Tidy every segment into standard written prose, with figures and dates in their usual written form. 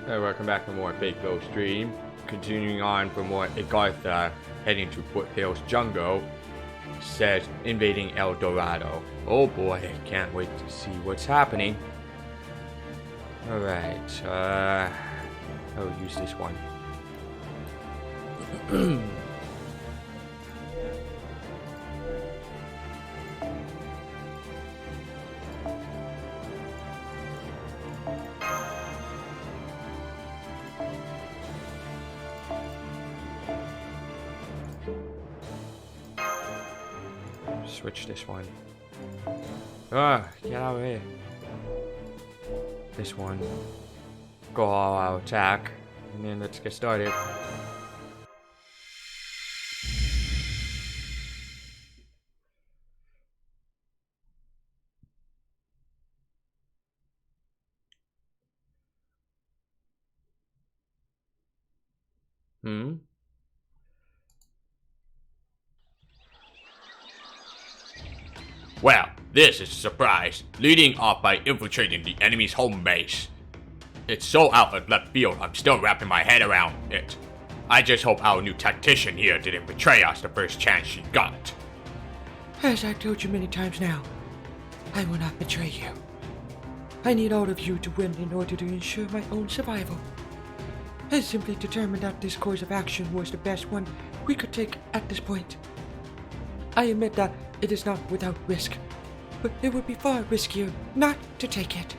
Hey, welcome back to more Fake Glow Stream. Continuing on for more Agartha, heading to Foothills Jungle. Says invading El Dorado. Oh boy, can't wait to see what's happening. Alright, I'll use this one. Switch this one. Get out of here. This one. Go all out attack. And then let's get started. Well, this is a surprise, leading off by infiltrating the enemy's home base. It's so out of left field, I'm still wrapping my head around it. I just hope our new tactician here didn't betray us the first chance she got. As I've told you many times now, I will not betray you. I need all of you to win in order to ensure my own survival. I simply determined that this course of action was the best one we could take at this point. I admit that it is not without risk, but it would be far riskier not to take it.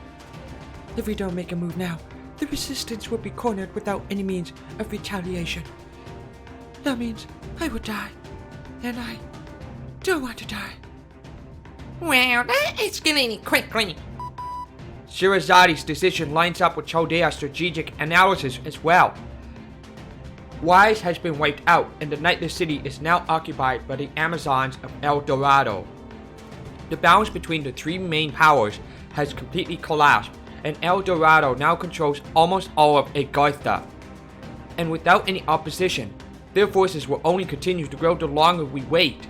If we don't make a move now, the resistance will be cornered without any means of retaliation. That means I will die, and I don't want to die. Well, that escalated quickly. Shirazadi's decision lines up with Chaldea's strategic analysis as well. Wise has been wiped out, and the Nightless City is now occupied by the Amazons of El Dorado. The balance between the three main powers has completely collapsed, and El Dorado now controls almost all of Agartha. And without any opposition, their forces will only continue to grow the longer we wait.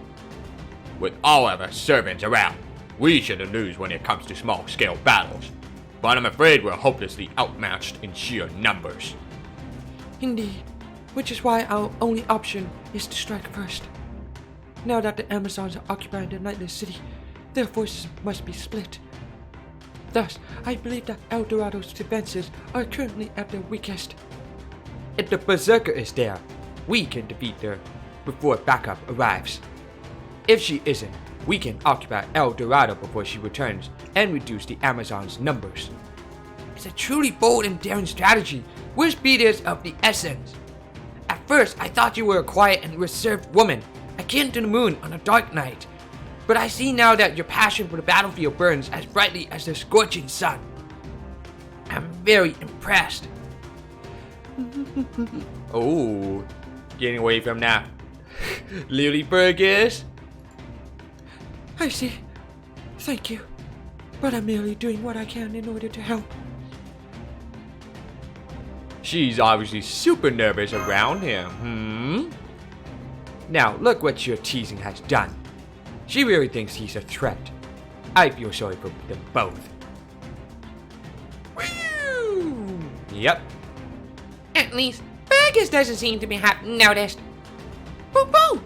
With all of us servants around, we shouldn't lose when it comes to small-scale battles. But I'm afraid we're hopelessly outmatched in sheer numbers. Indeed, which is why our only option is to strike first. Now that the Amazons are occupying the Nightless City, their forces must be split. Thus, I believe that El Dorado's defenses are currently at their weakest. If the Berserker is there, we can defeat her before backup arrives. If she isn't, we can occupy El Dorado before she returns and reduce the Amazons' numbers. It's a truly bold and daring strategy, where speed is of the essence. At first, I thought you were a quiet and reserved woman, akin to the moon on a dark night. But I see now that your passion for the battlefield burns as brightly as the scorching sun. I'm very impressed. Oh, getting away from that. Lily Burgess. I see. Thank you. But I'm merely doing what I can in order to help. She's obviously super nervous around him, Now, look what your teasing has done. She really thinks he's a threat. I feel sorry for them both. Woo! Yep. At least, Burgess doesn't seem to be half noticed. Boo-boo!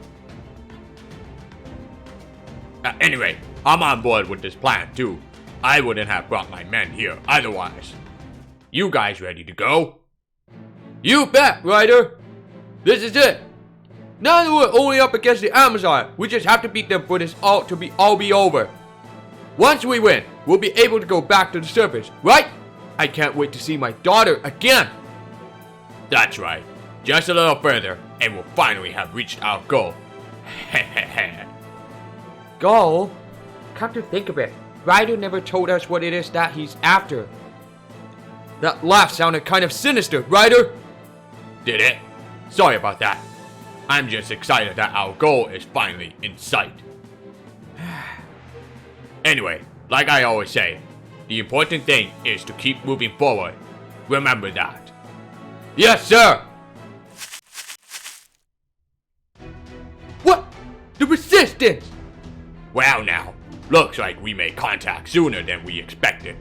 Anyway, I'm on board with this plan too. I wouldn't have brought my men here otherwise. You guys ready to go? You bet, Ryder. This is it. Now that we're only up against the Amazon, we just have to beat them for this all to be over. Once we win, we'll be able to go back to the surface, right? I can't wait to see my daughter again. That's right. Just a little further, and we'll finally have reached our goal. Goal? Come to think of it, Ryder never told us what it is that he's after. That laugh sounded kind of sinister, Ryder. Did it? Sorry about that. I'm just excited that our goal is finally in sight. Anyway, like I always say, the important thing is to keep moving forward. Remember that. Yes, sir. What? The resistance! Well now, looks like we made contact sooner than we expected.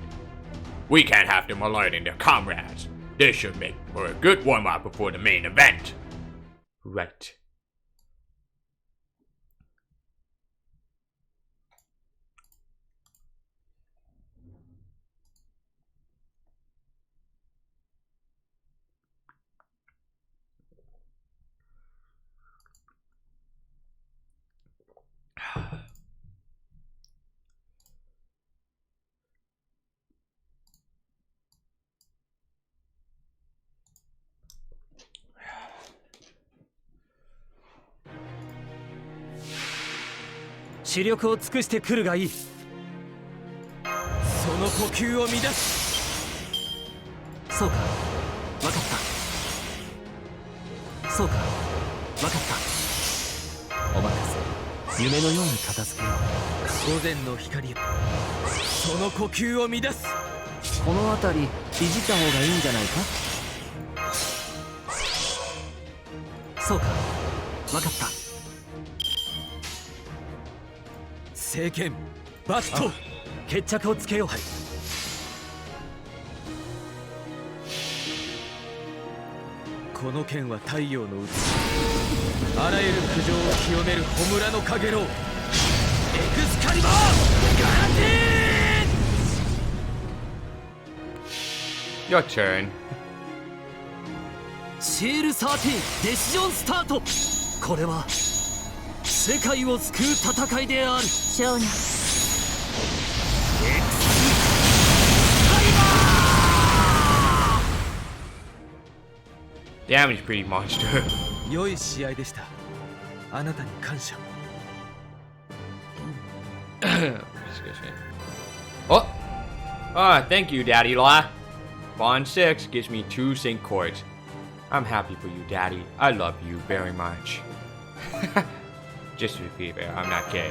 We can't have them alerting their comrades. This should make for a good warm-up before the main event. Right. "視力を尽くしてくるがいい。その呼吸を乱す。そうか、わかった。そうか、わかった。お任せ。夢のように片付けよう。午前の光を。その呼吸を乱す。この辺りいじった方がいいんじゃないか。そうか、わかった。聖剣バット、決着をつけよう。この剣は太陽の器。あらゆる苦情を清める焔のかげろう。エクスカリバーガランティ Your turn. シール13デシジョンスタート。これは世界を救う戦いである。少年、Damage pretty monster. 良い試合でした。あなたに感謝。 Excuse me. Oh! Ah, thank you, Daddy Law. Bond 6 gives me 2 sync chords. I'm happy for you, Daddy. I love you very much. Just to be fair, I'm not gay.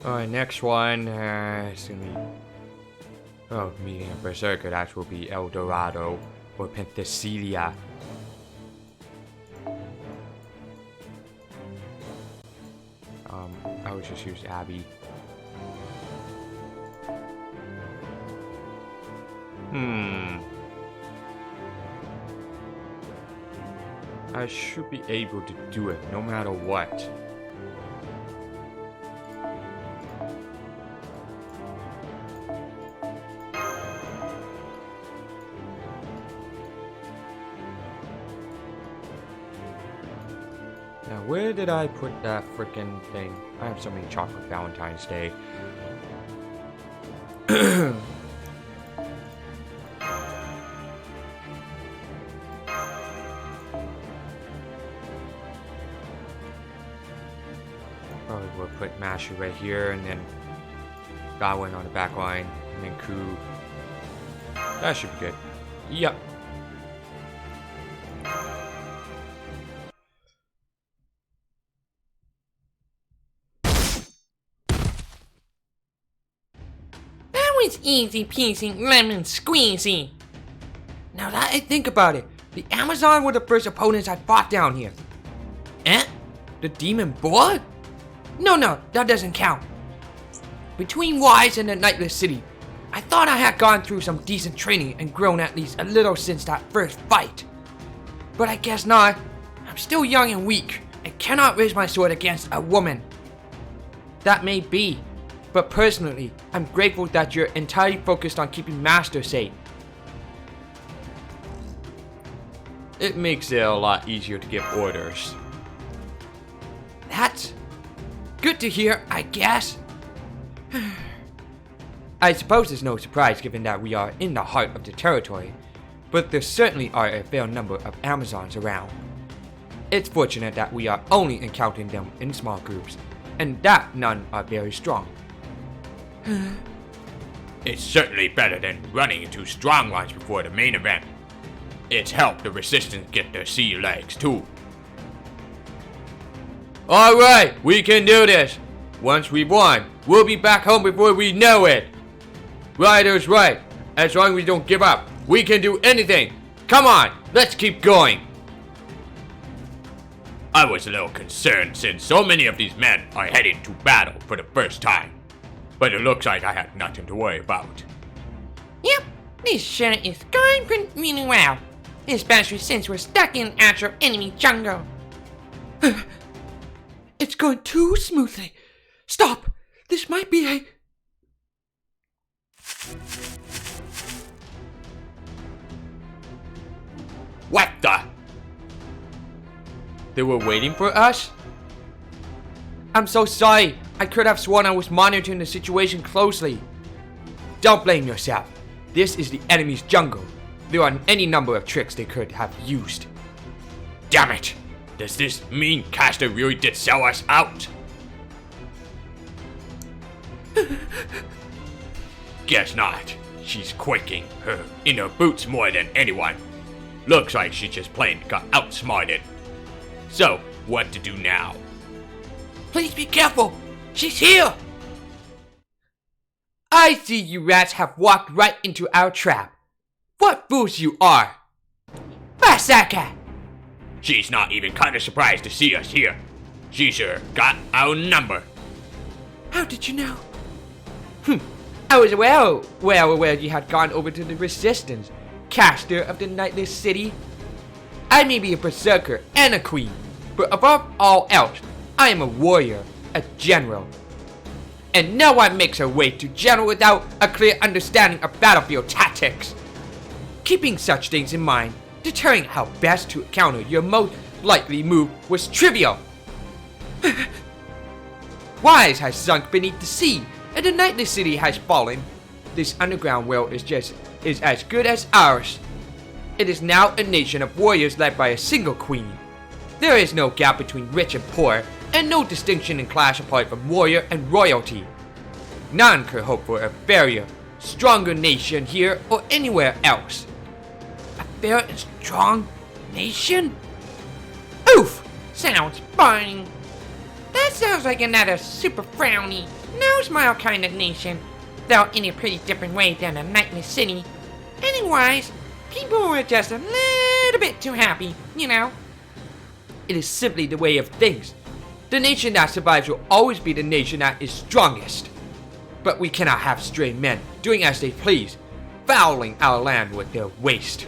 Alright, next one is gonna be meeting a berserker. That will be El Dorado or Penthesilea. I would just use Abby. I should be able to do it no matter what. Now, where did I put that frickin' thing? I have so many chocolate Valentine's Day. Probably will put Masher right here, and then Godwin on the back line, and then Ku. That should be good. Yep. It's easy peasy lemon squeezy. Now that I think about it, the Amazon were the first opponents I fought down here. Eh? The demon boy? No, that doesn't count. Between Wise and the Nightless City, I thought I had gone through some decent training and grown at least a little since that first fight. But I guess not. I'm still young and weak and cannot raise my sword against a woman. That may be. But personally, I'm grateful that you're entirely focused on keeping Master safe. It makes it a lot easier to give orders. That's good to hear, I guess. I suppose it's no surprise given that we are in the heart of the territory, but there certainly are a fair number of Amazons around. It's fortunate that we are only encountering them in small groups, and that none are very strong. It's certainly better than running into strong ones before the main event. It's helped the resistance get their sea legs too. Alright, we can do this. Once we've won, we'll be back home before we know it. Ryder's right. As long as we don't give up, we can do anything. Come on, let's keep going. I was a little concerned since so many of these men are heading to battle for the first time. But it looks like I had nothing to worry about. Yep, this sure is going pretty really well. Especially since we're stuck in actual enemy jungle. It's going too smoothly. Stop! This might be a... What the? They were waiting for us? I'm so sorry. I could have sworn I was monitoring the situation closely. Don't blame yourself. This is the enemy's jungle. There are any number of tricks they could have used. Damn it! Does this mean Caster really did sell us out? Guess not. She's quaking her in her boots more than anyone. Looks like she just plain got outsmarted. So, what to do now? Please be careful. She's here. I see you rats have walked right into our trap. What fools you are! Berserker. She's not even kinda surprised to see us here. She sure got our number. How did you know? I was well aware you had gone over to the Resistance, caster of the Nightless City. I may be a berserker and a queen, but above all else, I am a warrior, a general. And no one makes her way to general without a clear understanding of battlefield tactics. Keeping such things in mind, deterring how best to counter your most likely move was trivial. Wise has sunk beneath the sea, and the Nightless City has fallen. This underground world is as good as ours. It is now a nation of warriors led by a single queen. There is no gap between rich and poor, and no distinction in class apart from warrior and royalty. None could hope for a fairer, stronger nation here or anywhere else. A fair and strong nation? Oof! Sounds fine. That sounds like another super frowny, no smile kind of nation. Though in a pretty different way than a Nightless City. Anyways, people were just a little bit too happy, you know. It is simply the way of things. The nation that survives will always be the nation that is strongest. But we cannot have stray men doing as they please, fouling our land with their waste.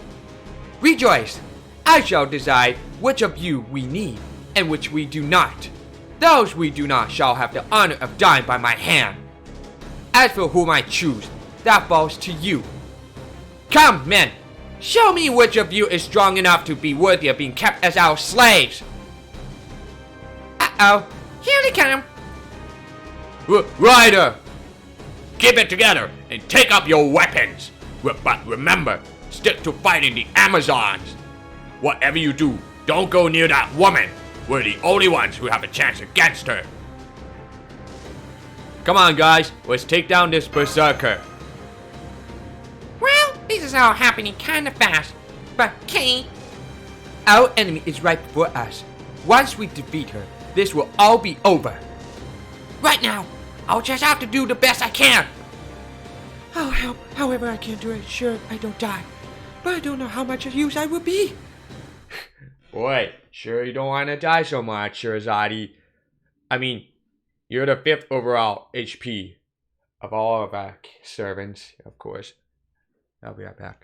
Rejoice! I shall decide which of you we need, and which we do not. Those we do not shall have the honor of dying by my hand. As for whom I choose, that falls to you. Come, men! Show me which of you is strong enough to be worthy of being kept as our slaves! Uh-oh, here they come. Ryder! Keep it together and take up your weapons. But remember, stick to fighting the Amazons. Whatever you do, don't go near that woman. We're the only ones who have a chance against her. Come on, guys, let's take down this berserker. Well, this is all happening kinda fast. But Kate, Our enemy is right before us. Once we defeat her, this will all be over. right now, I'll just have to do the best I can. I'll help however I can to ensure I don't die. But I don't know how much use I will be. Boy, sure you don't want to die so much, Shirazade. I mean, you're the 5th overall HP of all of our servants, of course. I'll be right back.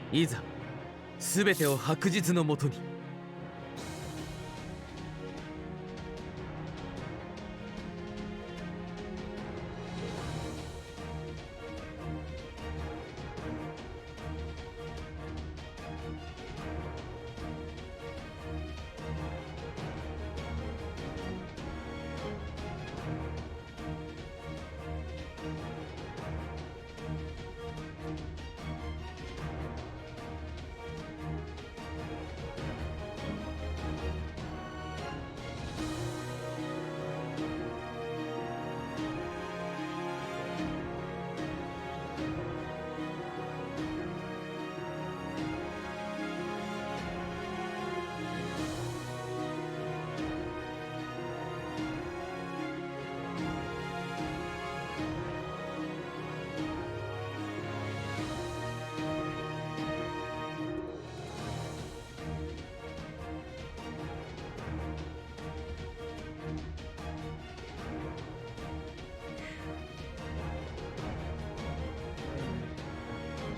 "いざ全てを白日のもとに」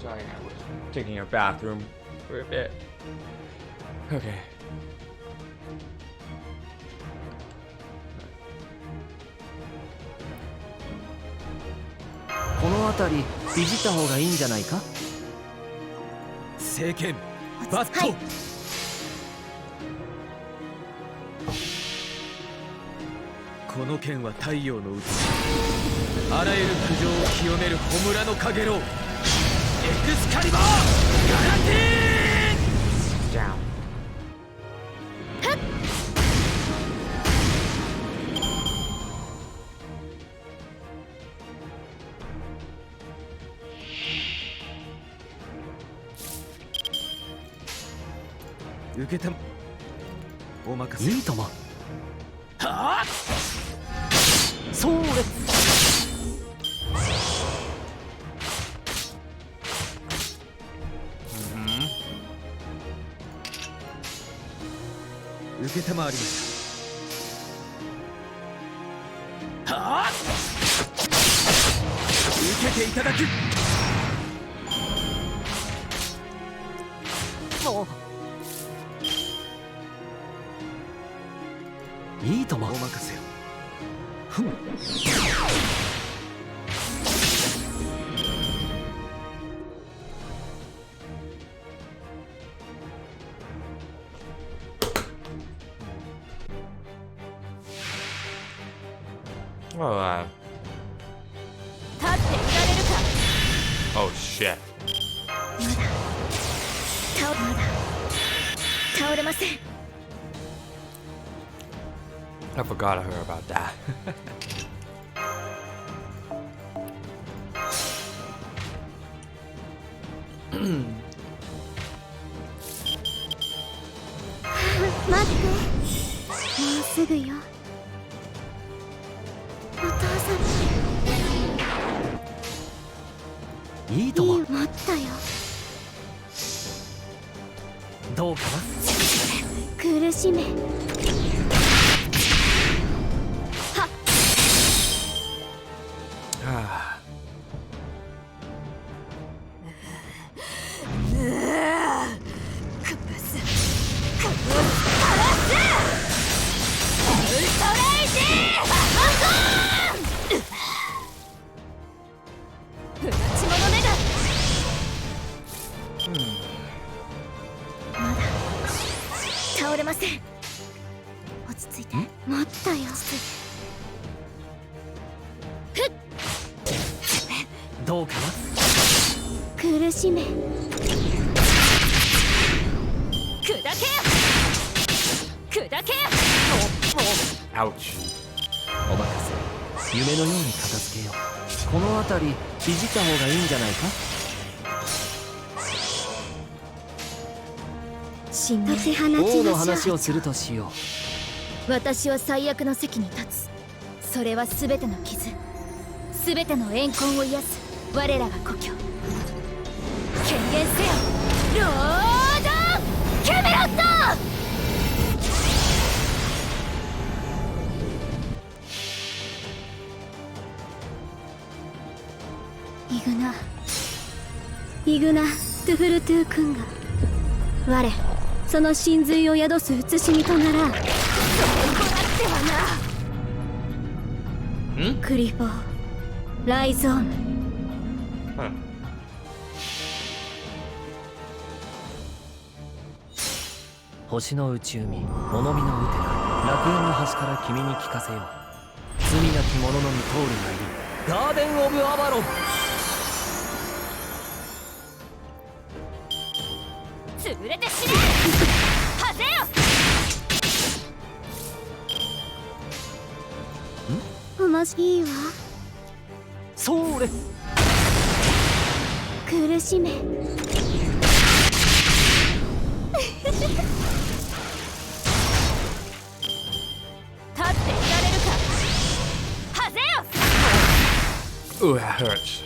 Sorry, I was taking a bathroom for a bit. Okay. この辺りいじった方がいいんじゃないか。聖剣バット、はい。この剣は太陽のうちあらゆる苦情を清める焔のかげろう、エクスカリバーガラティーン。 Down.いいとも。はあ、それ。受けたまわりました。はあ、受けていただく。いいとも。お任せよ。ふん。Oh, 立っていられるか。 oh shit. まだ倒れません。 I forgot I heard about that. 待って、もうすぐよ。お父いいとも。様、いい待ったよ。どうかな。苦しめ。 まだ倒れません。落ち着いて。待ったよ。どうかな。苦しめ。砕けよ。砕けよ。 Ouch. お任せ。夢のように片付けよう。この辺りいじった方がいいんじゃないか。立ち放王のちましょう。話をするとしよ私は最悪の席に立つ。それは全ての傷、全ての怨恨を癒す我らが故郷。権限せよ、ロード・キャメロット。イグナ・トゥフルトゥ君が我その真髄を宿す写しみとなら、そうこなってはな。クリフォー・ライゾーム。星の内海、物見のウテナ、楽園の端から君に聞かせよう。罪なき者のみ通るがいるガーデン・オブ・アバロン。潰れて死ね。はぜよ。おましいいわ。それ。苦しめ。立っていられるか。はぜよ。 Ooh, that hurts.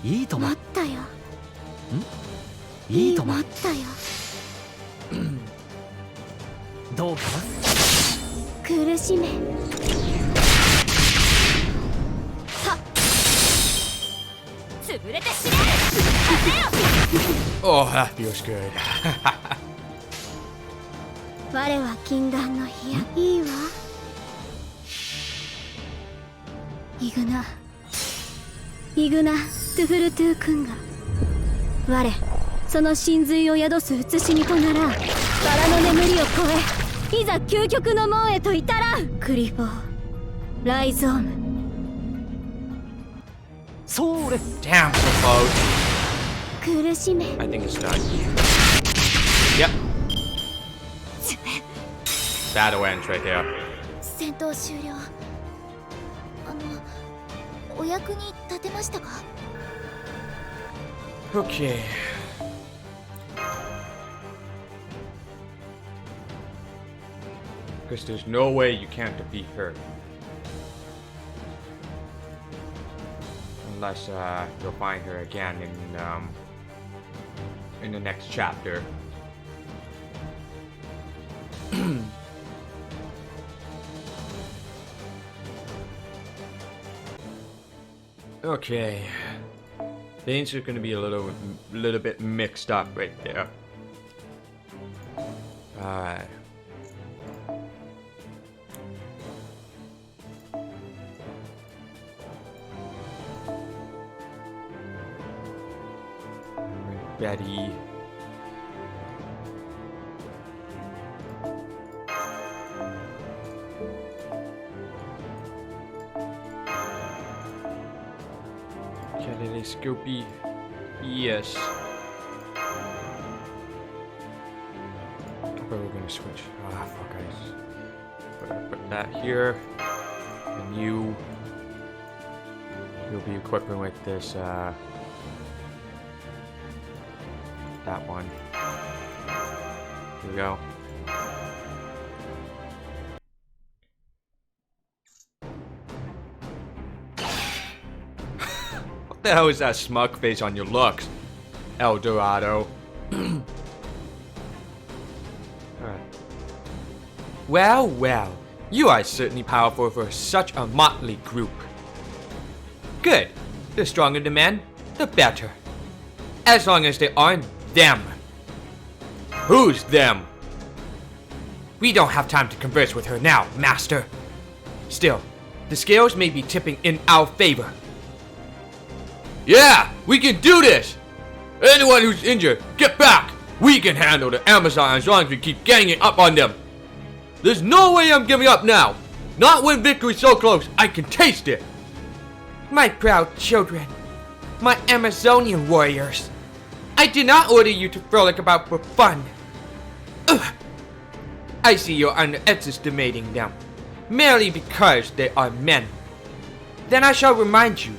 いいとも。待ったよ。いいとも。待ったよ。どうかな。苦しめ。はっ。潰れて死ね。Oh, that feels good. 我は禁断の部屋いいわイグナトゥフルトゥ君が我その真髄を宿す写しみとならバラの眠りを超えいざ究極の門へと至らんクリフォーライゾームそれ Damn, so close. 苦しめ I think it's done. Yep. Battle ends right there. 戦闘終了お役に立てましたか Okay. Because there's no way you can't defeat her. Unless you'll find her again in the next chapter. Okay. Things are gonna be a little bit mixed up right there. Alright. Betty. Can they still be? Yes. But we're gonna switch. Ah, fuck, guys. Put that here. And you'll be equipping with this, that one. Here we go. What the hell is that smug face on your looks, El Dorado? Alright. Well, well, you are certainly powerful for such a motley group. Good. The stronger the men, the better. As long as they aren't them. Who's them? We don't have time to converse with her now, Master. Still, the scales may be tipping in our favor. Yeah, we can do this! Anyone who's injured, get back! We can handle the Amazon as long as we keep ganging up on them. There's no way I'm giving up now. Not when victory's so close, I can taste it. My proud children. My Amazonian warriors. I did not order you to frolic about for fun. Ugh. I see you're underestimating them, merely because they are men. Then I shall remind you,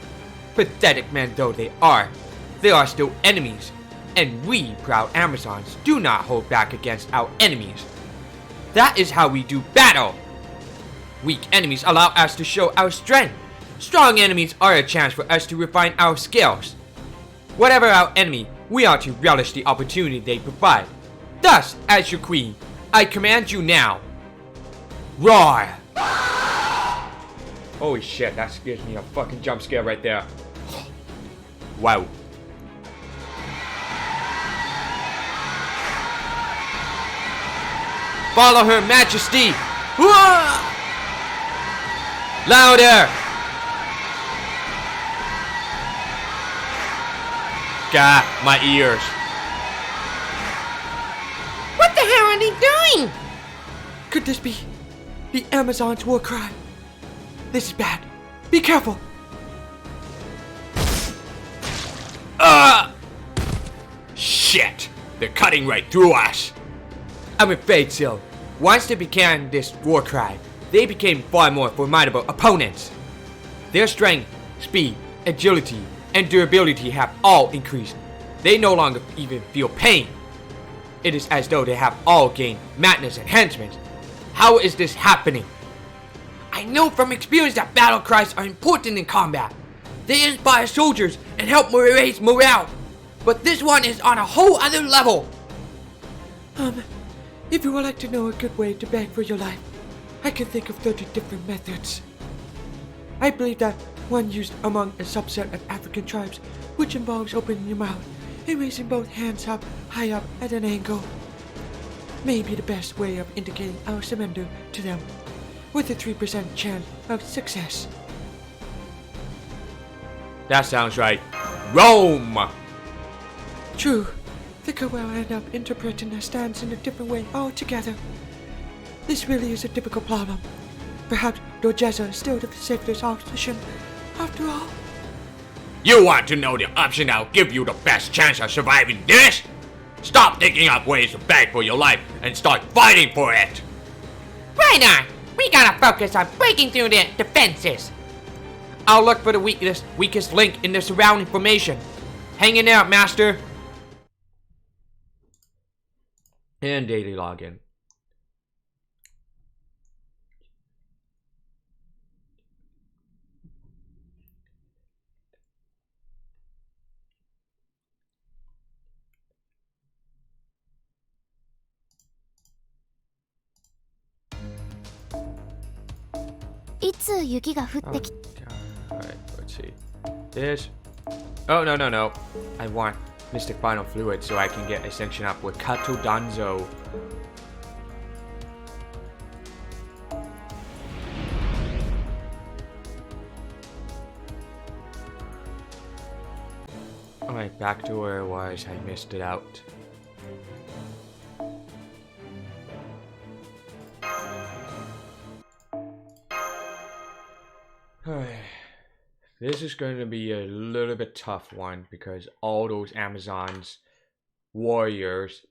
pathetic men though they are still enemies, and we, proud Amazons, do not hold back against our enemies. That is how we do battle. Weak enemies allow us to show our strength. Strong enemies are a chance for us to refine our skills. Whatever our enemy, we are to relish the opportunity they provide. Thus, as your queen, I command you now. Roar! Holy shit, that gives me a fucking jump scare right there. Wow. Follow her majesty! Whoa! Louder! God, my ears. What the hell are they doing? Could this be the Amazon's war cry? This is bad. Be careful. Shit! They're cutting right through us! I'm afraid so. Once they began this war cry, they became far more formidable opponents. Their strength, speed, agility, and durability have all increased. They no longer even feel pain. It is as though they have all gained madness enhancements. How is this happening? I know from experience that battle cries are important in combat. They inspire soldiers and help raise morale. But this one is on a whole other level. If you would like to know a good way to beg for your life, I can think of 30 different methods. I believe that one used among a subset of African tribes, which involves opening your mouth and raising both hands up, high up at an angle may be the best way of indicating our surrender to them, with a 3% chance of success. That sounds right. Rome! True, the will end up interpreting their stance in a different way altogether. This really is a difficult problem. Perhaps Dojeza is still the safest option, after all. You want to know the option that'll give you the best chance of surviving this? Stop thinking up ways to beg for your life and start fighting for it! Right on! We gotta focus on breaking through the defenses. I'll look for the weakest link in the surrounding formation. Hanging out, Master. And daily login. Alright, let's see. This. Oh, no. I want Mystic Final Fluid so I can get Ascension up with Kato Danzo. Alright, back to where it was. I missed it out. This is going to be a little bit tough one because all those Amazons warriors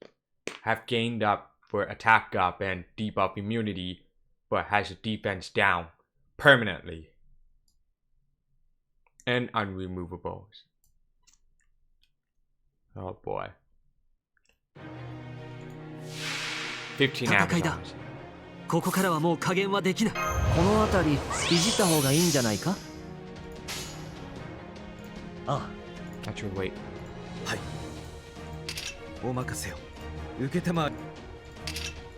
have gained up for attack up and debuff immunity, but has a defense down permanently and unremovables. Oh boy. 15 Amazons. ここからはもう加減はできない。この辺りいじった方がいいんじゃないか。ああ。 That should wait. はい。お任せを。受けたま。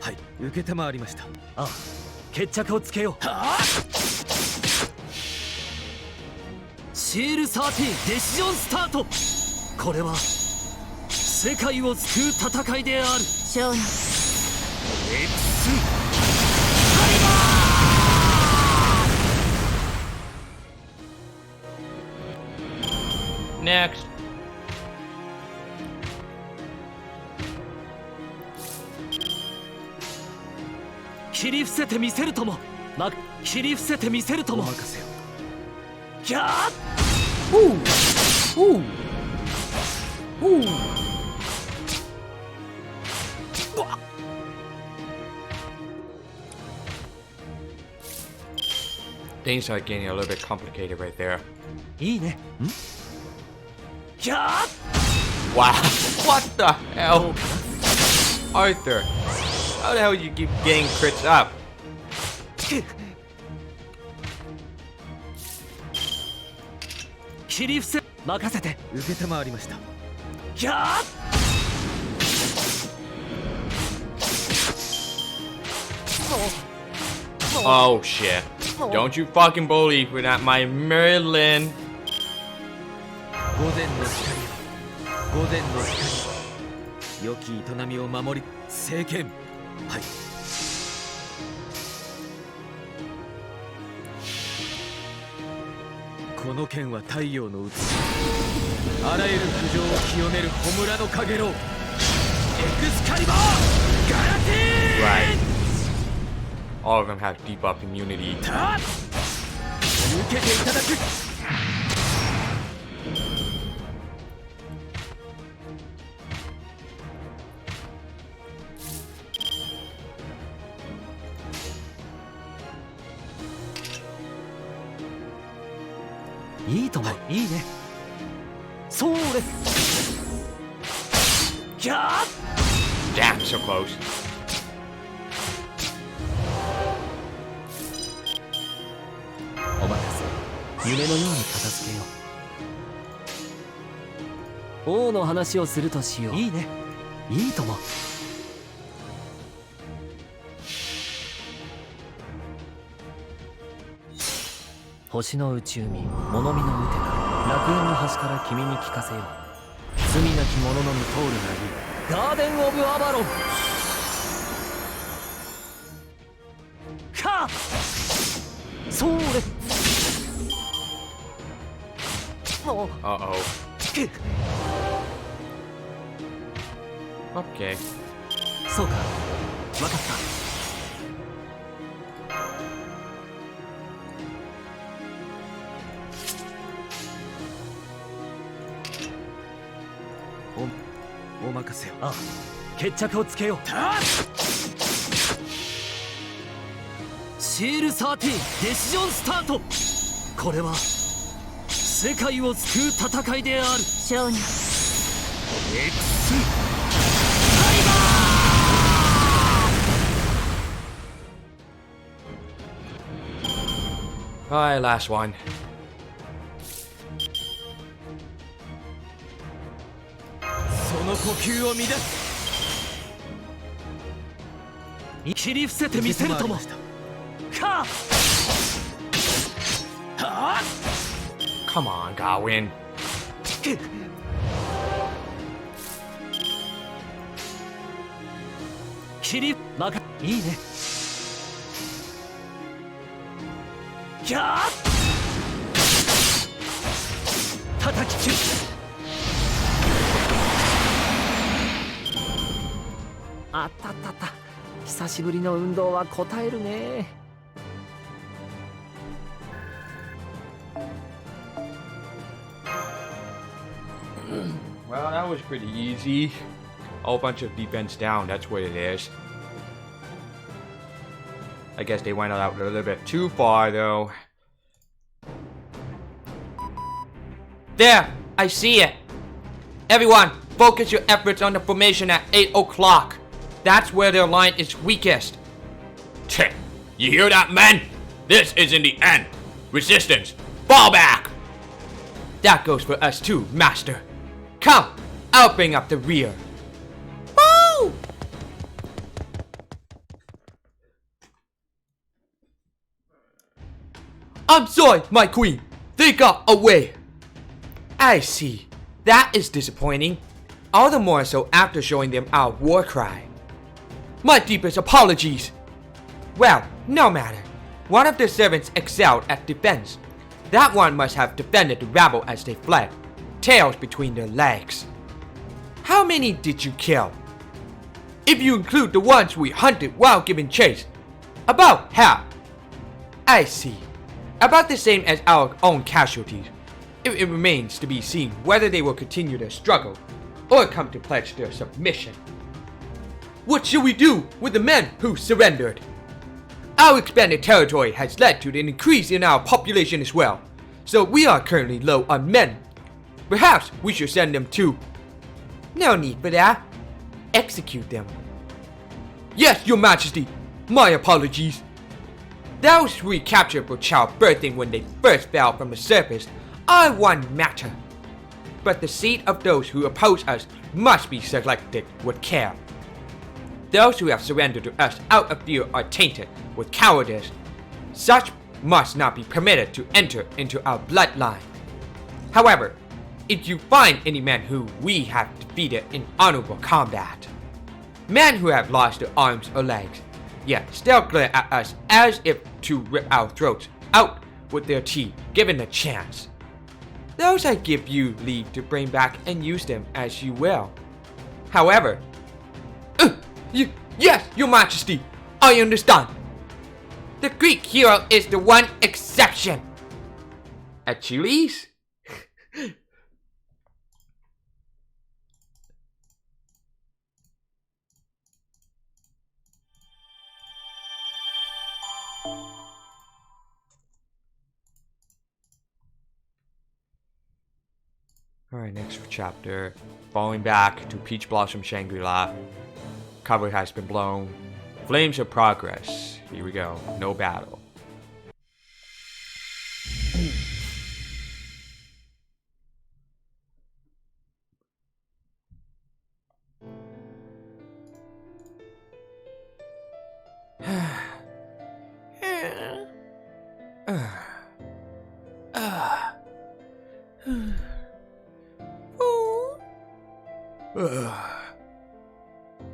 はい、受けたまわりました。ああ。決着をつけよう。はあ。シール13デシジョンスタート。これは世界を救う戦いである。少年。X。 Next. Things are getting a little bit complicated right there. いいね。ん？ Wow. What the hell? Arthur. How the hell you keep getting crits up? 切り伏せ任せて受けたまわりました。Oh shit. Don't you fucking bully for that, my Merlin. 午前の光、午前の光、良き営みを守り、政権。はい。この剣は太陽の写し。あらゆる苦情を清める焔のかげろう。エクスカリバー、ガラティー。Right. All of them have debuff immunity. 受けていただく。 いいとも、いいね。それ。キャー。 Damn, so close. お任せ。夢のように片付けよう。王の話をするとしよう。いいね。いいとも。 星の内海、物見のウテナ、楽園の端から君に聞かせよう。罪なき者のみ通るがいい。ガーデン・オブ・アバロン。かそれ。Uh-oh. Okay. そうか、わかった。お任せよ。ああ、決着をつけよう。シール13デシジョンスタート。これは世界を救う戦いである。少年 X Alright, last one. その呼吸を乱す。切り伏せてみせるとも。か Come on, Gawain. 切りまかいいね。ギャー叩き切る。あったったった。久しぶりの運動は応えるね。Well, that was pretty easy. A whole bunch of defense down, that's what it is. I guess they went out a little bit too far, though. There! I see it! Everyone, focus your efforts on the formation at 8 o'clock. That's where their line is weakest. Tch, you hear that, men? This isn't the end. Resistance, fall back! That goes for us too, Master. Come, I'll bring up the rear. Woo! I'm sorry, my queen. They got away. I see. That is disappointing. All the more so after showing them our war cry. My deepest apologies. Well, no matter. One of the servants excelled at defense. That one must have defended the rabble as they fled, tails between their legs. How many did you kill? If you include the ones we hunted while giving chase, about half. I see. About the same as our own casualties. It remains to be seen whether they will continue their struggle or come to pledge their submission. What shall we do with the men who surrendered? Our expanded territory has led to an increase in our population as well, so we are currently low on men. Perhaps we should send them to... No need for that. Execute them. Yes, your majesty. My apologies. Those we captured for childbirthing when they first fell from the surface are one matter. But the seed of those who oppose us must be selected with care. Those who have surrendered to us out of fear are tainted with cowardice. Such must not be permitted to enter into our bloodline. However, if you find any men who we have defeated in honorable combat, men who have lost their arms or legs, yet still glare at us as if to rip our throats out with their teeth given a chance, those I give you leave to bring back and use them as you will. However, yes, your majesty, I understand. The Greek hero is the one exception. Achilles? Alright, next chapter. Falling back to Peach Blossom Shangri-La. Cover has been blown. Flames of progress. Here we go. No battle.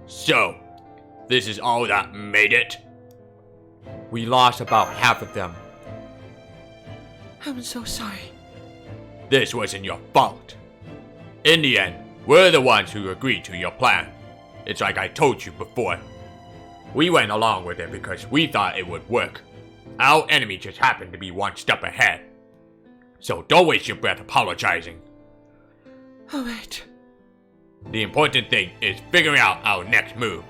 So, this is all that made it? We lost about half of them. I'm so sorry. This wasn't your fault. In the end, we're the ones who agreed to your plan. It's like I told you before. We went along with it because we thought it would work. Our enemy just happened to be one step ahead. So don't waste your breath apologizing. Alright. The important thing is figuring out our next move.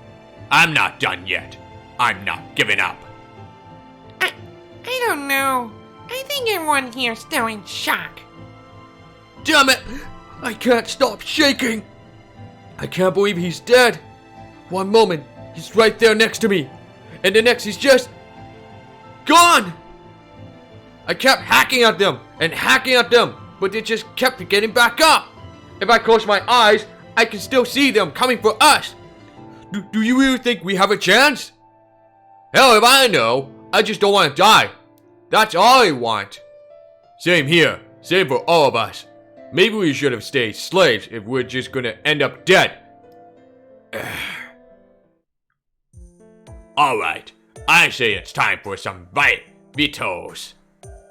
I'm not done yet. I'm not giving up. I don't know. I think everyone here is still in shock. Damn it! I can't stop shaking! I can't believe he's dead! One moment, he's right there next to me, and the next he's just gone! I kept hacking at them and hacking at them, but they just kept getting back up. If I close my eyes, I can still see them coming for us. Do you really think we have a chance? Hell if I know, I just don't want to die. That's all I want. Same here, same for all of us. Maybe we should have stayed slaves if we're just gonna end up dead. Alright, I say it's time for some vitals.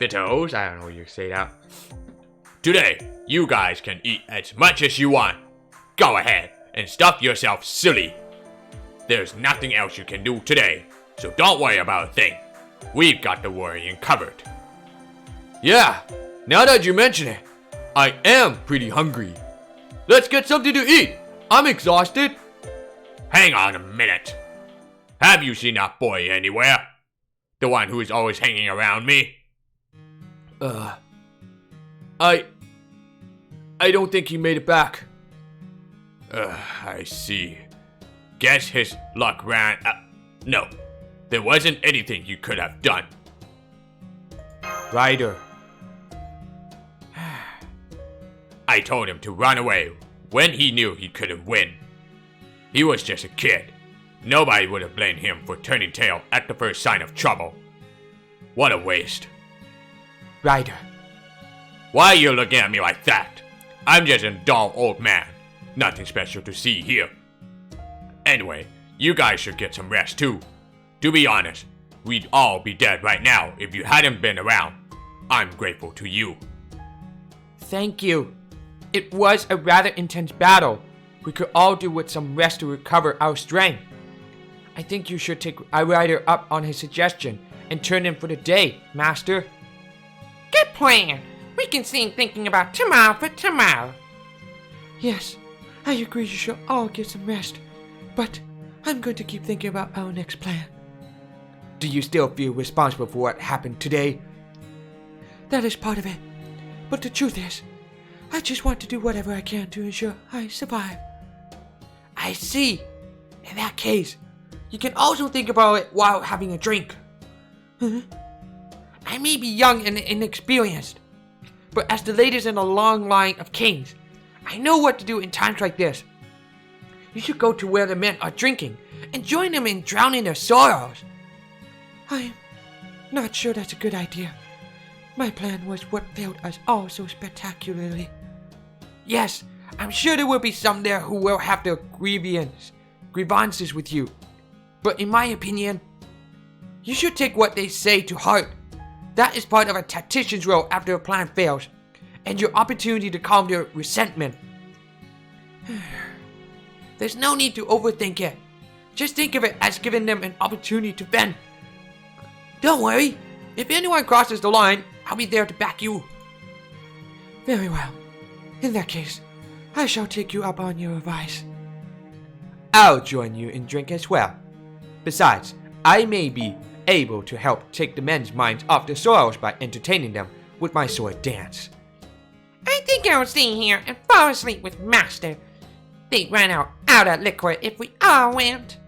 Bitos? I don't know you say that. Today, you guys can eat as much as you want. Go ahead and stuff yourself silly. There's nothing else you can do today, so don't worry about a thing. We've got the worrying covered. Yeah, now that you mention it, I am pretty hungry. Let's get something to eat. I'm exhausted. Hang on a minute. Have you seen that boy anywhere? The one who is always hanging around me? I don't think he made it back. I see. Guess his luck ran out. No, there wasn't anything you could have done. Ryder. I told him to run away when he knew he couldn't win. He was just a kid. Nobody would have blamed him for turning tail at the first sign of trouble. What a waste. Ryder. Why are you looking at me like that? I'm just a dull old man. Nothing special to see here. Anyway, you guys should get some rest too. To be honest, we'd all be dead right now if you hadn't been around. I'm grateful to you. Thank you. It was a rather intense battle. We could all do with some rest to recover our strength. I think you should take Ryder up on his suggestion and turn in for the day, Master. Good plan. We can see thinking about tomorrow for tomorrow. Yes, I agree you should all get some rest. But I'm going to keep thinking about our next plan. Do you still feel responsible for what happened today? That is part of it. But the truth is, I just want to do whatever I can to ensure I survive. I see. In that case, you can also think about it while having a drink. I may be young and inexperienced, but as the latest in a long line of kings, I know what to do in times like this. You should go to where the men are drinking and join them in drowning their sorrows. I'm not sure that's a good idea. My plan was what failed us all so spectacularly. Yes, I'm sure there will be some there who will have their grievances with you. But in my opinion, you should take what they say to heart. That is part of a tactician's role after a plan fails, and your opportunity to calm their resentment. There's no need to overthink it. Just think of it as giving them an opportunity to vent. Don't worry, if anyone crosses the line, I'll be there to back you. Very well. In that case, I shall take you up on your advice. I'll join you in drink as well. Besides, I may be able to help take the men's minds off their sorrows by entertaining them with my sword dance. I think I'll stay here and fall asleep with Master. They'd run out of liquor if we all went.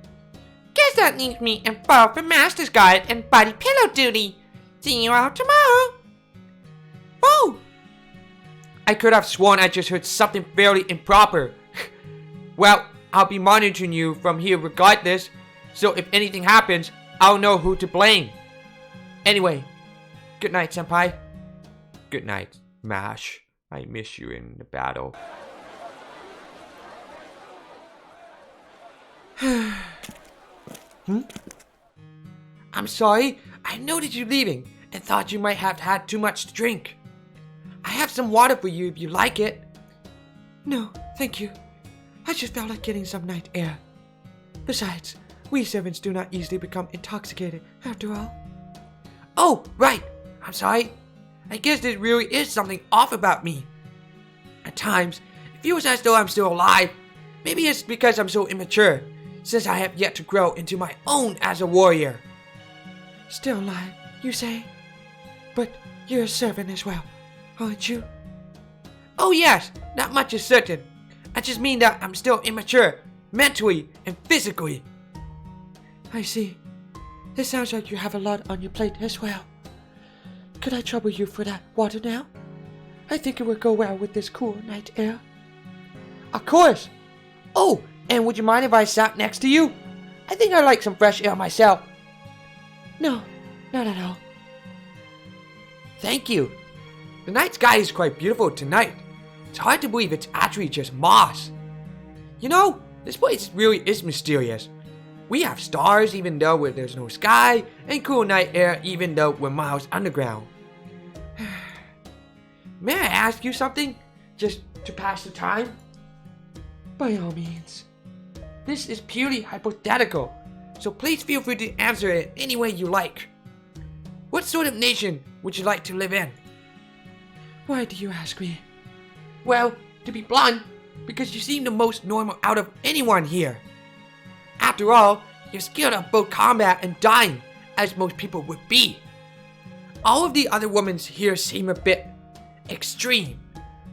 Guess that leaves me and fall for Master's guard and body pillow duty. See you all tomorrow. Oh! I could have sworn I just heard something fairly improper. Well, I'll be monitoring you from here regardless, so if anything happens, I'll know who to blame. Anyway, good night, Senpai. Good night, Mash. I miss you in the battle. I'm sorry. I noticed you leaving and thought you might have had too much to drink. I have some water for you if you like it. No, thank you. I just felt like getting some night air. Besides, we servants do not easily become intoxicated, after all. Oh, right. I'm sorry. I guess there really is something off about me. At times, it feels as though I'm still alive. Maybe it's because I'm so immature, since I have yet to grow into my own as a warrior. Still alive, you say? But you're a servant as well, aren't you? Oh yes, not much is certain. I just mean that I'm still immature, mentally and physically. I see. It sounds like you have a lot on your plate as well. Could I trouble you for that water now? I think it would go well with this cool night air. Of course. Oh, and would you mind if I sat next to you? I think I like some fresh air myself. No, not at all. Thank you. The night sky is quite beautiful tonight. It's hard to believe it's actually just moss. You know, this place really is mysterious. We have stars even though there's no sky, and cool night air even though we're miles underground. May I ask you something? Just to pass the time? By all means. This is purely hypothetical, so please feel free to answer it any way you like. What sort of nation would you like to live in? Why do you ask me? Well, to be blunt, because you seem the most normal out of anyone here. After all, you're skilled at both combat and dying, as most people would be. All of the other women here seem a bit extreme,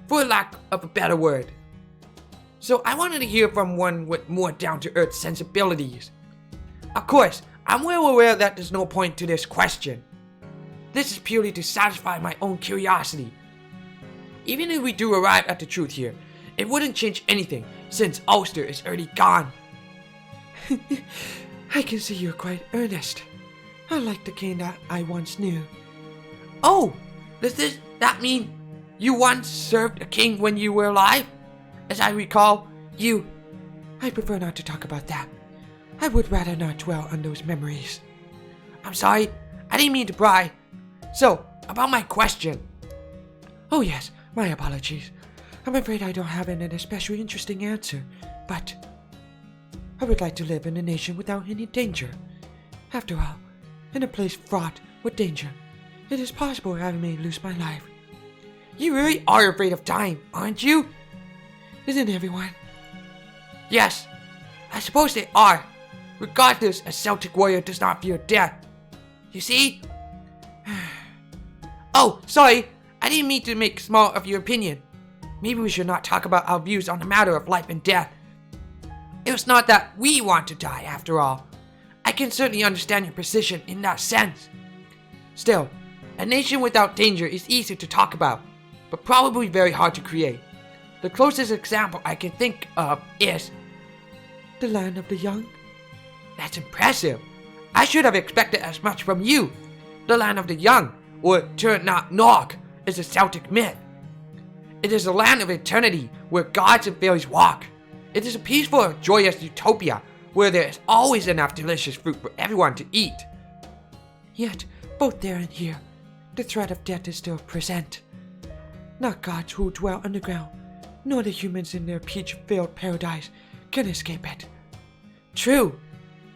for lack of a better word. So I wanted to hear from one with more down-to-earth sensibilities. Of course, I'm well aware that there's no point to this question. This is purely to satisfy my own curiosity. Even if we do arrive at the truth here, it wouldn't change anything, since Ulster is already gone. I can see you're quite earnest. Unlike the king that I once knew. Oh, does that mean you once served a king when you were alive? As I recall, you... I prefer not to talk about that. I would rather not dwell on those memories. I'm sorry, I didn't mean to pry. So, about my question. Oh yes, my apologies. I'm afraid I don't have an especially interesting answer, but... I would like to live in a nation without any danger. After all, in a place fraught with danger, it is possible I may lose my life. You really are afraid of dying, aren't you? Isn't everyone? Yes, I suppose they are. Regardless, a Celtic warrior does not fear death. You see? Oh, sorry, I didn't mean to make small of your opinion. Maybe we should not talk about our views on the matter of life and death. It was not that we want to die, after all. I can certainly understand your position in that sense. Still, a nation without danger is easy to talk about, but probably very hard to create. The closest example I can think of is... The land of the young? That's impressive. I should have expected as much from you. The land of the young, or Turnat Nog, is a Celtic myth. It is a land of eternity where gods and fairies walk. It is a peaceful, joyous utopia where there is always enough delicious fruit for everyone to eat. Yet, both there and here, the threat of death is still present. Not gods who dwell underground, nor the humans in their peach-filled paradise can escape it. True.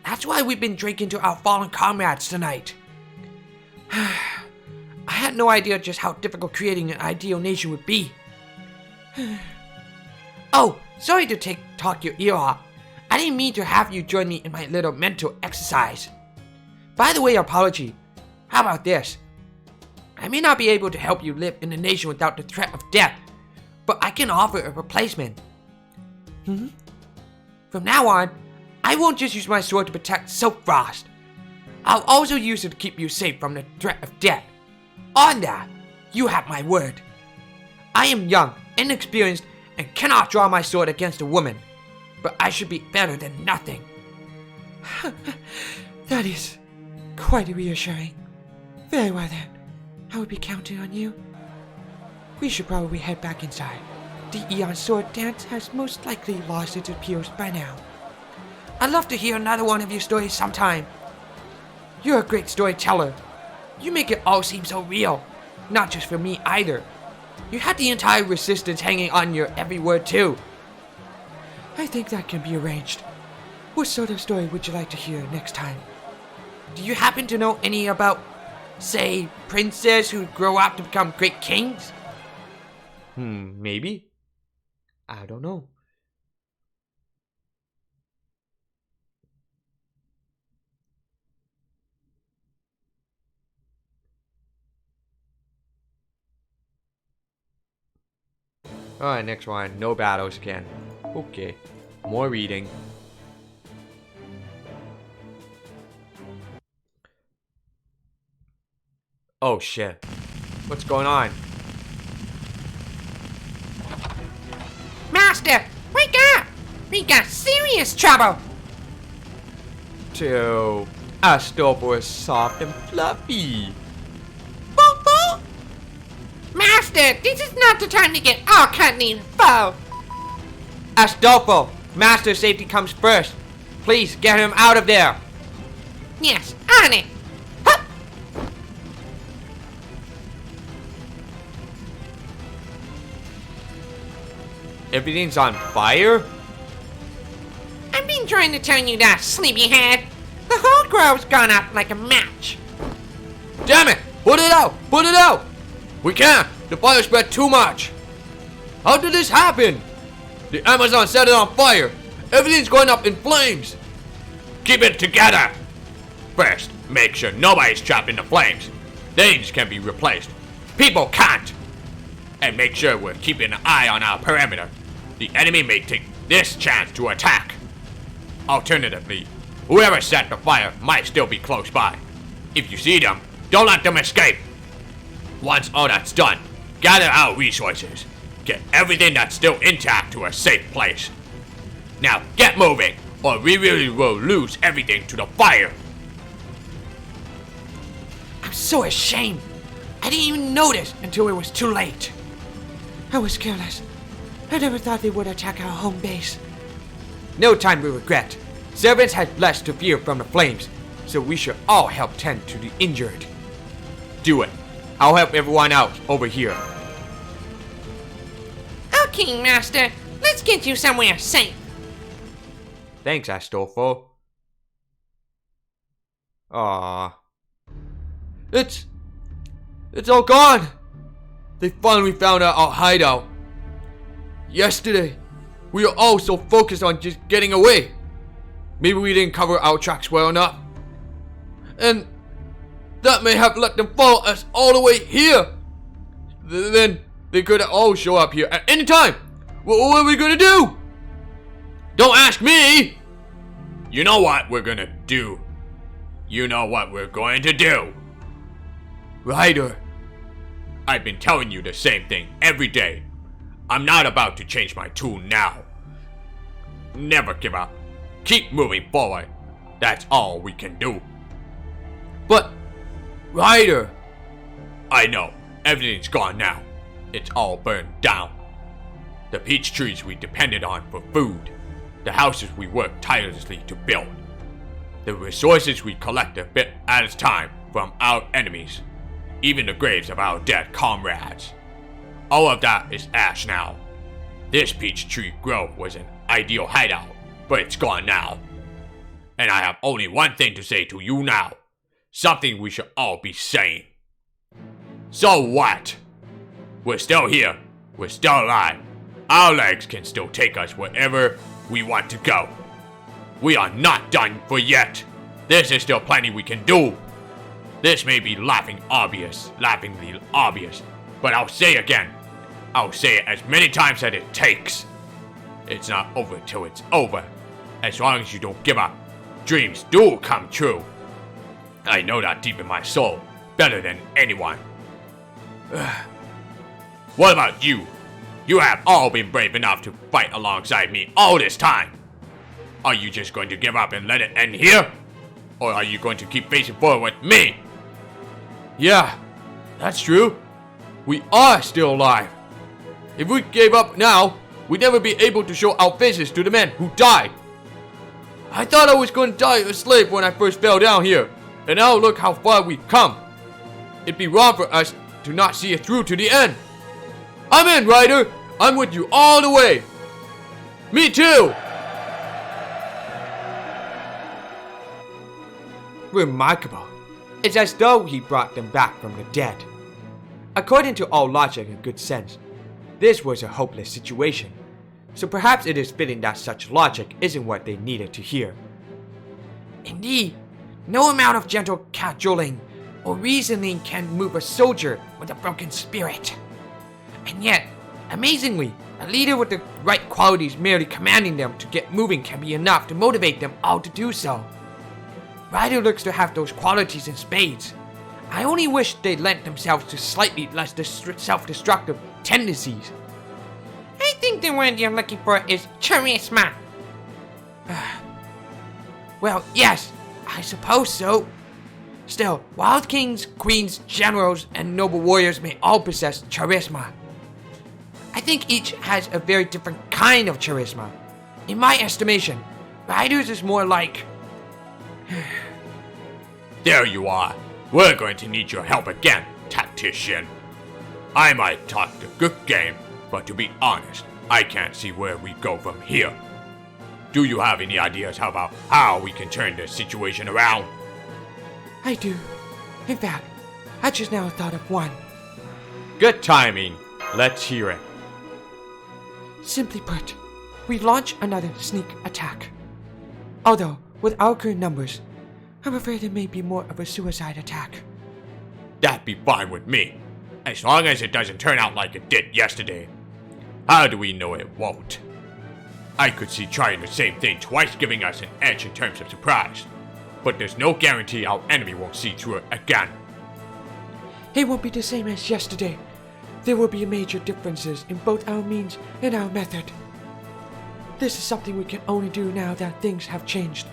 That's why we've been drinking to our fallen comrades tonight. I had no idea just how difficult creating an ideal nation would be. Oh, sorry to talk your ear off. I didn't mean to have you join me in my little mental exercise. By the way, apology. How about this? I may not be able to help you live in a nation without the threat of death, but I can offer a replacement. From now on, I won't just use my sword to protect Silkfrost. I'll also use it to keep you safe from the threat of death. On that, you have my word. I am young, inexperienced, and cannot draw my sword against a woman, but I should be better than nothing. That is quite reassuring. Very well then, I will be counting on you. We should probably head back inside. The Eon Sword Dance has most likely lost its appeals by now. I'd love to hear another one of your stories sometime. You're a great storyteller. You make it all seem so real. Not just for me either. You had the entire resistance hanging on your every word too. I think that can be arranged. What sort of story would you like to hear next time? Do you happen to know any about, say, princes who grow up to become great kings? Maybe. I don't know. Alright, next one. No battles again. Okay. More reading. Oh shit. What's going on? Master, wake up! We got serious trouble! To Astolfo is soft and fluffy. Boop, boop. Master, this is not the time to get all cuddly and foul. Astolfo, master safety comes first. Please get him out of there. Yes, on it. Hup. Everything's on fire? I've been trying to tell you that, sleepyhead. The whole grove's gone up like a match. Damn it! Put it out! Put it out! We can't! The fire spread too much! How did this happen? The Amazon set it on fire! Everything's going up in flames! Keep it together! First, make sure nobody's trapped in the flames. Things can be replaced. People can't! And make sure we're keeping an eye on our perimeter. The enemy may take this chance to attack. Alternatively, whoever set the fire might still be close by. If you see them, don't let them escape. Once all that's done, gather our resources. Get everything that's still intact to a safe place. Now get moving, or we really will lose everything to the fire. I'm so ashamed. I didn't even notice until it was too late. I was careless. I never thought they would attack our home base. No time to regret. Servants had less to fear from the flames, so we should all help tend to the injured. Do it. I'll help everyone out over here. Okay, Master. Let's get you somewhere safe. Thanks, Astolfo. Ah, It's all gone! They finally found out our hideout. Yesterday, we were all so focused on just getting away. Maybe we didn't cover our tracks well enough. And that may have let them follow us all the way here. Then they could all show up here at any time. What are we gonna do? Don't ask me! You know what we're gonna do. You know what we're going to do. Ryder, I've been telling you the same thing every day. I'm not about to change my tune now. Never give up. Keep moving forward. That's all we can do. but Ryder, I know, everything's gone now. It's all burned down. The peach trees we depended on for food. The houses we worked tirelessly to build. The resources we collected a bit at a time from our enemies. Even the graves of our dead comrades. All of that is ash now. This peach tree grove was an ideal hideout, but it's gone now. And I have only one thing to say to you now. Something we should all be saying. So what? We're still here. We're still alive. Our legs can still take us wherever we want to go. We are not done for yet. There's still plenty we can do. This may be laughingly obvious, but I'll say again. I'll say it as many times as it takes. It's not over till it's over. As long as you don't give up, dreams do come true. I know that deep in my soul, better than anyone. What about you? You have all been brave enough to fight alongside me all this time. Are you just going to give up and let it end here? Or are you going to keep facing forward with me? yeah, that's true. We are still alive. If we gave up now, we'd never be able to show our faces to the men who died. I thought I was going to die a slave when I first fell down here. And now look how far we've come. It'd be wrong for us to not see it through to the end. I'm in, Ryder. I'm with you all the way. Me too. Remarkable. It's as though he brought them back from the dead. According to all logic and good sense, this was a hopeless situation. So perhaps it is fitting that such logic isn't what they needed to hear. Indeed, no amount of gentle cajoling or reasoning can move a soldier with a broken spirit. And yet, amazingly, a leader with the right qualities merely commanding them to get moving can be enough to motivate them all to do so. Ryder looks to have those qualities in spades. I only wish they'd lent themselves to slightly less self-destructive tendencies. I think the word you're looking for is charisma. Well, yes, I suppose so. Still, wild kings, queens, generals, and noble warriors may all possess charisma. I think each has a very different kind of charisma. In my estimation, Ryder's is more like... There you are. We're going to need your help again, tactician. I might talk the good game, but to be honest, I can't see where we go from here. Do you have any ideas about how we can turn this situation around? I do. In fact, I just now thought of one. Good timing. Let's hear it. Simply put, we launch another sneak attack. Although, with our current numbers, I'm afraid it may be more of a suicide attack. That'd be fine with me, as long as it doesn't turn out like it did yesterday. How do we know it won't? I could see trying the same thing twice giving us an edge in terms of surprise, but there's no guarantee our enemy won't see through it again. It won't be the same as yesterday. There will be major differences in both our means and our method. This is something we can only do now that things have changed.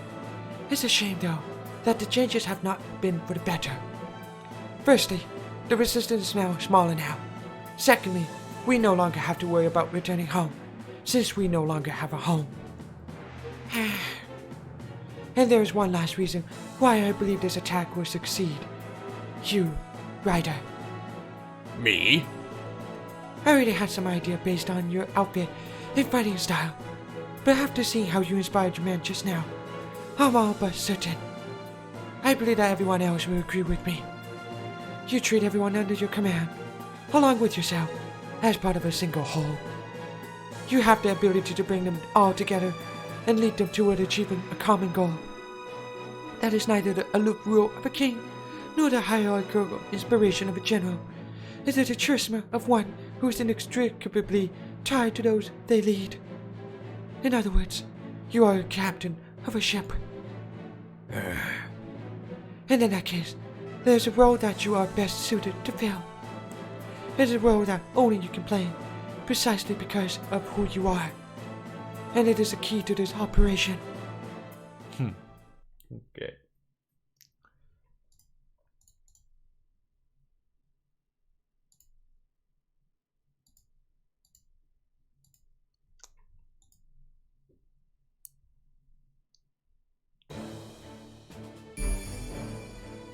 It's a shame, though, that the changes have not been for the better. Firstly, the resistance is now smaller now. Secondly, we no longer have to worry about returning home, since we no longer have a home. And there is one last reason why I believe this attack will succeed. You, Ryder. Me? I already had some idea based on your outfit and fighting style, but after seeing how you inspired your men just now, I'm all but certain. I believe that everyone else will agree with me. You treat everyone under your command, along with yourself, as part of a single whole. You have the ability to bring them all together and lead them toward achieving a common goal. That is neither the aloof rule of a king, nor the hierarchical inspiration of a general. It is the charisma of one who is inextricably tied to those they lead. In other words, you are a captain of a ship. And in that case, there's a role that you are best suited to fill. It is a role that only you can play, precisely because of who you are. And it is the key to this operation. Okay.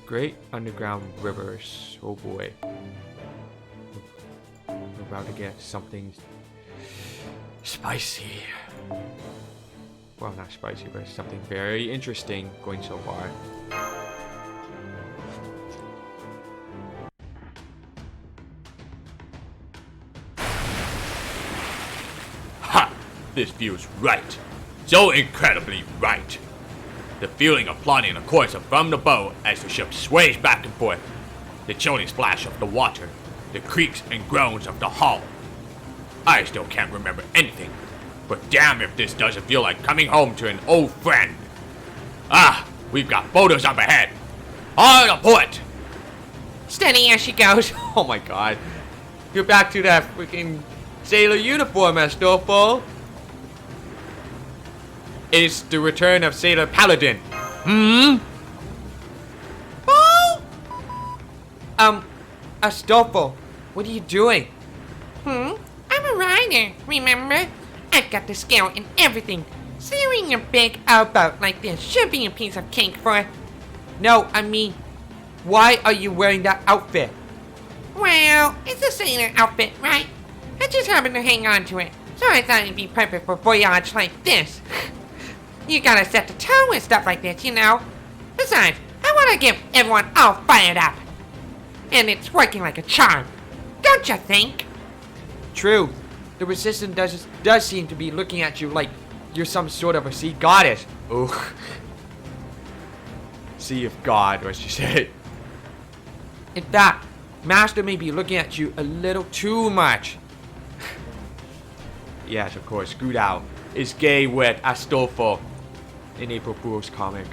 Great underground rivers. Oh boy. We're about to get something spicy. Well, not spicy, but something very interesting going so far. Ha! This feels right. So incredibly right. The feeling of plotting a course from the boat as the ship sways back and forth. The chilling splash of the water. The creaks and groans of the hull. I still can't remember anything. But damn if this doesn't feel like coming home to an old friend. Ah, we've got photos up ahead. On the port. Steady as she goes. Oh my god. You're back to that freaking sailor uniform, Astolfo. It's the return of Sailor Paladin. Astolfo, what are you doing? I'm a rider, remember? I've got the skill in everything. Steering a big outboat like this should be a piece of cake for... No, I mean, why are you wearing that outfit? Well, it's a sailor outfit, right? I just happened to hang on to it, so I thought it'd be perfect for voyage like this. You gotta set the tone with stuff like this, you know? Besides, I wanna get everyone all fired up. And it's working like a charm. Don't you think? True. The Resistance does seem to be looking at you like you're some sort of a sea goddess. Ugh. Sea of God, what she said. In fact, Master may be looking at you a little too much. Yes, of course, Screwed Out is gay with Astolfo in April Fool's comic.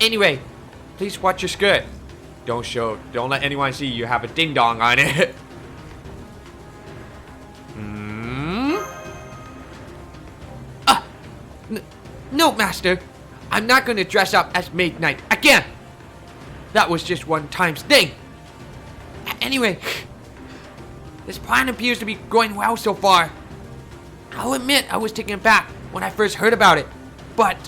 Anyway, please watch your skirt. Don't let anyone see you have a ding dong on it. No, Master. I'm not going to dress up as Maid Knight again. That was just one time thing. Anyway, this plan appears to be going well so far. I'll admit I was taken aback when I first heard about it, but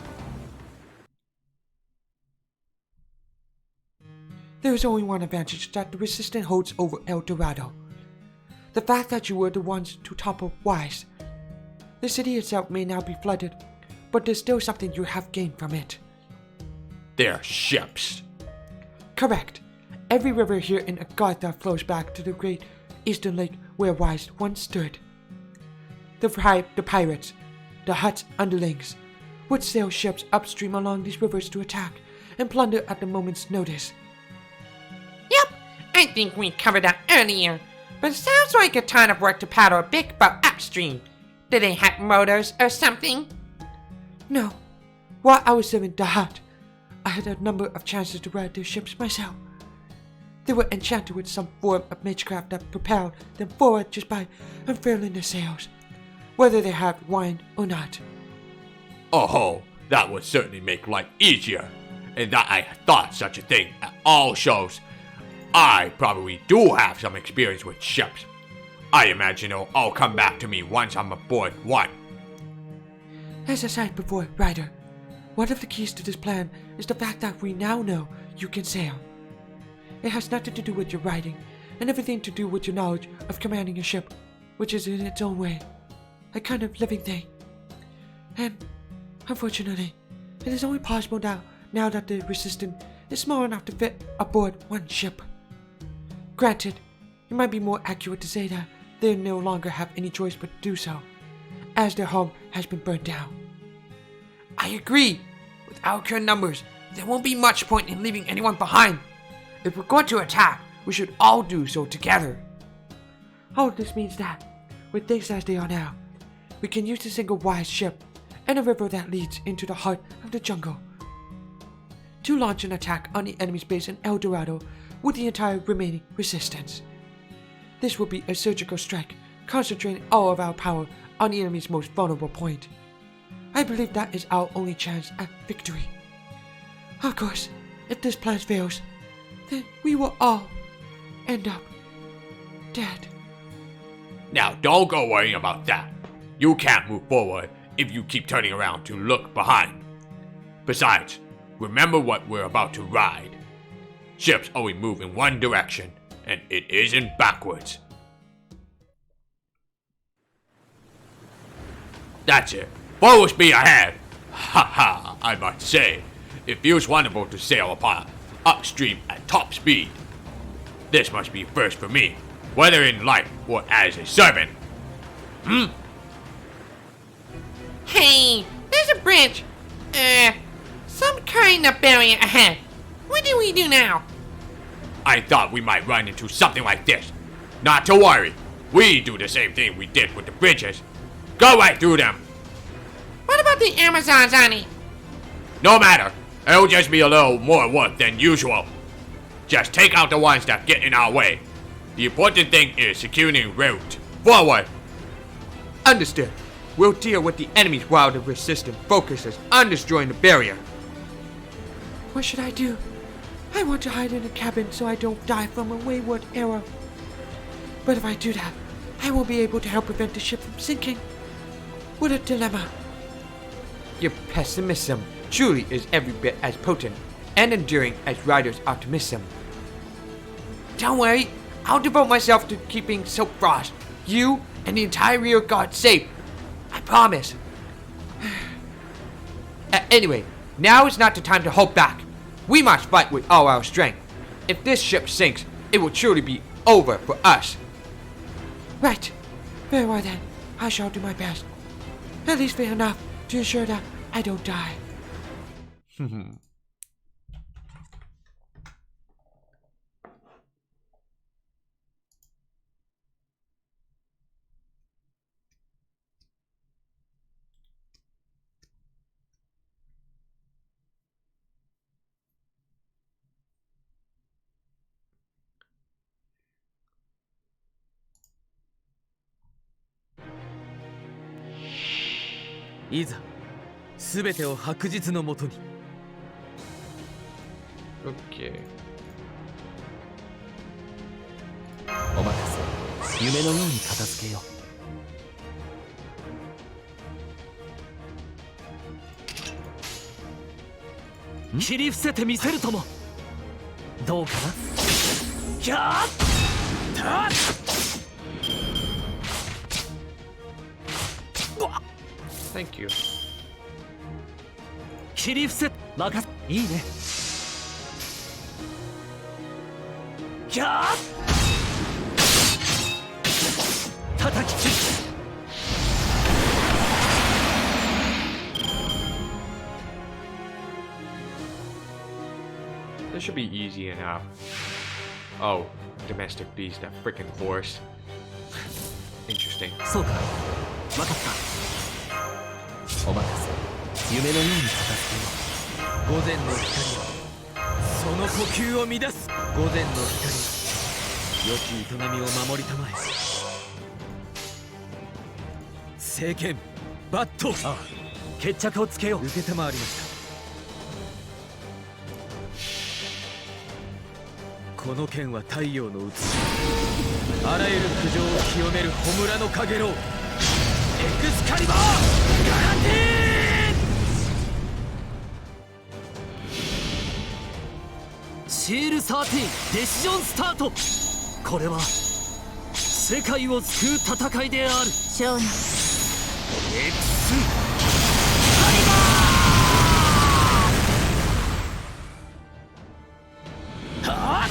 There is only one advantage that the Resistance holds over El Dorado. The fact that you were the ones to topple Wise. The city itself may now be flooded, but there's still something you have gained from it. They're ships. Correct. Every river here in Agartha flows back to the great eastern lake where Wise once stood. The pirates, the Hutt's underlings, would sail ships upstream along these rivers to attack and plunder at the moment's notice. Yep, I think we covered that earlier. But it sounds like a ton of work to paddle a big boat upstream. Do they have motors or something? No. While I was serving the Hutt, I had a number of chances to ride their ships myself. They were enchanted with some form of magecraft that propelled them forward just by unfurling their sails, whether they had wind or not. Oh, that would certainly make life easier. And that I thought such a thing at all shows. I probably do have some experience with ships. I imagine it'll all come back to me once I'm aboard one. As I said before, Ryder, one of the keys to this plan is the fact that we now know you can sail. It has nothing to do with your riding, and everything to do with your knowledge of commanding a ship, which is in its own way a kind of living thing. And, unfortunately, it is only possible now that the Resistance is small enough to fit aboard one ship. Granted, it might be more accurate to say that they no longer have any choice but to do so, as their home has been burnt down. I agree. With our current numbers, there won't be much point in leaving anyone behind. If we're going to attack, we should all do so together. All this means that, with things as they are now, we can use a single Wise ship and a river that leads into the heart of the jungle to launch an attack on the enemy's base in El Dorado with the entire remaining Resistance. This will be a surgical strike, concentrating all of our power on the enemy's most vulnerable point. I believe that is our only chance at victory. Of course, if this plan fails, then we will all end up dead. Now don't go worrying about that. You can't move forward if you keep turning around to look behind. Besides, remember what we're about to ride. Ships only move in one direction, and it isn't backwards. That's it. Full speed ahead. Ha ha, I must say, it feels wonderful to sail upon upstream at top speed. This must be a first for me, whether in life or as a servant. Hey, there's a bridge. Some kind of barrier ahead. What do we do now? I thought we might run into something like this. Not to worry, we do the same thing we did with the bridges. Go right through them. What about the Amazons, Annie? No matter, it'll just be a little more work than usual. Just take out the ones that get in our way. The important thing is securing the route forward. Understood. We'll deal with the enemies while the Resistance focuses on destroying the barrier. What should I do? I want to hide in a cabin so I don't die from a wayward arrow. But if I do that, I won't be able to help prevent the ship from sinking. What a dilemma. Your pessimism truly is every bit as potent and enduring as Ryder's optimism. Don't worry, I'll devote myself to keeping Silk Frost, you, and the entire rear guard safe. I promise. Anyway, now is not the time to hold back. We must fight with all our strength. If this ship sinks, it will truly be over for us. Right. Very well then. I shall do my best. At least fair enough to ensure that I don't die.「いざ全てを白日のもとに」 Okay. お任せ夢のように片付けよう切り伏せてみせるともどうかなキャーッ Thank you. 切り伏せ任せいいねキャー叩き切る This should be easy enough. Oh, domestic beast, that freaking horse. Interesting. そうか分かったお任せ夢のように片付けよう午前の光はその呼吸を乱す午前の光は良き営みを守りたまえ聖剣バットああ決着をつけよう承りましたこの剣は太陽の写しあらゆる苦情を清める焔のかげろうエクスカリバーガラティーンシール13デシジョンスタートこれは世界を救う戦いである少年エクスカリバーはあ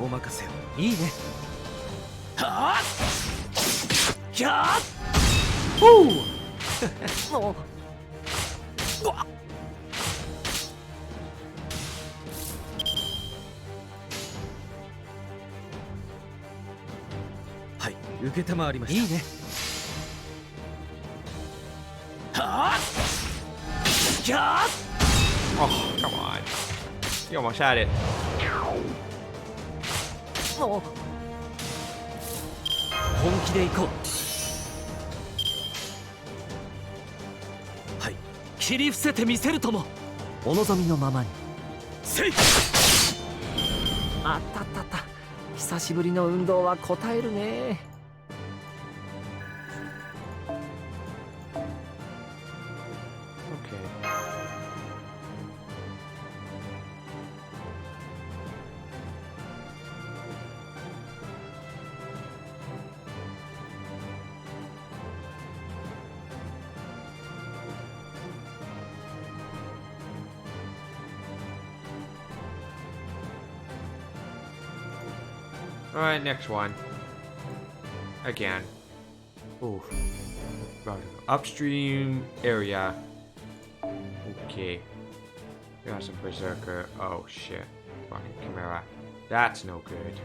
お任せをいいねはあキャーもうはい承りましたいいねはあキャー Oh, come on. You almost had it. もう本気で行こうはい切り伏せてみせるともお望みのままにせいあったあったあった久しぶりの運動は応えるね Alright, next one. Again. Ooh. Upstream area. Okay. We got some berserker. Oh shit. Fucking Chimera. That's no good.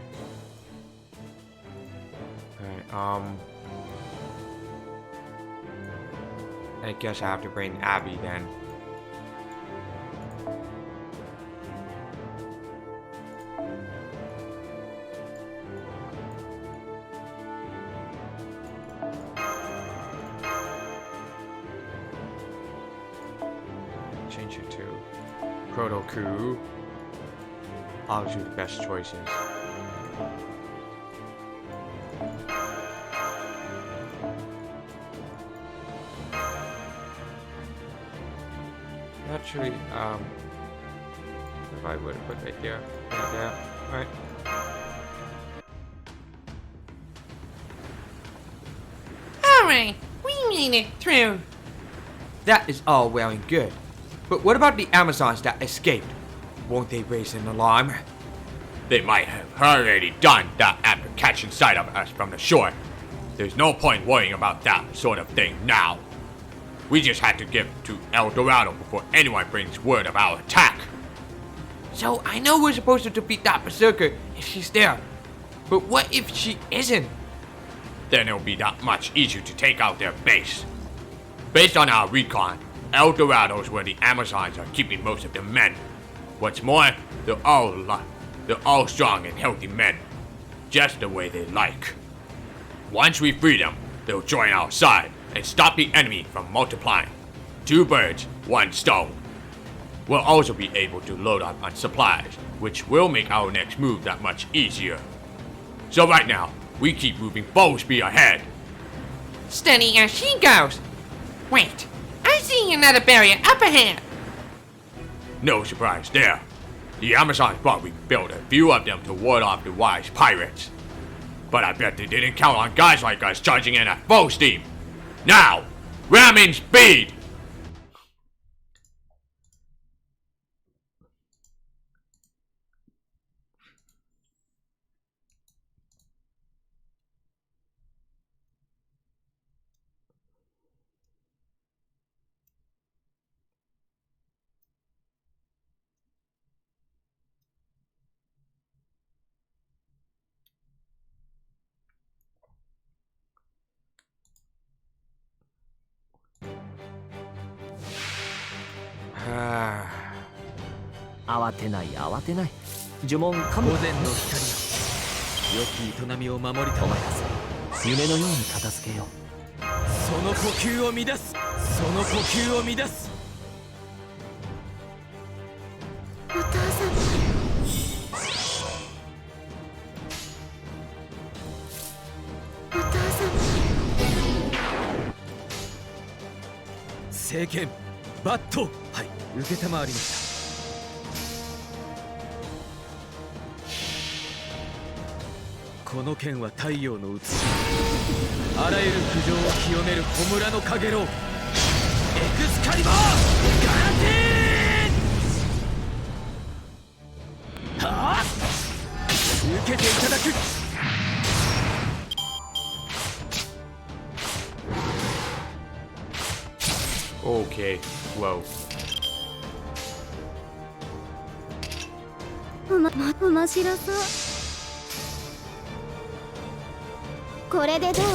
Alright, I guess I have to bring Abby then. Change it to Proto Coup. obviously the best choices. Actually, if I would have put right there, right? Alright, we made it through. That is all well and good. But what about the Amazons that escaped? Won't they raise an alarm? They might have already done that after catching sight of us from the shore. There's no point worrying about that sort of thing now. We just had to get to El Dorado before anyone brings word of our attack. So I know we're supposed to defeat that berserker if she's there. But what if she isn't? Then it'll be that much easier to take out their base. Based on our recon, El Dorado is where the Amazons are keeping most of their men. What's more, they're all strong and healthy men, just the way they like. Once we free them, they'll join our side and stop the enemy from multiplying. 2 birds, 1 stone. We'll also be able to load up on supplies, which will make our next move that much easier. So right now, we keep moving full speed ahead. Steady as she goes. Wait, I see another barrier up ahead. No surprise there. The Amazons thought we built a few of them to ward off the wise pirates. But I bet they didn't count on guys like us charging in at full steam. Now, ramming speed! Ah. 慌てない慌てない呪文かも午前の光よ良き営みを守りたまえ夢のように片付けようその呼吸を乱すその呼吸を乱すお父様お父様聖剣バットはい受けたまわりましたこの剣は太陽の写しあらゆる苦情を清める焔のかげろうエクスカリバーガランティーはあ受けていただくOkay, whoa. 面白そうこれでどう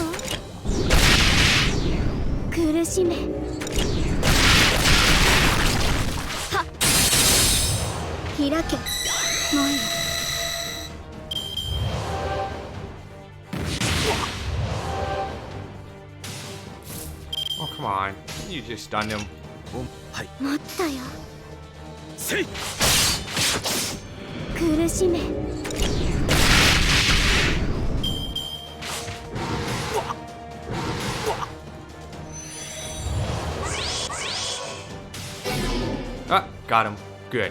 苦しめはっ開けもういい Oh, come on. You just stunned him. はい持ったよせい苦しめAh, got him. Good.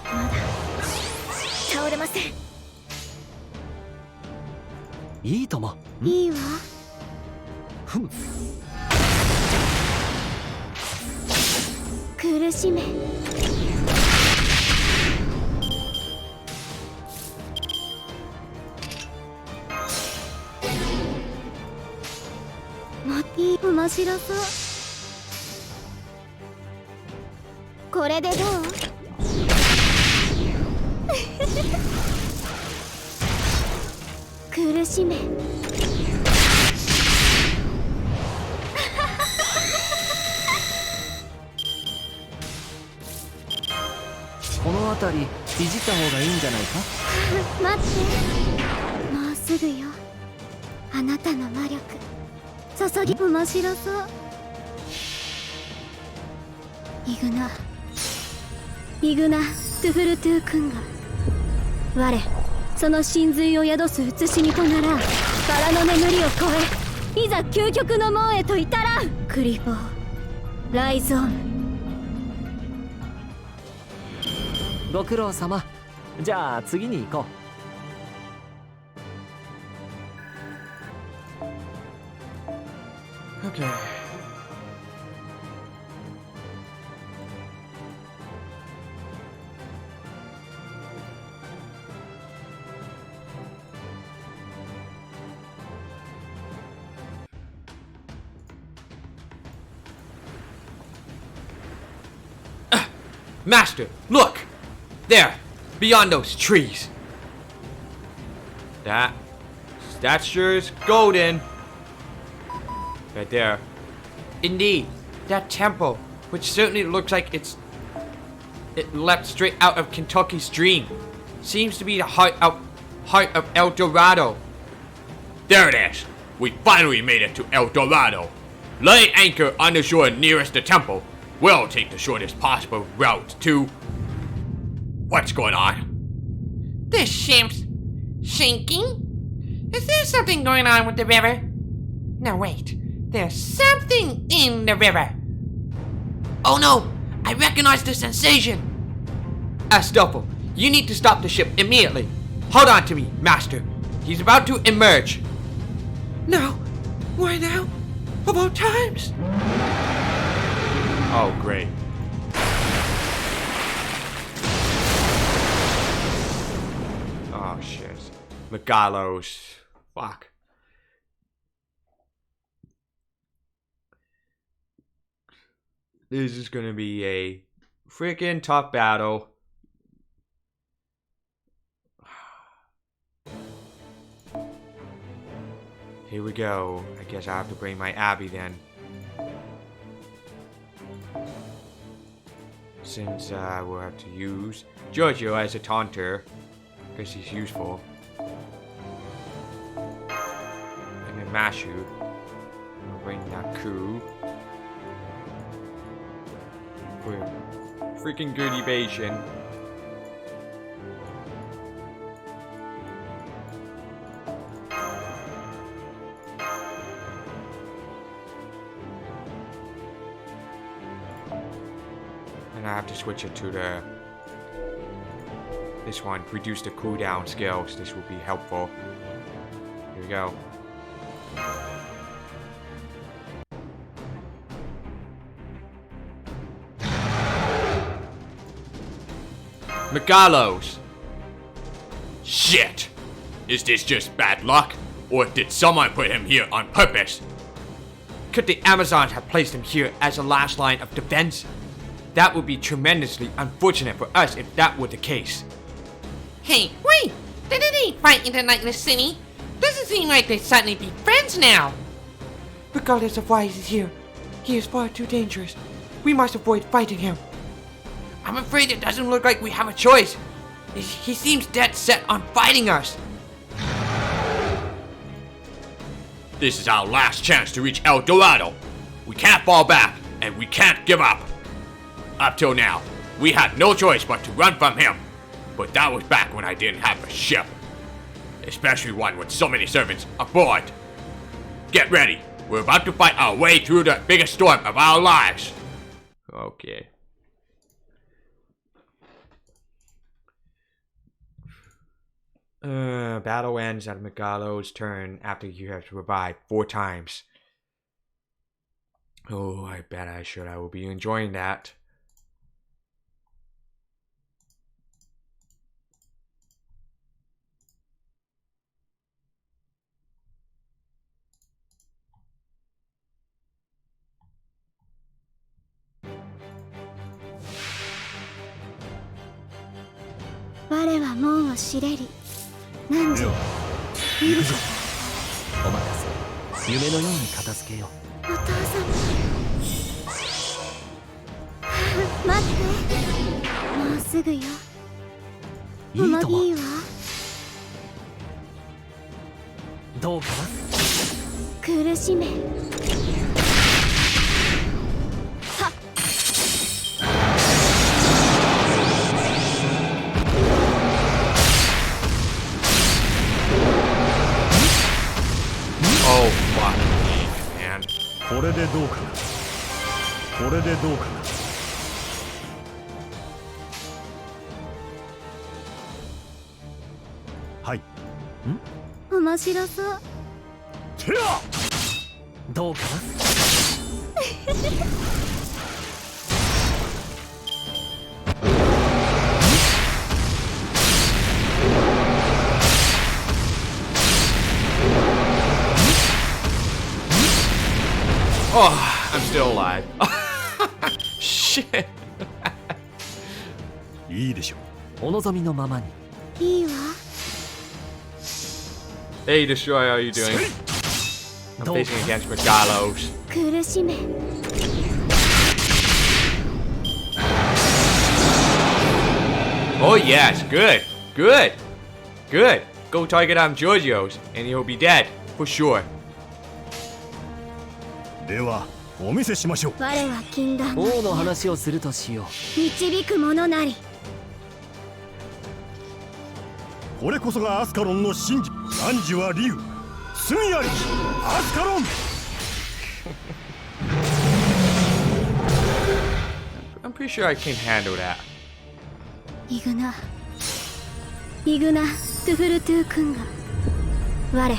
まだ倒れませんいいともいいわふむ苦しめもいい面白そうこれでどう苦しめこの辺りいじった方がいいんじゃないか待ってもうすぐよあなたの魔力注ぎ面白そうイグナ・トゥフルトゥ君が我その神髄を宿す写しみとならん空の眠りを超えいざ究極の門へと至らんクリフォーライゾーンご苦労様。じゃあ次に行こう。 Okay. Master, look! There, beyond those trees. That sure is golden. Right there. Indeed, that temple, which certainly looks like it leapt straight out of Kentucky's dream, seems to be the heart of El Dorado. There it is. We finally made it to El Dorado. Lay anchor on the shore nearest the temple. We'll take the shortest possible route to... What's going on? The ship's sinking? Is there something going on with the river? No, wait. There's something in the river. Oh no! I recognize the sensation! Astolfo, you need to stop the ship immediately. Hold on to me, Master. He's about to emerge. Now? Why now? Of all times? Oh, great. Oh shit. Megalos. Fuck. This is gonna be a freaking tough battle. Here we go. I guess I have to bring my Abby then. Since we'll have to use Giorgio as a taunter, because he's useful. And then Mashu. I'll bring Naku. For freaking good evasion. And I have to switch it to this one. Reduce the cooldown skills. This will be helpful. Here we go. Megalos! Shit! Is this just bad luck? Or did someone put him here on purpose? Could the Amazons have placed him here as a last line of defense? That would be tremendously unfortunate for us if that were the case. Hey, wait! Didn't they fight in the Nightless City? Doesn't seem like they'd suddenly be friends now. Regardless of why he's here, he is far too dangerous. We must avoid fighting him. I'm afraid it doesn't look like we have a choice. He seems dead set on fighting us. This is our last chance to reach El Dorado. We can't fall back, and we can't give up. Up till now, we had no choice but to run from him. But that was back when I didn't have a ship. Especially one with so many servants aboard. Get ready. We're about to fight our way through the biggest storm of our lives. Okay. Battle ends at Megalo's turn after you have revived 4 times. Oh, I bet I will be enjoying that.我は門を知れり何時行くぞ。お任せ。夢のように片付けよう。お父様待ってもうすぐよ。いいとも。いいわどうかな。苦しめはっこれでどうかな。これでどうかな。はい。面白そう。てやどうかな。Oh, I'm still alive. Shit. いいでしょお望みのままに。いいわ。 Hey, Destroyer, how you doing? I'm facing against Megalos. 苦しめ。 Oh yes, good, good, good. Go target on Giorgio's, and he'll be dead for sure. う。ではお見せしましょう。我は禁断の王の話をするとしよ導く者なり。これこそがアスカロンの真珠。汝は竜、罪ありきアスカロン。I'm pretty sure I can handle that. イグナトゥフルトゥー君が我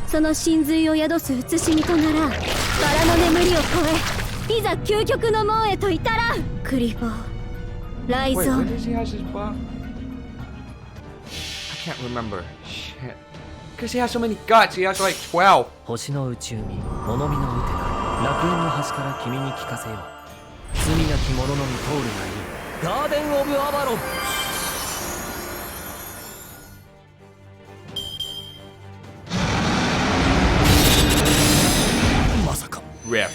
その真髄を宿す慈しみとならん。バラの眠りを超え、いざ究極の門へと至らん。クリボー雷 Wait, 蔵 when does he has his buff? I can't remember. Shit. Because he has so many guts, he has like 12. う。星の内海、物見のうてが楽園の端から君に聞かせよう。罪なき者のみ通るがいい。ガーデン・オブ・アバロン。まさか。 Rip.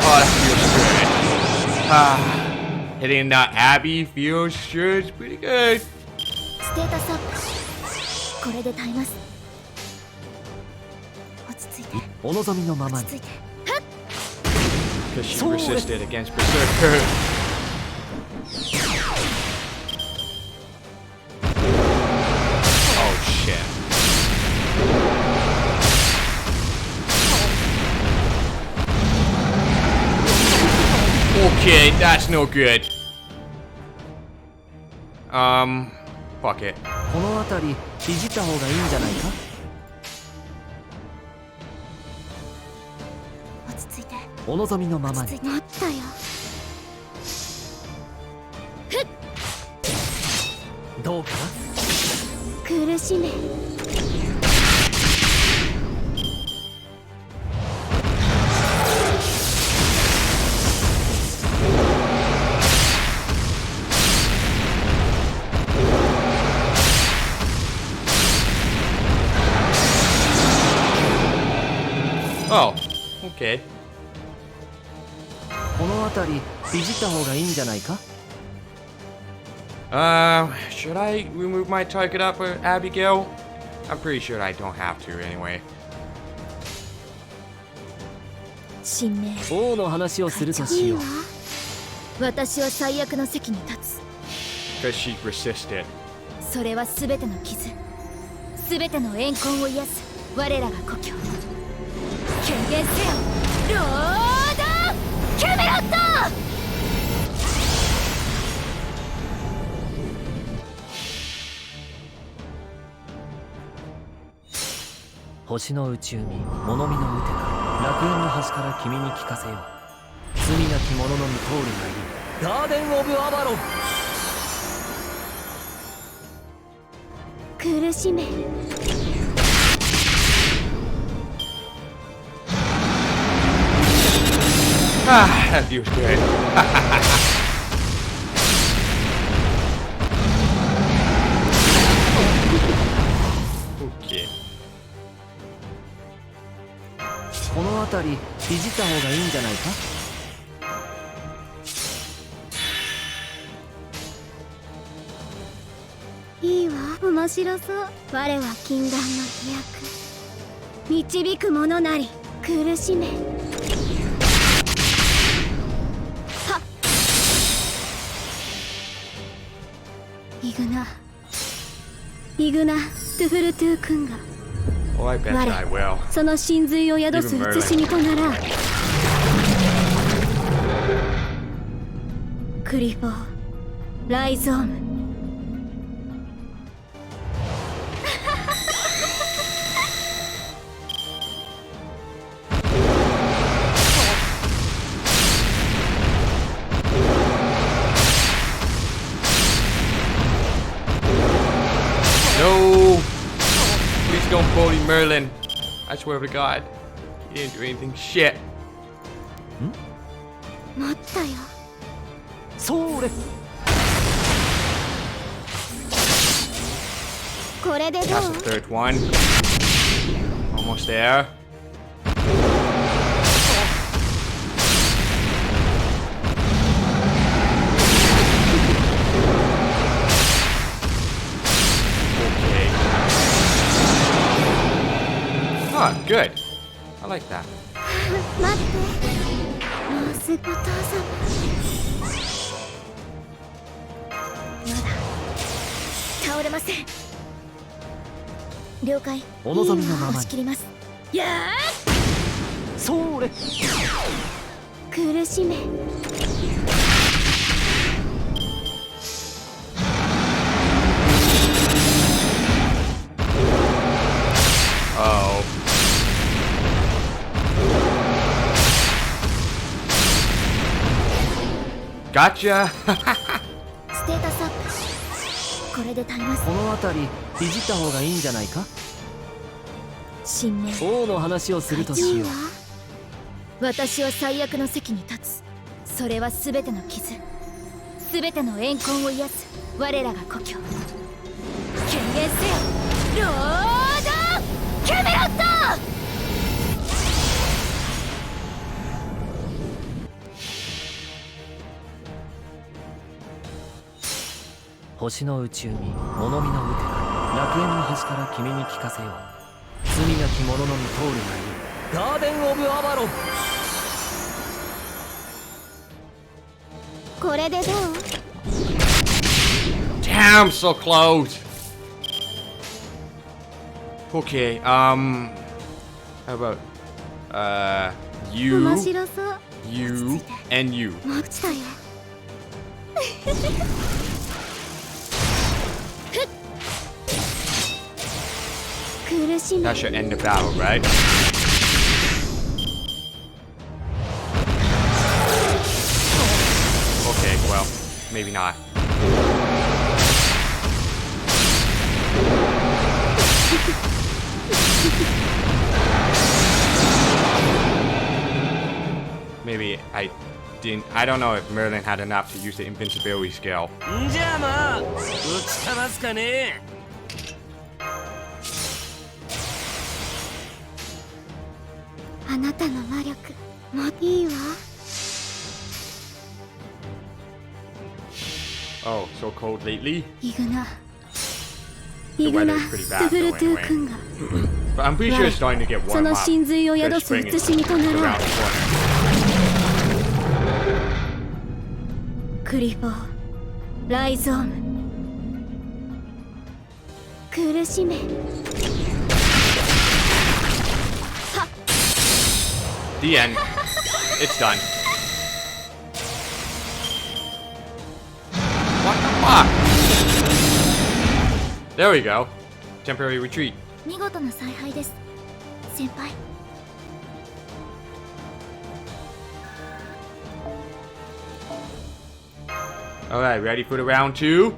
Oh, that feels good. Hitting that Abby feels sure is pretty good. ステータスアップ。これで耐えます。落ち着いてお望みのままに。落ち着いて。 Because she resisted against Berserker. Oh shit. Okay, that's no good. Fuck it. この辺りいじった方がいいんじゃないか。落ち着いて。お望みのままに。落ち着いて。待ったよ。どうかな。苦しめ。 Oh, okay. この辺りいじった方がいいんじゃないか。 Should I remove my target up for Abigail? I'm pretty sure I don't have to anyway. 神明。王の話をするとしよう。私は最悪の席に立つ。 Because she resisted. それは全ての傷、全ての怨恨を癒す我らが故郷。権限せよ、ロード・キャメロット。星の内海、物見のうてが楽園の端から君に聞かせよう。罪なき者のみ通るがいい。ガーデン・オブ・アバロン。苦しめ。 That feels good. Okay. この辺りいじった方がいいんじゃないか。いいわ、面白そう。我は禁断の飛躍、導く者なり。苦しめ。はっ。イグナトゥフルトゥー君が Oh, I bet I will. その真髄を宿す写しみとならクリフォー・ライゾーム No! Please don't bully Merlin. I swear to God. He didn't do anything shit. 待ったよそれこれでど That's う the third one. Almost there. Okay. Ah, good. I like that. 待ってもうすぐお父様まだ倒れません了解お望みのままに押し切りますやそれー苦しめ Oh. Gotcha. ステータスアップこれで耐えますこの辺りいじった方がいいんじゃないか新名王の話をするとしよう私は最悪の席に立つそれは全ての傷全ての怨恨を癒す我らが故郷権限せよロードキャメロット星の宇宙に物見の打て楽園の端から君に聞かせよう罪なき者のみ通るがいいガーデン・オブ・アバロンこれでどう Damn, so close. Okay, how about you, 面白そう you, and you. 落ちたよ苦しめ That should end the battle, right? Okay, well, maybe not. Maybe I didn't. I don't know if Merlin had enough to use the invincibility skill. んじゃあまあ打ちかますかねあなたの魔力もいいわ Oh, so cold lately? イグナ The イグナ weather's pretty ス bad グル though トゥ anyway. 君が But I'm pretty sure it's starting to get そ warm の up. 真髄を The 宿す spring 写 is しみとな around ら the corner. クリフォーライゾーム苦しめ The end. It's done. What the fuck? There we go. Temporary retreat. 見事な采配です先輩 Alright, ready for the round two?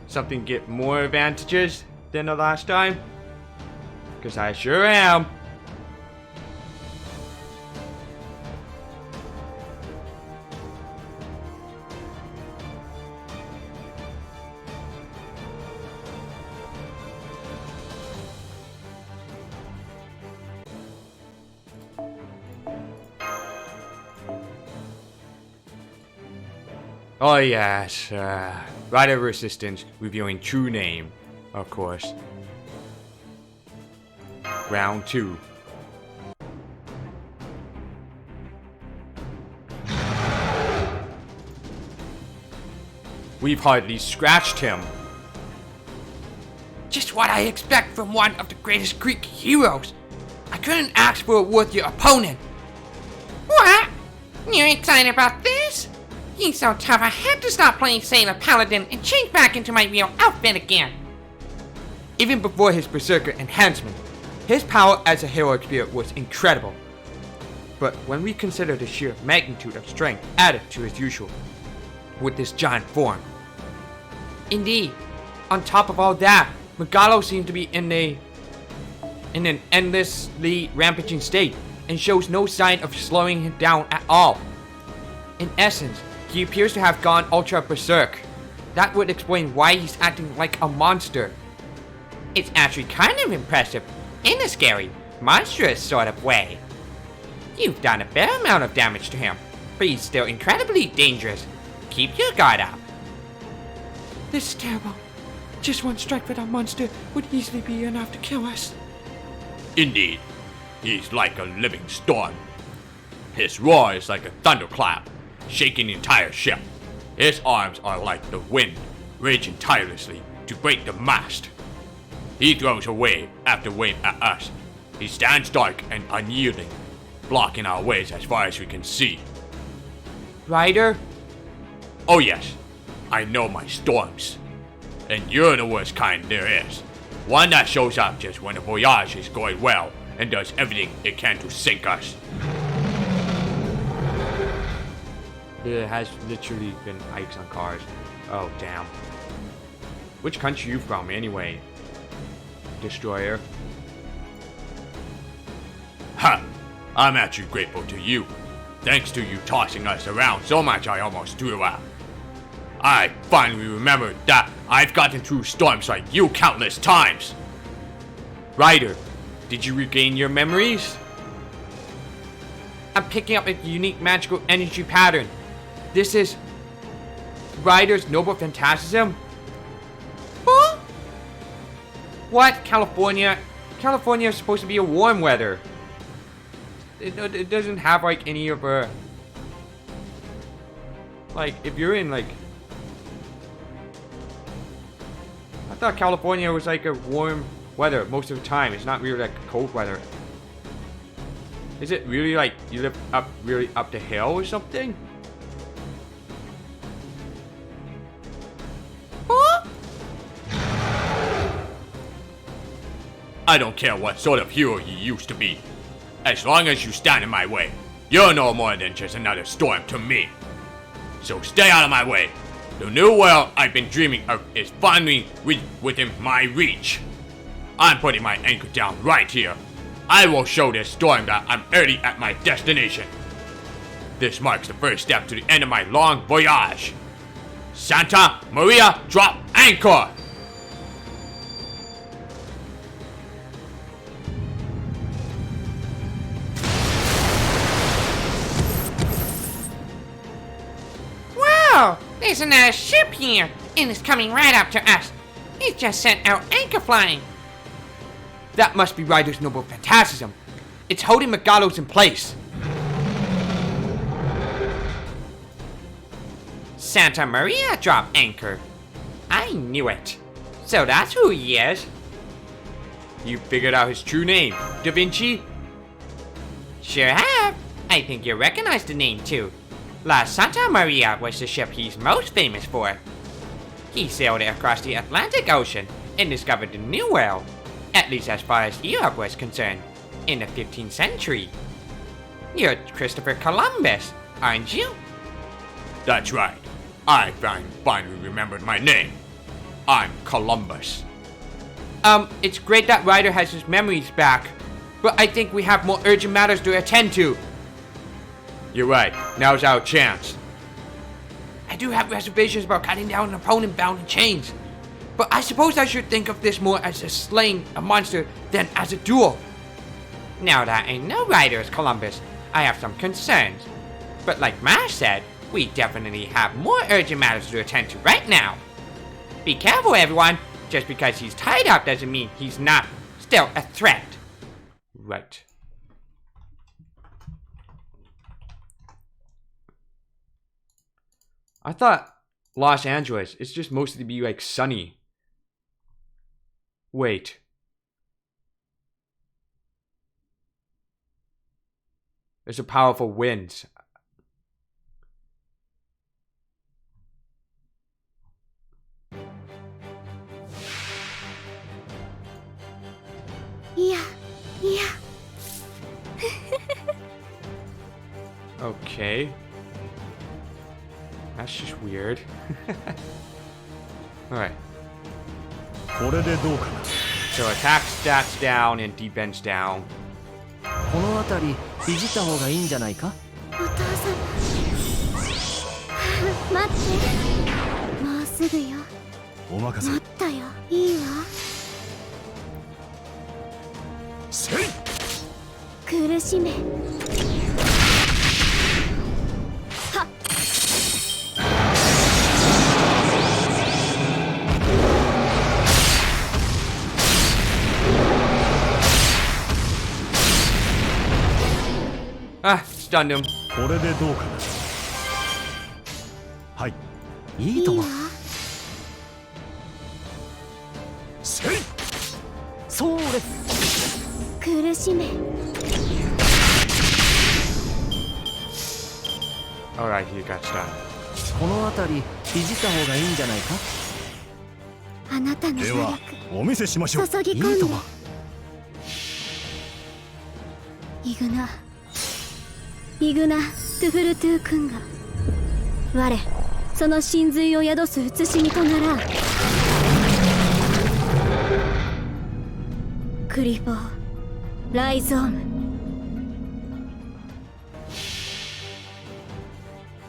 Something get more advantages than the last time? Because I sure am. Oh yes, right of resistance revealing true name, of course. Round 2. We've hardly scratched him. Just what I expect from one of the greatest Greek heroes. I couldn't ask for a worthier opponent. What? You're excited about this? He's so tough I had to stop playing Sailor Paladin and change back into my real outfit again. Even before his Berserker enhancement, his power as a heroic spirit was incredible. But when we consider the sheer magnitude of strength added to his usual, with this giant form. Indeed, on top of all that, Megalo seems to be in an endlessly rampaging state and shows no sign of slowing him down at all. In essence, he appears to have gone ultra berserk. That would explain why he's acting like a monster. It's actually kind of impressive, in a scary, monstrous sort of way. You've done a fair amount of damage to him, but he's still incredibly dangerous. Keep your guard up. This is terrible. Just one strike for that monster would easily be enough to kill us. Indeed, he's like a living storm. His roar is like a thunderclap, shaking the entire ship. His arms are like the wind, raging tirelessly to break the mast. He throws wave after wave at us. He stands dark and unyielding, blocking our ways as far as we can see. Ryder? Oh yes, I know my storms. And you're the worst kind there is. One that shows up just when the voyage is going well and does everything it can to sink us. There has literally been hikes on cars. Oh, damn. Which country you from, anyway? Destroyer. Ha! I'm actually grateful to you. Thanks to you tossing us around so much I almost threw out. I finally remembered that I've gotten through storms like you countless times. Ryder, did you regain your memories? I'm picking up a unique magical energy pattern. This is Ryder's noble phantasm. Huh? What? California? California is supposed to be a warm weather. It doesn't have like any of a, like, if you're in like, I thought California was like a warm weather most of the time. It's not really like cold weather. Is it really like you live up really up the hill or something? Huh? I don't care what sort of hero you used to be. As long as you stand in my way, you're no more than just another storm to me. So stay out of my way. The new world I've been dreaming of is finally within my reach. I'm putting my anchor down right here. I will show this storm that I'm already at my destination. This marks the first step to the end of my long voyage. Santa Maria, drop anchor! Wow! There's another ship here, and it's coming right up to us. It just sent out anchor flying. That must be Ryder's noble phantasm. It's holding Megalo's in place. Santa Maria drop anchor. I knew it. So that's who he is. You figured out his true name, Da Vinci? Sure have. I think you recognize the name too. La Santa Maria was the ship he's most famous for. He sailed it across the Atlantic Ocean and discovered the New World, at least as far as Europe was concerned, in the 15th century. You're Christopher Columbus, aren't you? That's right. I finally remembered my name. I'm Columbus. It's great that Ryder has his memories back, but I think we have more urgent matters to attend to. You're right. Now's our chance. I do have reservations about cutting down an opponent bound in chains, but I suppose I should think of this more as a slaying a monster than as a duel. Now that I know Ryder is Columbus, I have some concerns. But like Mash said, we definitely have more urgent matters to attend to right now. Be careful, everyone. Just because he's tied up doesn't mean he's not still a threat. Right. I thought Los Angeles is just mostly to be like sunny. Wait. There's a powerful wind. Yeah. Okay. That's just weird. Alright. これでどうかな。 So attack stats down and defense down. この辺りいじった方がいいんじゃないか。お父様待ってもうすぐよ。お任せもっとよ。いいわ。せい。苦しめ。はっ。Ah, stunned him. これでどうかな。はい。いいとも。せい。そうです。苦しめ。 Alright, he got stunned. この辺りいじった方がいいんじゃないか。あなたのでは努力お見せしましょう。注ぎ込んでいいとも。イグナ・トゥフルトゥ君が我その神髄を宿す写しみとならクリフォー・ライゾーム。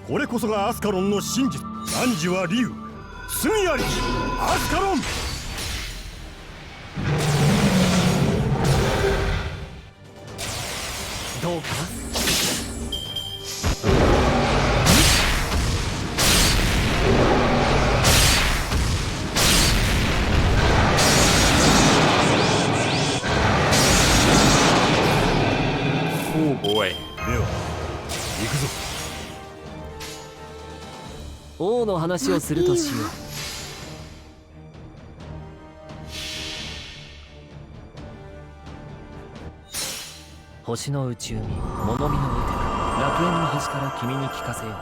これこそがアスカロンの真実。汝は竜、罪ありきアスカロン。どうかな。Oh boy. では行くぞ。王の話をするとしよう。星の宇宙に物見の歌楽園の端から君に聞かせよう。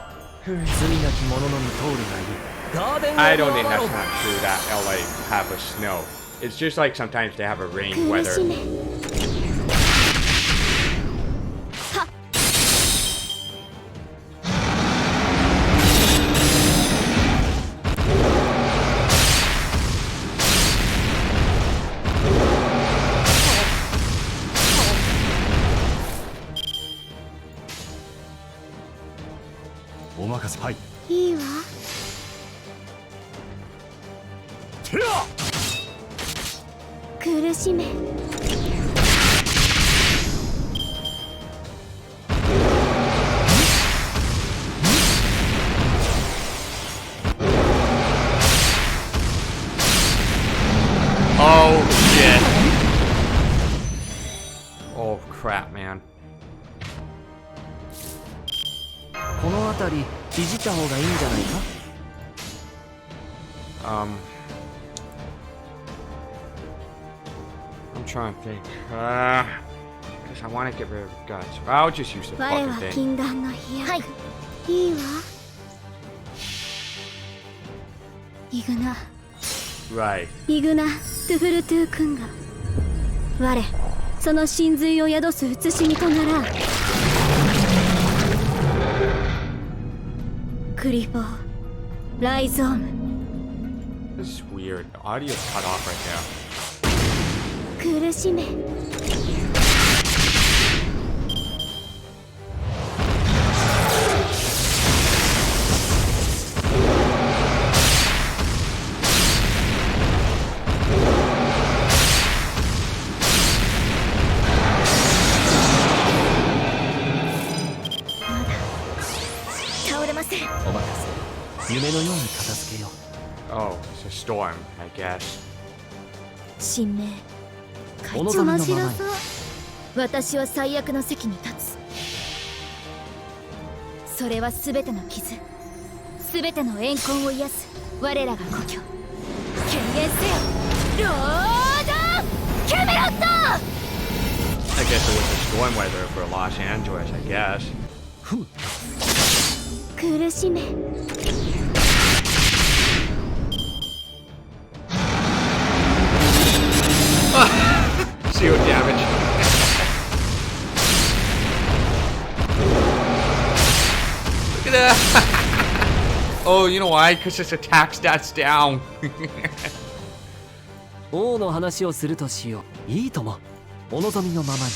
罪なき者のみ通るがいい。ガーデン I don't think that's not true that LA have a snow. It's just like sometimes they have a rain 苦 weather. しめ。はっ。 お任せ。はい。いいわ。てや。苦しめ。 Oh shit. Oh crap, man. この辺りいじった方がいいんじゃないか。I'm trying to think. Because I want to get rid of the guns. I'll just use the 我 fucking は thing. 禁断の飛躍。はい。いいわ。イグナ。 Right. イグナ・トゥフルトゥ君が我その神髄を宿す写しみとならクリフォー・ライゾーム。 This is weird. The audio's cut off right now. 苦しめ。 倒れません。お任せ。夢のように片付けよう。 Oh, it's a storm, I guess. 神明お望みのままに。私は最悪の席に立つ。それは全ての傷、全ての怨恨を癒す我らが故郷。権限せよロード I guess it was a storm weather for Los Angeles, I guess. 苦しめ Zero damage. Look at that. Oh, you know why? Because its attack stats down. 王の話をするとしよう。いいとも。お望みのままに。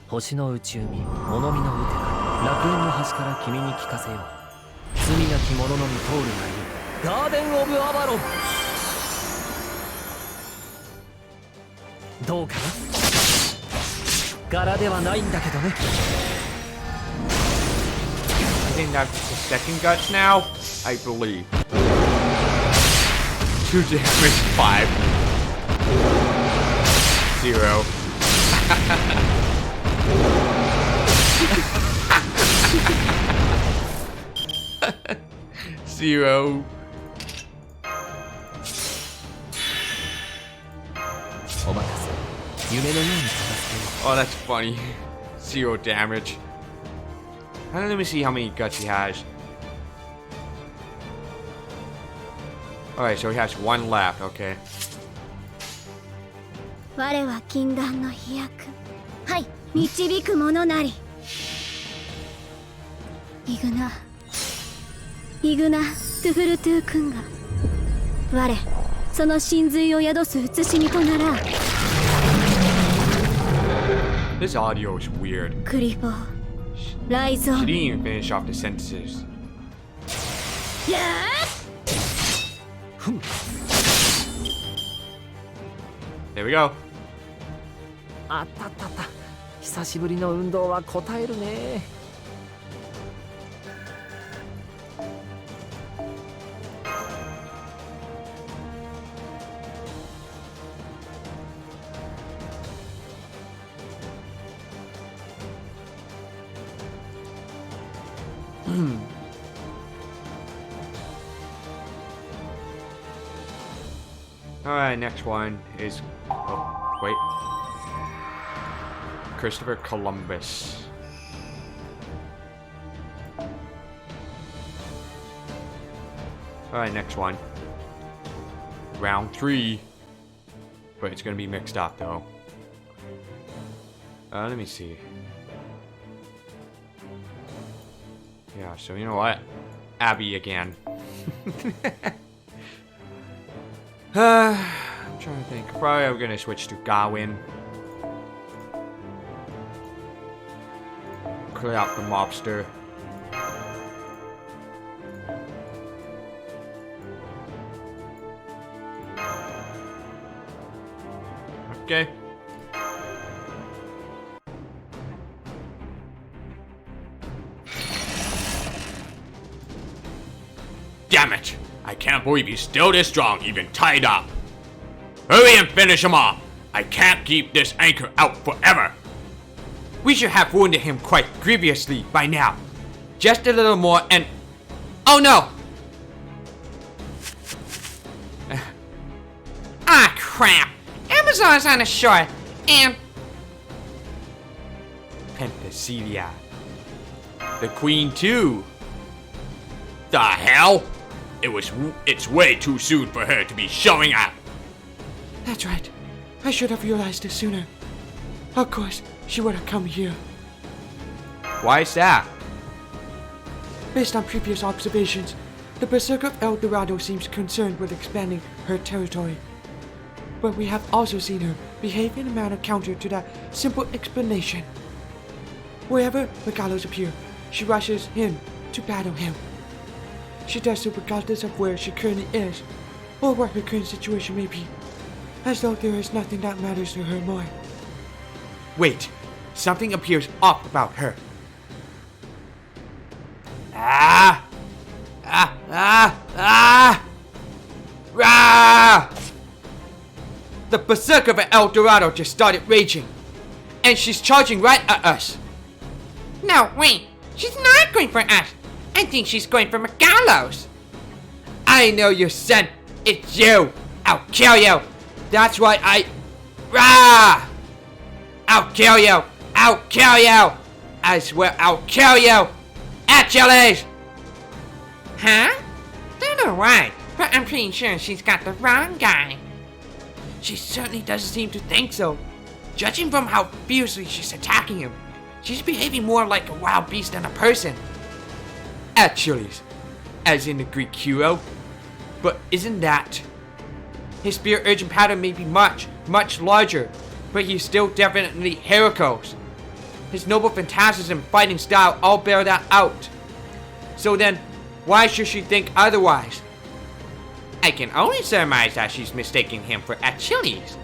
星の内海、物見のウテナ、楽園の端から君に聞かせよう。罪なき者のみ通るがいい。ガーデン・オブ・アバロン。どうかな。柄ではないんだけどね。I think that's the second guts now. I believe. 2 damage, 5. 0. Zero. お任せ。夢のように片付けよ Oh, that's funny. 0 damage. Let me see how many guts he has. Alright, so he has 1 left, okay. 我は禁断の飛躍はい導く者なりイグナ・トゥフルトゥー君が我その神髄を宿す写しみとなら This audio is weird. クリボーライゾ She ン didn't even finish off the sentences. や There we go. あったあったあった。久しぶりの運動は応えるね。Alright, next one is... Oh, wait. Christopher Columbus. Alright, next one. Round 3. But it's gonna be mixed up though. Let me see. Yeah, so you know what? Abby again. I'm trying to think. Probably I'm gonna switch to Gawain. Clear out the mobster. Okay. Damn it! I can't believe he's still this strong, even tied up. Hurry and finish him off. I can't keep this anchor out forever. We should have wounded him quite grievously by now. Just a little more and... Oh no! Ah, crap! Amazon's on the shore, and... Penthesilea. The Queen too. The hell? It's way too soon for her to be showing up. That's right. I should have realized it sooner. Of course, she would have come here. Why is that? Based on previous observations, the Berserker of El Dorado seems concerned with expanding her territory. But we have also seen her behave in a manner counter to that simple explanation. Wherever the gallows appear, she rushes in to battle him. She does so regardless of where she currently is, or what her current situation may be, as though there is nothing that matters to her more. Wait, something appears off about her. Ah! Ah! Ah! Ah! Rah! The Berserker of El Dorado just started raging, and she's charging right at us. No, wait. She's not going for us. I think she's going for Megalos. I know your scent. It's you. I'll kill you. That's why Rah! I'll kill you. I'll kill you. I swear I'll kill you. Achilles! Huh? Don't know why, but I'm pretty sure she's got the wrong guy. She certainly doesn't seem to think so. Judging from how fiercely she's attacking him, she's behaving more like a wild beast than a person. Achilles, as in the Greek hero. But isn't that? His spear urgent pattern may be much, much larger, but he's still definitely Heracles. His noble phantasm and fighting style all bear that out. So then, why should she think otherwise? I can only surmise that she's mistaking him for Achilles.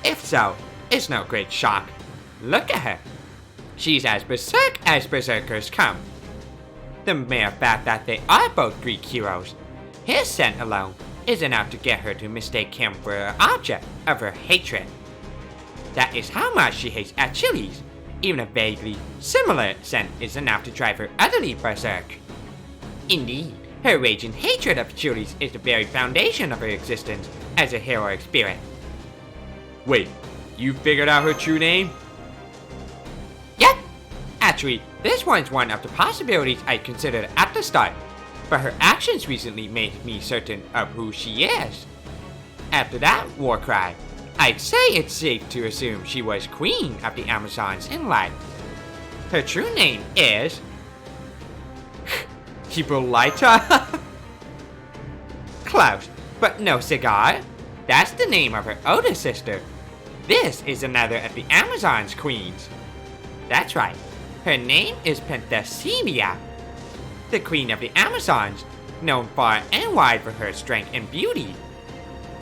If so, it's no great shock. Look at her. She's as berserk as berserkers come. The mere fact that they are both Greek heroes, his scent alone, is enough to get her to mistake him for an object of her hatred. That is how much she hates Achilles. Even a vaguely similar scent is enough to drive her utterly berserk. Indeed, her rage and hatred of Achilles is the very foundation of her existence as a heroic spirit. Wait, you figured out her true name? Yep! Actually, this one's one of the possibilities I considered at the start, but her actions recently made me certain of who she is. After that war cry, I'd say it's safe to assume she was queen of the Amazons in life. Her true name is... Hippolyta? Close, but no cigar. That's the name of her older sister. This is another of the Amazons' queens. That's right, her name is Penthesilea, the queen of the Amazons, known far and wide for her strength and beauty.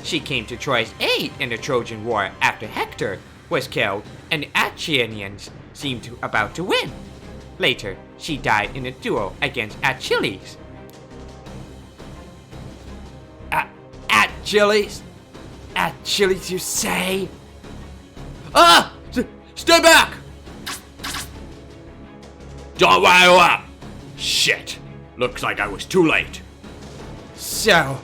She came to Troy's aid in the Trojan War after Hector was killed and the Achaeans seemed about to win. Later, she died in a duel against Achilles. Achilles? Achilles, you say? Ah! Stay back! Don't rile up! Shit! Looks like I was too late. So,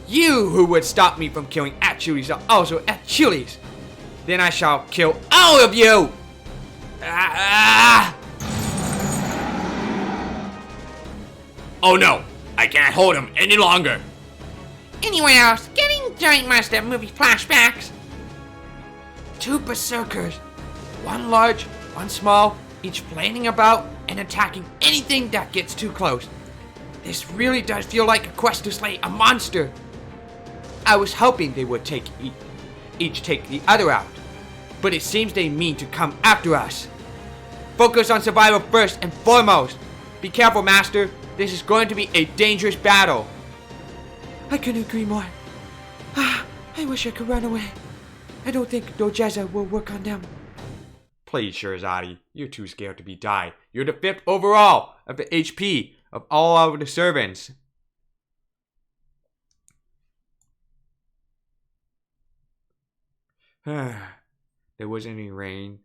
you who would stop me from killing Achilles are also Achilles. Then I shall kill all of you! Oh no! I can't hold him any longer! Anyone else getting Giant Monster movie flashbacks? Two berserkers, one large, one small, each planning about and attacking anything that gets too close. This really does feel like a quest to slay a monster. I was hoping they would each take the other out, but it seems they mean to come after us. Focus on survival first and foremost. Be careful, Master. This is going to be a dangerous battle. I couldn't agree more. I wish I could run away. I don't think Dojeza will work on them. Please, Shirazade, you're too scared to be die. You're the 5th overall of the HP of all of the servants. There wasn't any rain.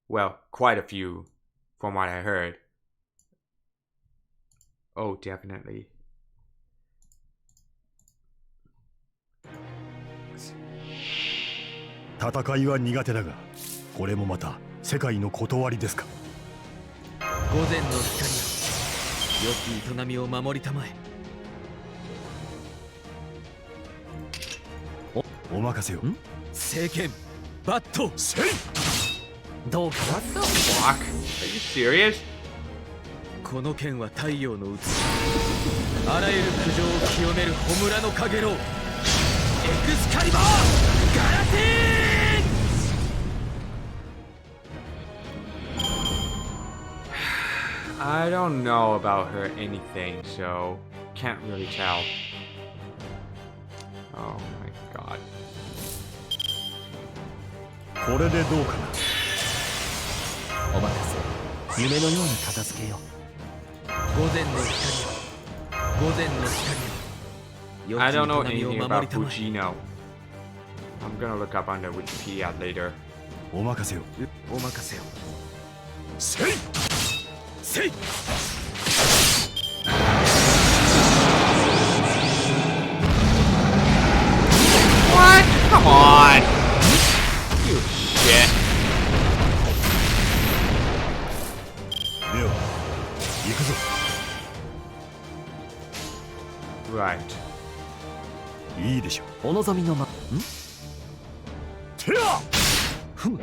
Well, quite a few, from what I heard. Oh, definitely.戦いは苦手だが、これもまた世界の断りですか。午前の光よ、良き営みを守りたまえ。お任せを。聖剣バットせい。どうか。 What the fuck? Are you serious? この剣は太陽の写し、あらゆる苦情を清める焔のかげろう、エクスカリバーガラティーン。 I don't know about her anything, so can't really tell. Oh my god. これでどうかな。お任せ、夢のように片付けよう。午前の光よ、午前の光よ。 I don't know anything about Fujino. I'm gonna look up on the Wikipedia later. お任せを。お任せを。せい。せい。Right. いいでしょう。お望みのまてやふむ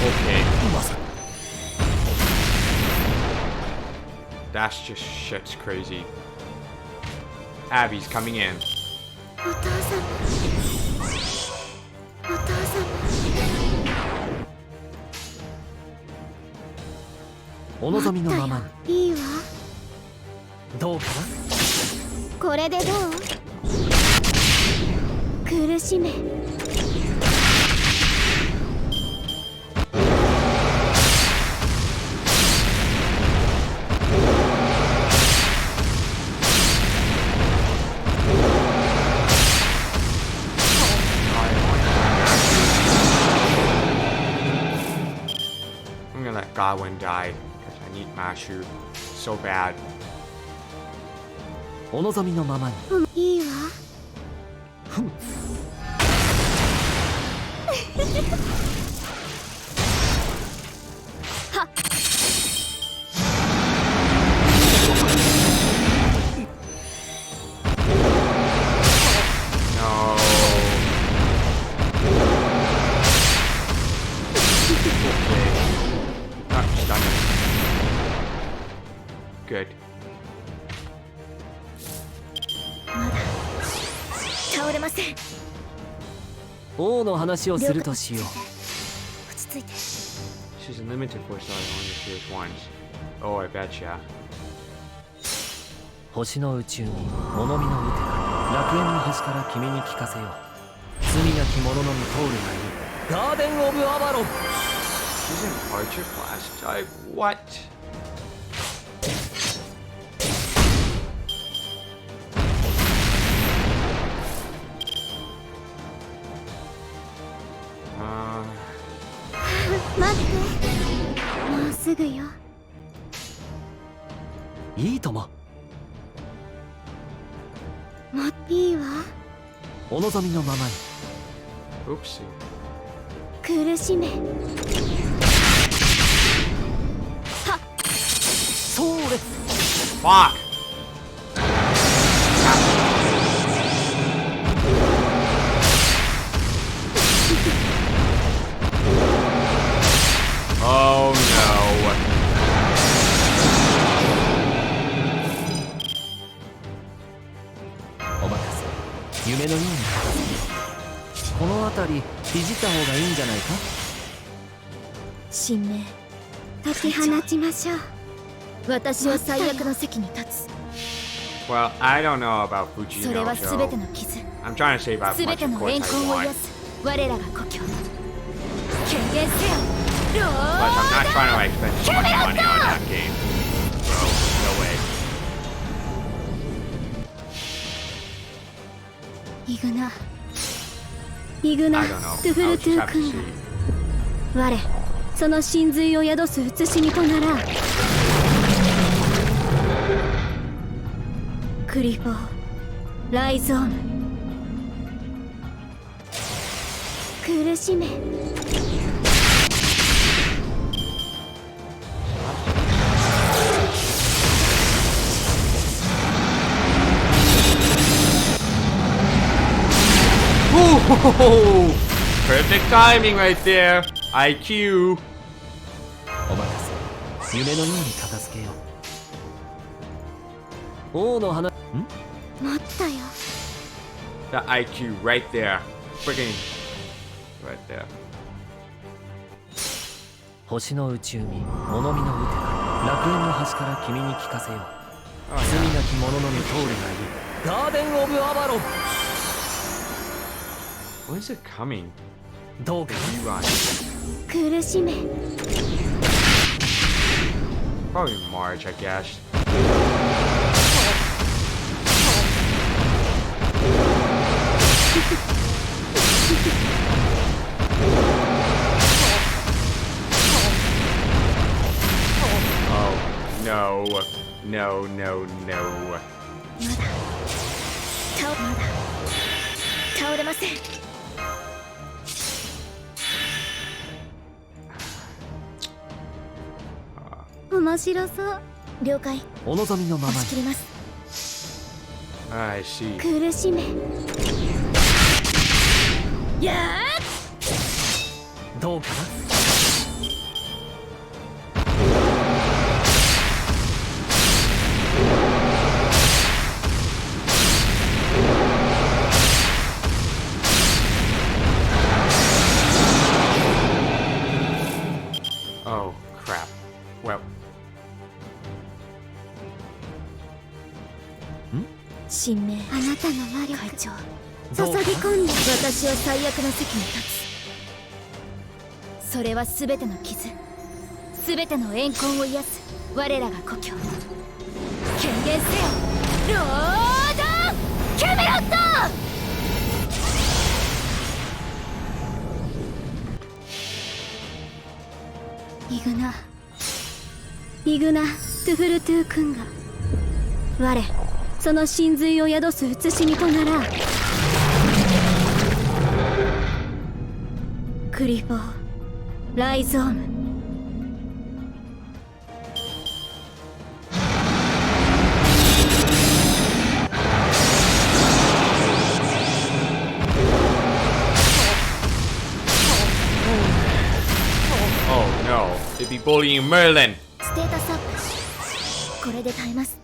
Okay. まさに That's just shit's crazy. Abby's coming in. お父様お父様お望みのままにいいわどうかこれでどう苦しめ I'm gonna let Godwin die because I need Mashu so bad. お望みのままにいいわふむ No. Okay. Not stunning. Good. まだ倒れません王の話をするとしよう落ち着いて She's a limited force, so I only choose once. Oh, I betcha. 星の宇宙に物見の打て楽園の端から君に聞かせよう罪なき者のみ通るがいいガーデン・オブ・アバロン She's an archer class type. What? Uh, 待ってもうすぐよいいとももういいわお望みのままに oopsie. 苦しめそれ Fuck! Oh no. お任せ夢のように片付けようこの辺りいじった方がいいんじゃないか神明解き放ちましょう私は最悪の席に立つ Well, I don't know about それは Fujino, 全て so の傷 I'm trying to save out as 全 much て of の course 怨 I 恨を want. 癒す我らが故郷権限せよ But I'm not trying to like spend so much money on that game. Bro, no way. イグナイグナ I don't know. トゥフ I'll ル just トゥ have ー to 君 see. が我その真髄を宿す写しみとならクリフォーライゾーム苦しめ Ooh, perfect timing right there. IQ. お任せ夢のように片付けよう王の話待ったよ The IQ right there. Freaking right there. 星の宇宙に物見の打て楽園の端から君に聞かせよう Oh 罪 yeah. なき者のみ通るがいいガーデン・オブ・アバロン When is it coming? どうか Rerun. 苦しめ Probably March, I guess. Oh, no. No, no, no. まだ倒れません面白そう了解お望みのままに押し切ります I see. 苦しめやどうかな。 Oh, crap. Well, 神明あなたの魔力会長注ぎ込んで私は最悪の席に立つそれは全ての傷全ての怨恨を癒す我らが故郷権限せよロードキャメロットイグナトゥフルトゥー君が我その神髄を宿す写しみとならクリフォーライゾームoh no. They'd be bullying Merlin. ステータスアップこれで耐えます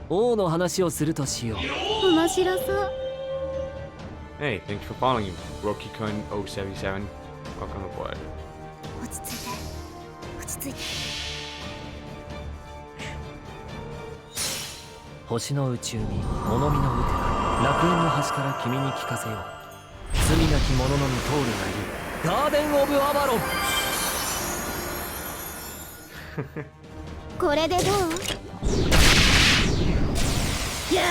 王の話をするとしよう。面白そう Hey, thanks for following, Rokikun 077. Welcome aboard. 落ち着いて落ち着いて星の宇宙に物見のウテナ楽園の端から君に聞かせよう。罪なき者のみ通るがいるガーデン・オブ・アバロン。これでどうや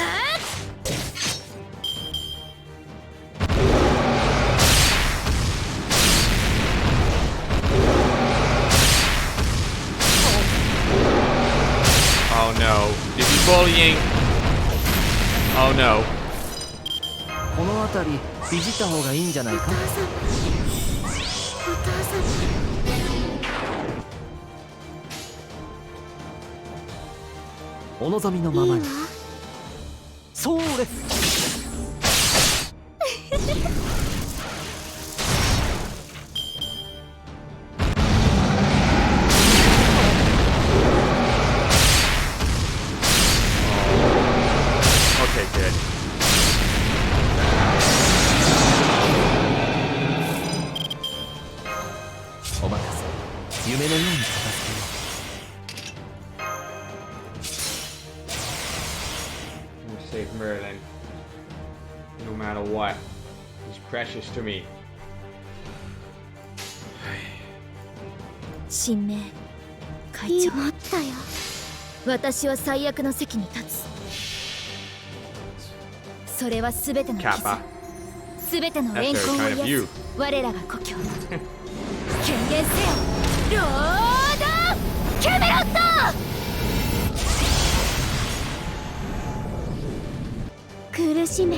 Oh no. They'd be bullying. Oh no. この辺りいじった方がいいんじゃないか。お父さんお望みのままに。いいわそれ。Okay, good. お任せ。夢のように片付けよう。 I'm gonna save Merlin. No matter what. He's precious to me. 神明会長持ったよ私は最悪の席に立つそれは全ての傷 Kappa. 全ての That's 怨 very 恨を kind of 癒 you. す我らが故郷権限せよロードキャメロット苦しめ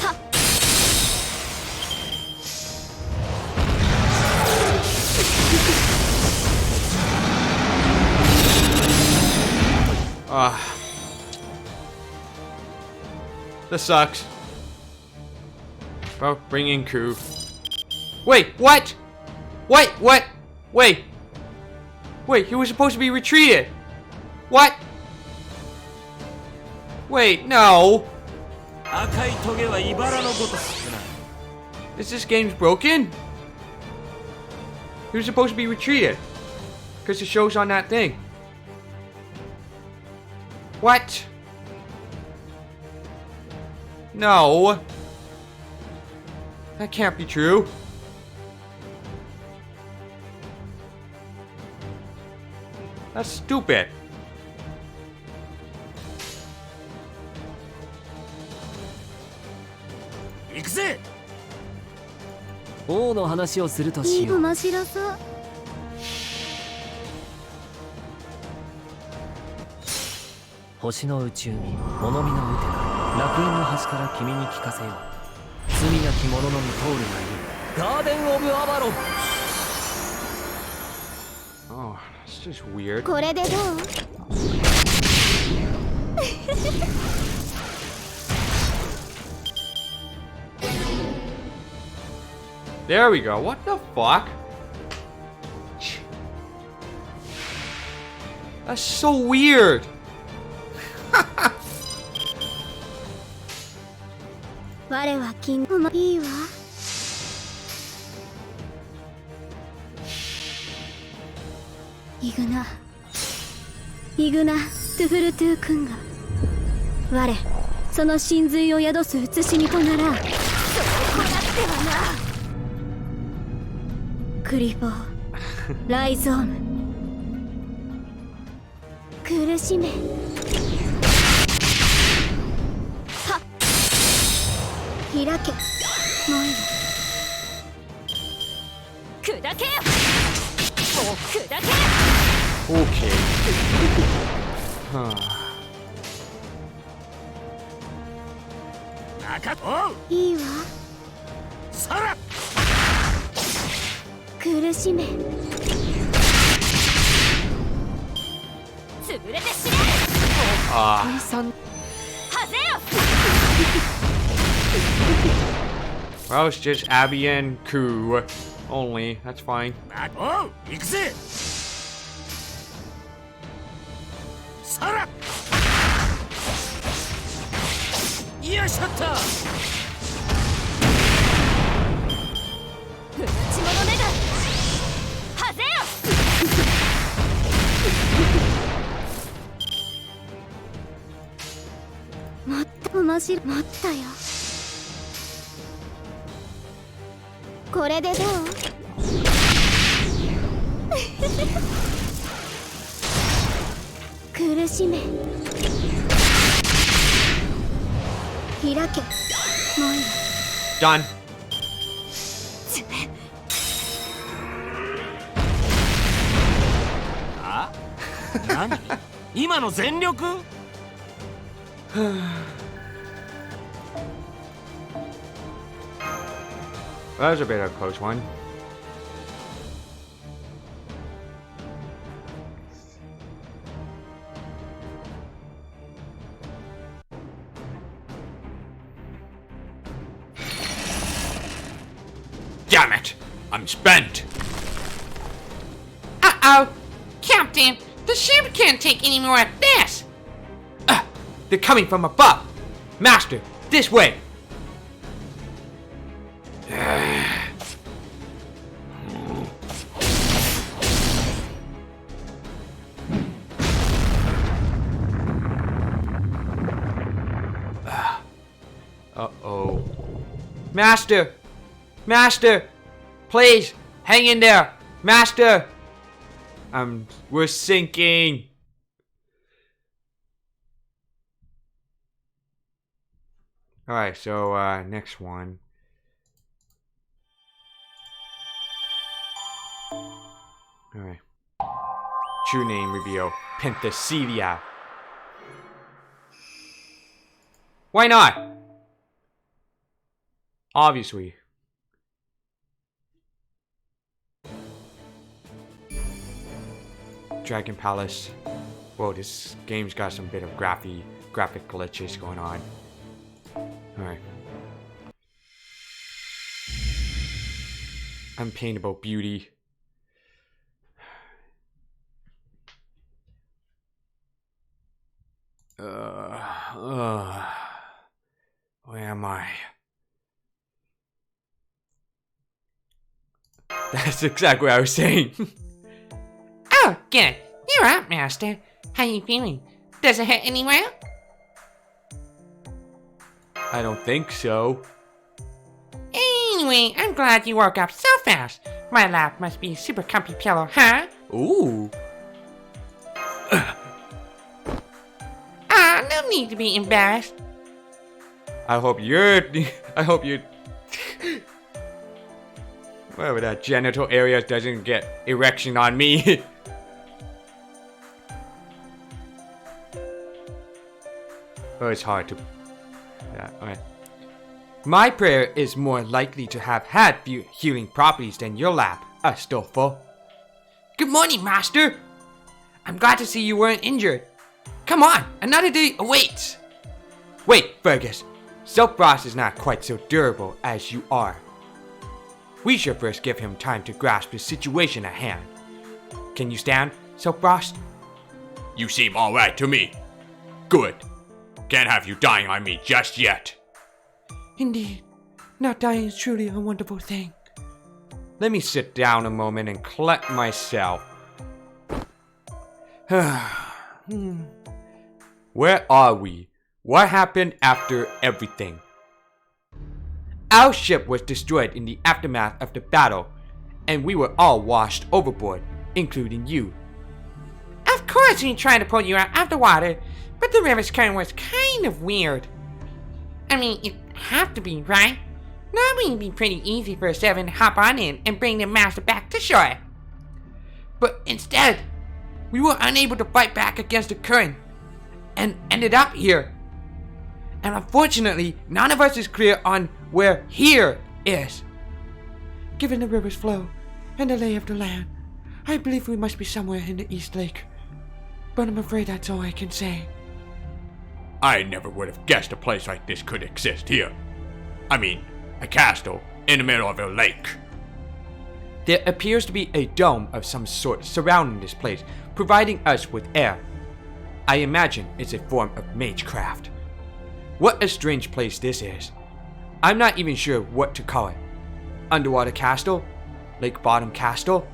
はっ Ah. This sucks. Well, bring in crew. Wait, what? What? Wait. Wait, he was supposed to be retreated. What? Wait, no. 赤いトゲは茨のごとくな Is this game's broken? He was supposed to be retreated. Because it shows on that thing. What? No. That can't be true. That's stupid. 行くぜ。王の話をするとしよう。面白そう星の宇宙に物見のウテナ楽園の端から君に聞かせよう。罪なき者のみ通るがいいガーデン・オブ・アバロン。It's just weird. これでどう？ There we go. What the fuck? That's so weird. 我は金もいいわ。イグナ、トゥフルトゥ君が我その真髄を宿す写しみとなら、それをこらってはな。クリフォー、ライゾーム、苦しめ。はっ、開け、モイラ。砕けよ、もう砕けよ。 Okay. Huh. いいわ。苦しめ。潰れて死ね。Ah. はぜよ。 Well, it's just Abby and Koo only. That's fine. 行くぜ。さら。よいしょっと。不打ち者めが。はぜよ。もっと面白い。もっとよ。これでどう？苦しめ。開け。モイラ。 Done. あ？何？今の全力？ That was a bit of a close one. Damn it! I'm spent! Uh-oh! Captain, the ship can't take any more of this! They're coming from above. Master, this way. Uh-oh. Master! Master! Please! Hang in there! Master! We're sinking! Alright, so, next one. Alright. True name reveal. Penthesilea. Why not? Obviously. Dragon Palace. Whoa, this game's got some bit of graphic glitches going on. Alright. Unpaintable beauty. Where am I? That's exactly what I was saying. Oh, good. You're up, Master. How you feeling? Does it hurt anywhere? I don't think so. Anyway, I'm glad you woke up so fast. My lap must be a super comfy pillow, huh? Ooh. No need to be embarrassed. I hope you're whatever that genital area doesn't get erection on me. Oh, it's hard to. Yeah, okay. My prayer is more likely to have had healing properties than your lap, Astolfo. Good morning, Master. I'm glad to see you weren't injured. Come on, another day awaits. Wait, Fergus. Silkfrost is not quite so durable as you are. We should first give him time to grasp the situation at hand. Can you stand, Silkfrost? You seem alright to me. Good. Can't have you dying on me just yet. Indeed, not dying is truly a wonderful thing. Let me sit down a moment and collect myself. Where are we? What happened after everything? Our ship was destroyed in the aftermath of the battle, and we were all washed overboard, including you. Of course we tried to pull you out of the water, but the river's current was kind of weird. I mean, it have to be, right? Normally it'd be pretty easy for a servant to hop on in and bring the master back to shore. But instead, we were unable to fight back against the current, and ended up here. And unfortunately, none of us is clear on where here is. Given the river's flow and the lay of the land, I believe we must be somewhere in the East Lake. But I'm afraid that's all I can say. I never would have guessed a place like this could exist here. I mean, a castle in the middle of a lake. There appears to be a dome of some sort surrounding this place, providing us with air. I imagine it's a form of magecraft. What a strange place this is. I'm not even sure what to call it. Underwater castle? Lake bottom castle?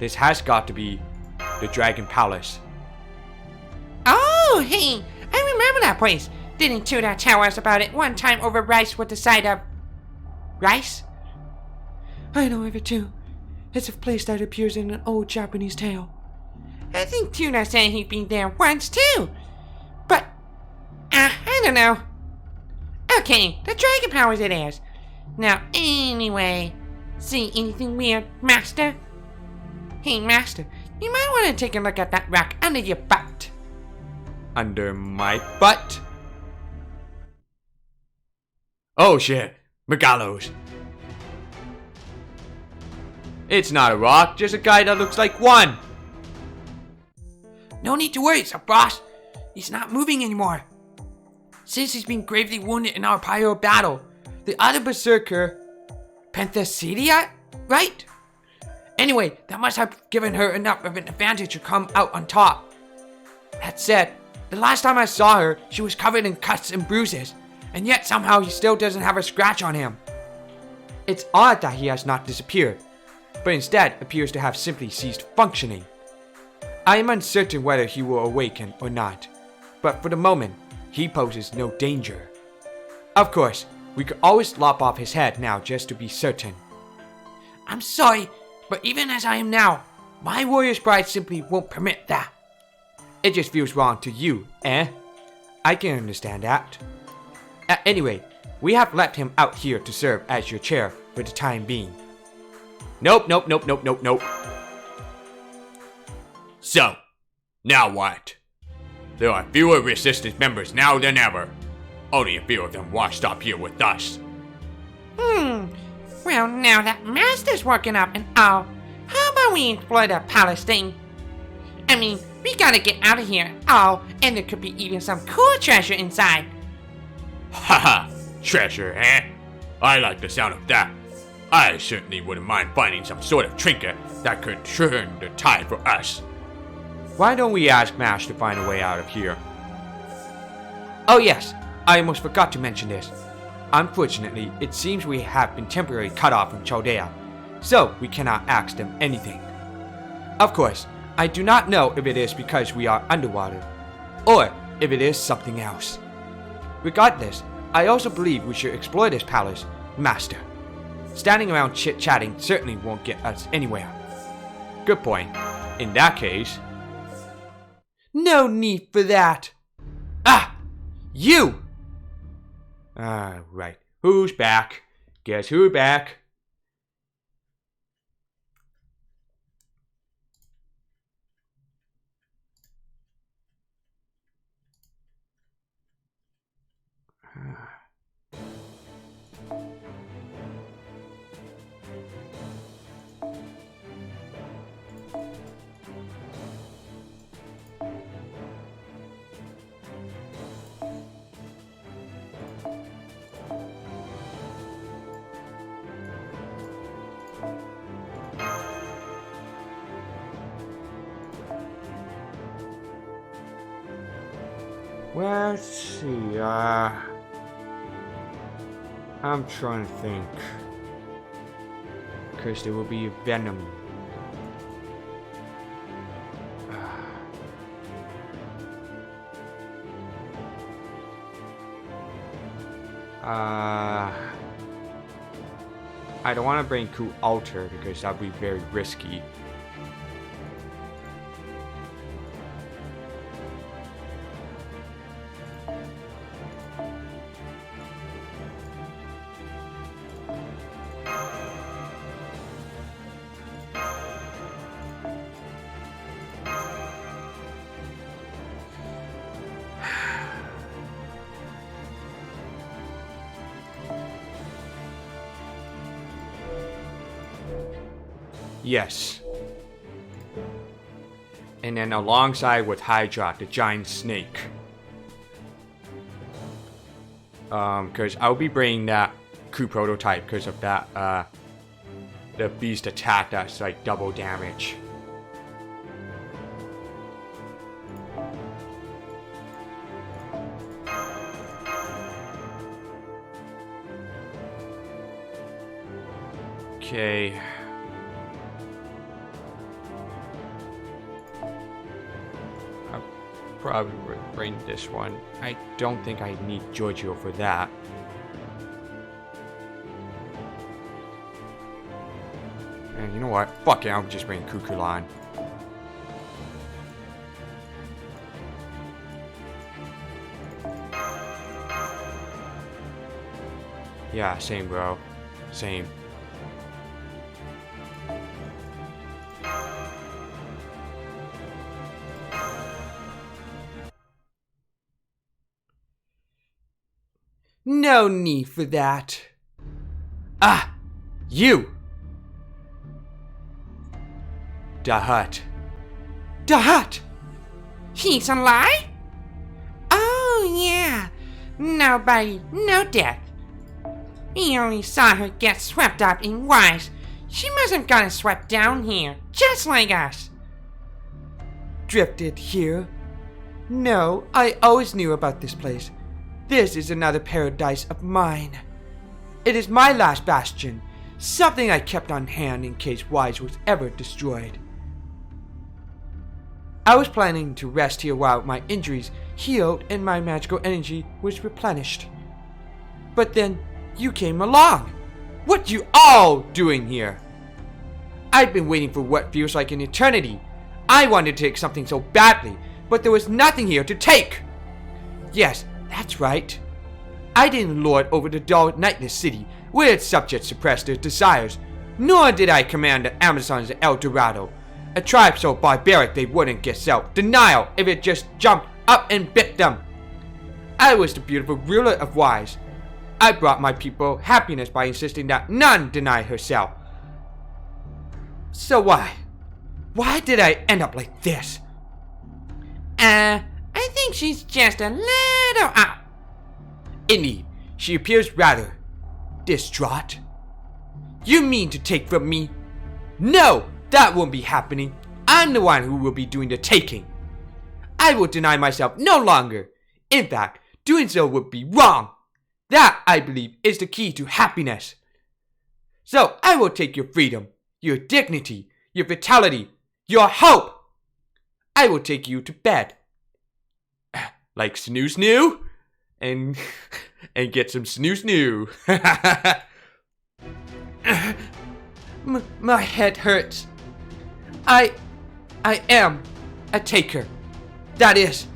This has got to be the Dragon Palace. Oh, hey, I remember that place. Didn't Tudor tell us about it one time over rice with the side of... rice? I know of it too. It's a place that appears in an old Japanese tale. I think Tudor said he'd been there once too. But, I don't know. Okay, the Dragon Powers it is. Now, anyway, see anything weird, Master? Hey, Master, you might want to take a look at that rock under your butt. Under my butt? Oh shit, Megalos. It's not a rock, just a guy that looks like one. No need to worry, Silkfrost. He's not moving anymore. Since he's been gravely wounded in our prior battle, the other berserker, Penthesilea, right? Anyway, that must have given her enough of an advantage to come out on top. That said, the last time I saw her, she was covered in cuts and bruises, and yet somehow he still doesn't have a scratch on him. It's odd that he has not disappeared, but instead appears to have simply ceased functioning. I am uncertain whether he will awaken or not, but for the moment, he poses no danger. Of course, we could always lop off his head now just to be certain. I'm sorry, but even as I am now, my warrior's pride simply won't permit that. It just feels wrong to you, eh? I can understand that. Anyway, we have left him out here to serve as your chair for the time being. Nope. So, now what? There are fewer resistance members now than ever. Only a few of them washed up here with us. Well, now that Master's working up and all, how about we explore the palace thing? I mean, we gotta get out of here, and there could be even some cool treasure inside. Haha, treasure, eh? I like the sound of that. I certainly wouldn't mind finding some sort of trinket that could turn the tide for us. Why don't we ask Mash to find a way out of here? Oh yes, I almost forgot to mention this. Unfortunately, it seems we have been temporarily cut off from Chaldea, so we cannot ask them anything. Of course, I do not know if it is because we are underwater, or if it is something else. Regardless, I also believe we should explore this palace, Master. Standing around chit-chatting certainly won't get us anywhere. Good point. In that case... No need for that. Ah! You! Right. Who's back? Guess who's back? Let's see, I'm trying to think. Because there will be Venom. I don't want to bring Ku Alter because that would be very risky. Yes. And then alongside with Hydra, the giant snake. Because I'll be bringing that Ku prototype because of that, the beast attack that's like double damage. Okay. Probably bring this one. I don't think I need Giorgio for that. And you know what? Fuck it, I'll just bring Kukulon. Yeah, same bro. Same. No need for that. Ah! You! Dahat. Dahat! He's alive? Oh, yeah. No body, no death. We only saw her get swept up in wise. She must have gotten swept down here, just like us. Drifted here? No, I always knew about this place. This is another paradise of mine. It is my last bastion, something I kept on hand in case Wise was ever destroyed. I was planning to rest here while my injuries healed and my magical energy was replenished. But then you came along. What you all doing here? I've been waiting for what feels like an eternity. I wanted to take something so badly, but there was nothing here to take. Yes, that's right. I didn't lord over the dull, nightless city where its subjects suppressed their desires, nor did I command the Amazons of El Dorado, a tribe so barbaric they wouldn't get self-denial if it just jumped up and bit them. I was the beautiful ruler of Wise. I brought my people happiness by insisting that none deny herself. So why? Why did I end up like this? I think she's just a little out. Indeed, she appears rather distraught. You mean to take from me? No, that won't be happening. I'm the one who will be doing the taking. I will deny myself no longer. In fact, doing so would be wrong. That, I believe, is the key to happiness. So I will take your freedom, your dignity, your vitality, your hope. I will take you to bed. Like snoo snoo? And get some snoo snoo. My head hurts. I am a taker. That is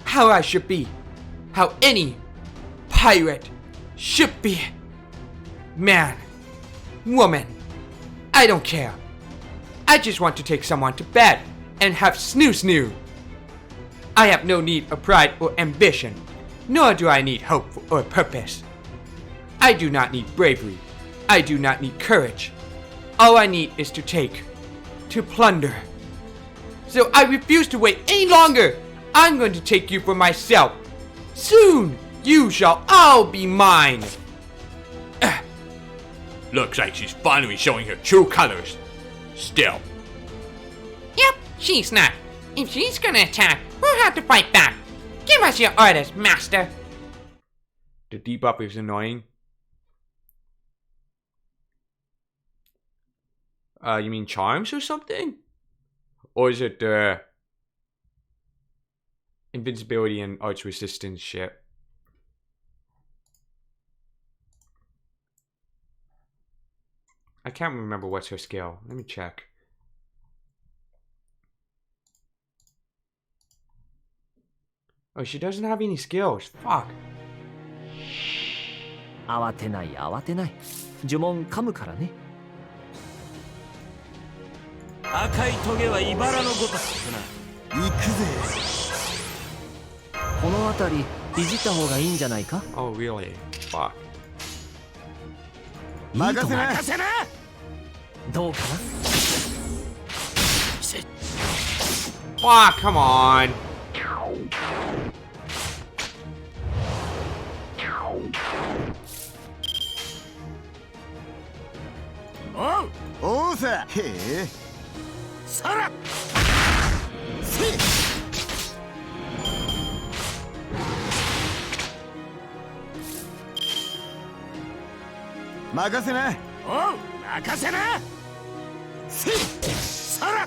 how I should be. How any pirate should be. Man, woman, I don't care. I just want to take someone to bed and have snoo snoo. I have no need of pride or ambition, nor do I need hope or purpose. I do not need bravery. I do not need courage. All I need is to take, to plunder. So I refuse to wait any longer. I'm going to take you for myself. Soon, you shall all be mine. Looks like she's finally showing her true colors. Still. Yep, she's not. If she's gonna attack, we'll have to fight back. Give us your orders, master. The debuff is annoying. You mean charms or something? Or is it invincibility and arch resistance shit? I can't remember what's her skill. Let me check. Oh, she doesn't have any skills. Fuck. 慌てない慌てない。呪文噛むからね。赤いトゲは茨のごとくな。行くぜ。この辺りいじった方がいいんじゃないか？ Oh, really? Fuck. 任せな。任せな。どうかな？ Fuck, come on. Oh, おうさ。へえ。さら。せ。任せな。おう、任せな。せ。さら。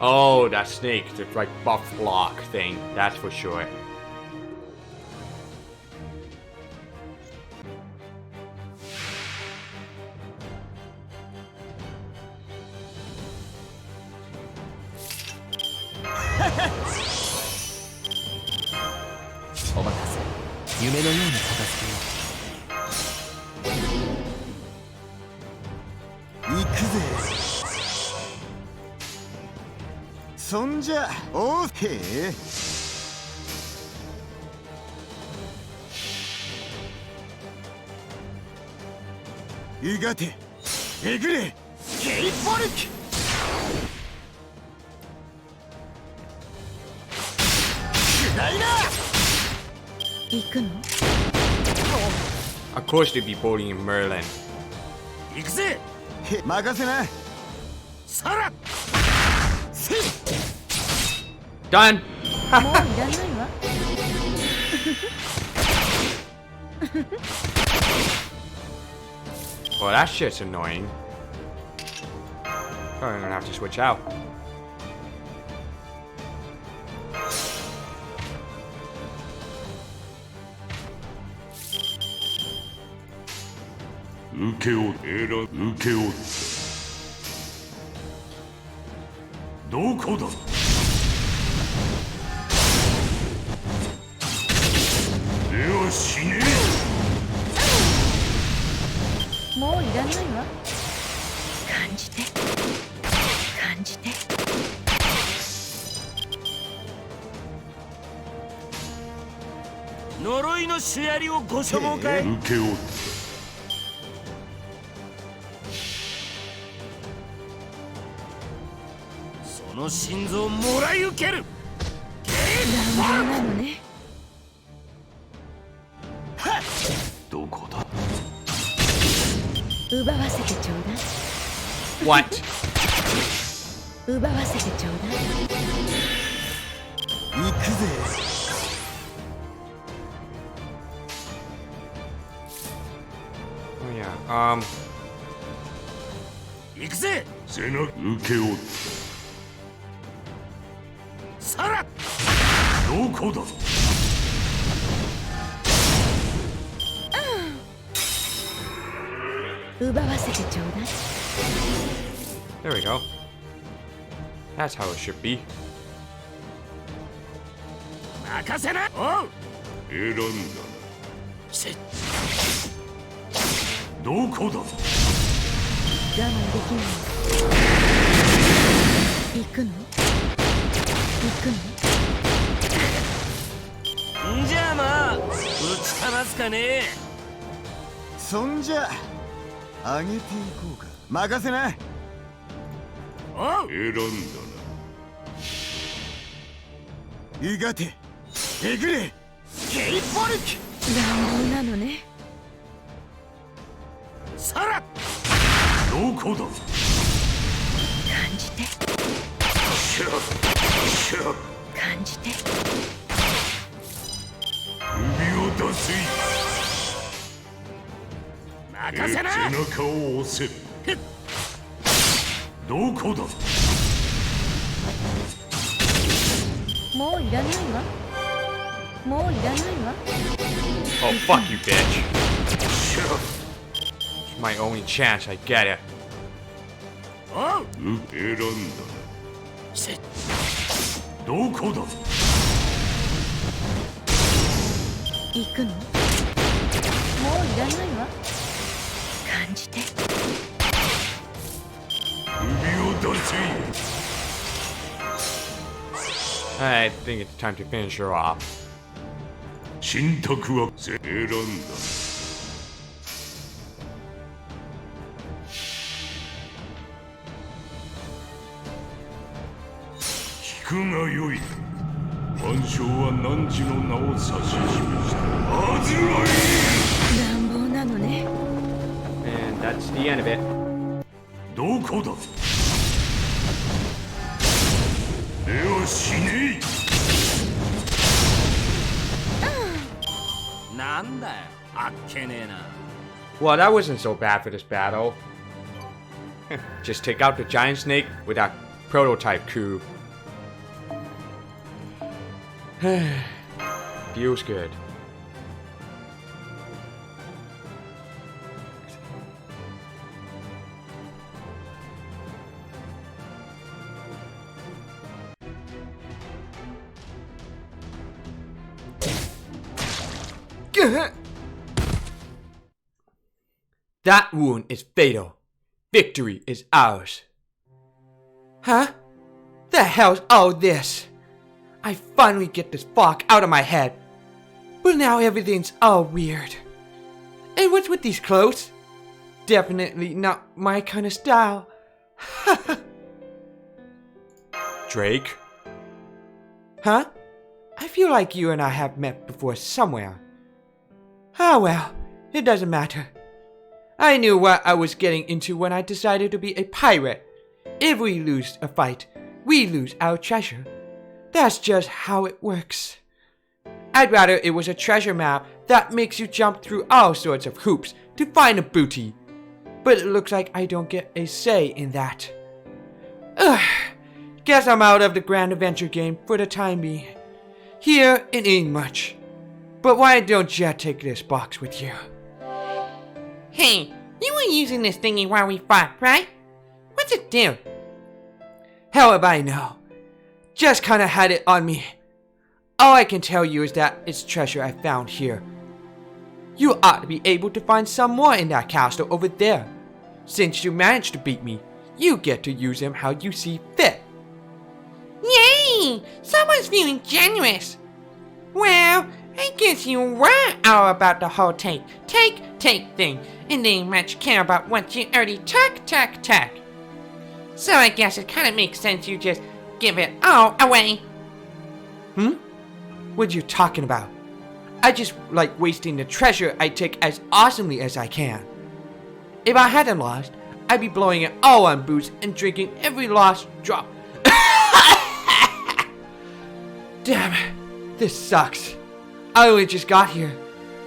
Oh, that snake, the like buff block thing, that's for sure. Oh, お任せ。夢のように片付けよう。行くぜ。そんじゃ、おうへえ。いがて、えぐれ、ゲイボルク。くらいな。行くの？ Of course they'd be bullying Merlin. 行くぜ。へ、任せな。さら。せ。Done! もういらないわ。Well, that shit's annoying. Probably gonna have to switch out.「もういらないわ」感じて感じて。呪いのシュアリをご所望かい？その心臓もらい受ける。乱暴なのね。どこだ。奪わせてちょうだい。 What? 奪わせてちょうだい。行くぜ。Oh yeah, 行くぜ。背中受け負う。さら。どこだ。奪わせてちょうだい。 there we go. That's how it should be. 任せな。おう。選んだな。せ。どこだ。我慢できない。行くの？行くの？んじゃあまあ、ぶちかますかね。そんじゃあげていこうか。任せな。おう。選んだな。いがて、えぐれ、ゲイボルク。乱暴なのね。さら。どこだ。感じて感じて。首を出せい。任せな。背中を押せ。どこだ。もういらないわ。もういらないわ。 Oh, fuck you, bitch. It's my only chance, I get it. 選んだ。どこだ。行くの？もういらないわ。感じて。首を出せい。 I think it's time to finish her off. 信託は選んだ。聞くがよい。万象は汝の名を指し示した。あずらい。乱暴なのね。 And that's the end of it. どこだ。では死ねえ。なんだよ、あっけねえな。 Well, that wasn't so bad for this battle. Just take out the giant snake with that prototype coup. Feels good. That wound is fatal. Victory is ours. Huh? The hell's all this? I finally get this fog out of my head. But now everything's all weird. And what's with these clothes? Definitely not my kind of style. Drake? Huh? I feel like you and I have met before somewhere. Ah well, it doesn't matter. I knew what I was getting into when I decided to be a pirate. If we lose a fight, we lose our treasure. That's just how it works. I'd rather it was a treasure map that makes you jump through all sorts of hoops to find a booty. But it looks like I don't get a say in that. Ugh. Guess I'm out of the Grand Adventure game for the time being. Here, it ain't much. But why don't you take this box with you? Hey, you were using this thingy while we fought, right? What's it do? Hell if I know. Just kinda had it on me. All I can tell you is that it's treasure I found here. You ought to be able to find some more in that castle over there. Since you managed to beat me, you get to use them how you see fit. Yay! Someone's feeling generous. Well, I guess you were all about the whole take thing, and didn't much care about what you already took. So I guess it kinda makes sense you just give it all away. What you talking about? I just like wasting the treasure I take as awesomely as I can. If I hadn't lost, I'd be blowing it all on booze and drinking every lost drop. Damn it, this sucks. I only just got here,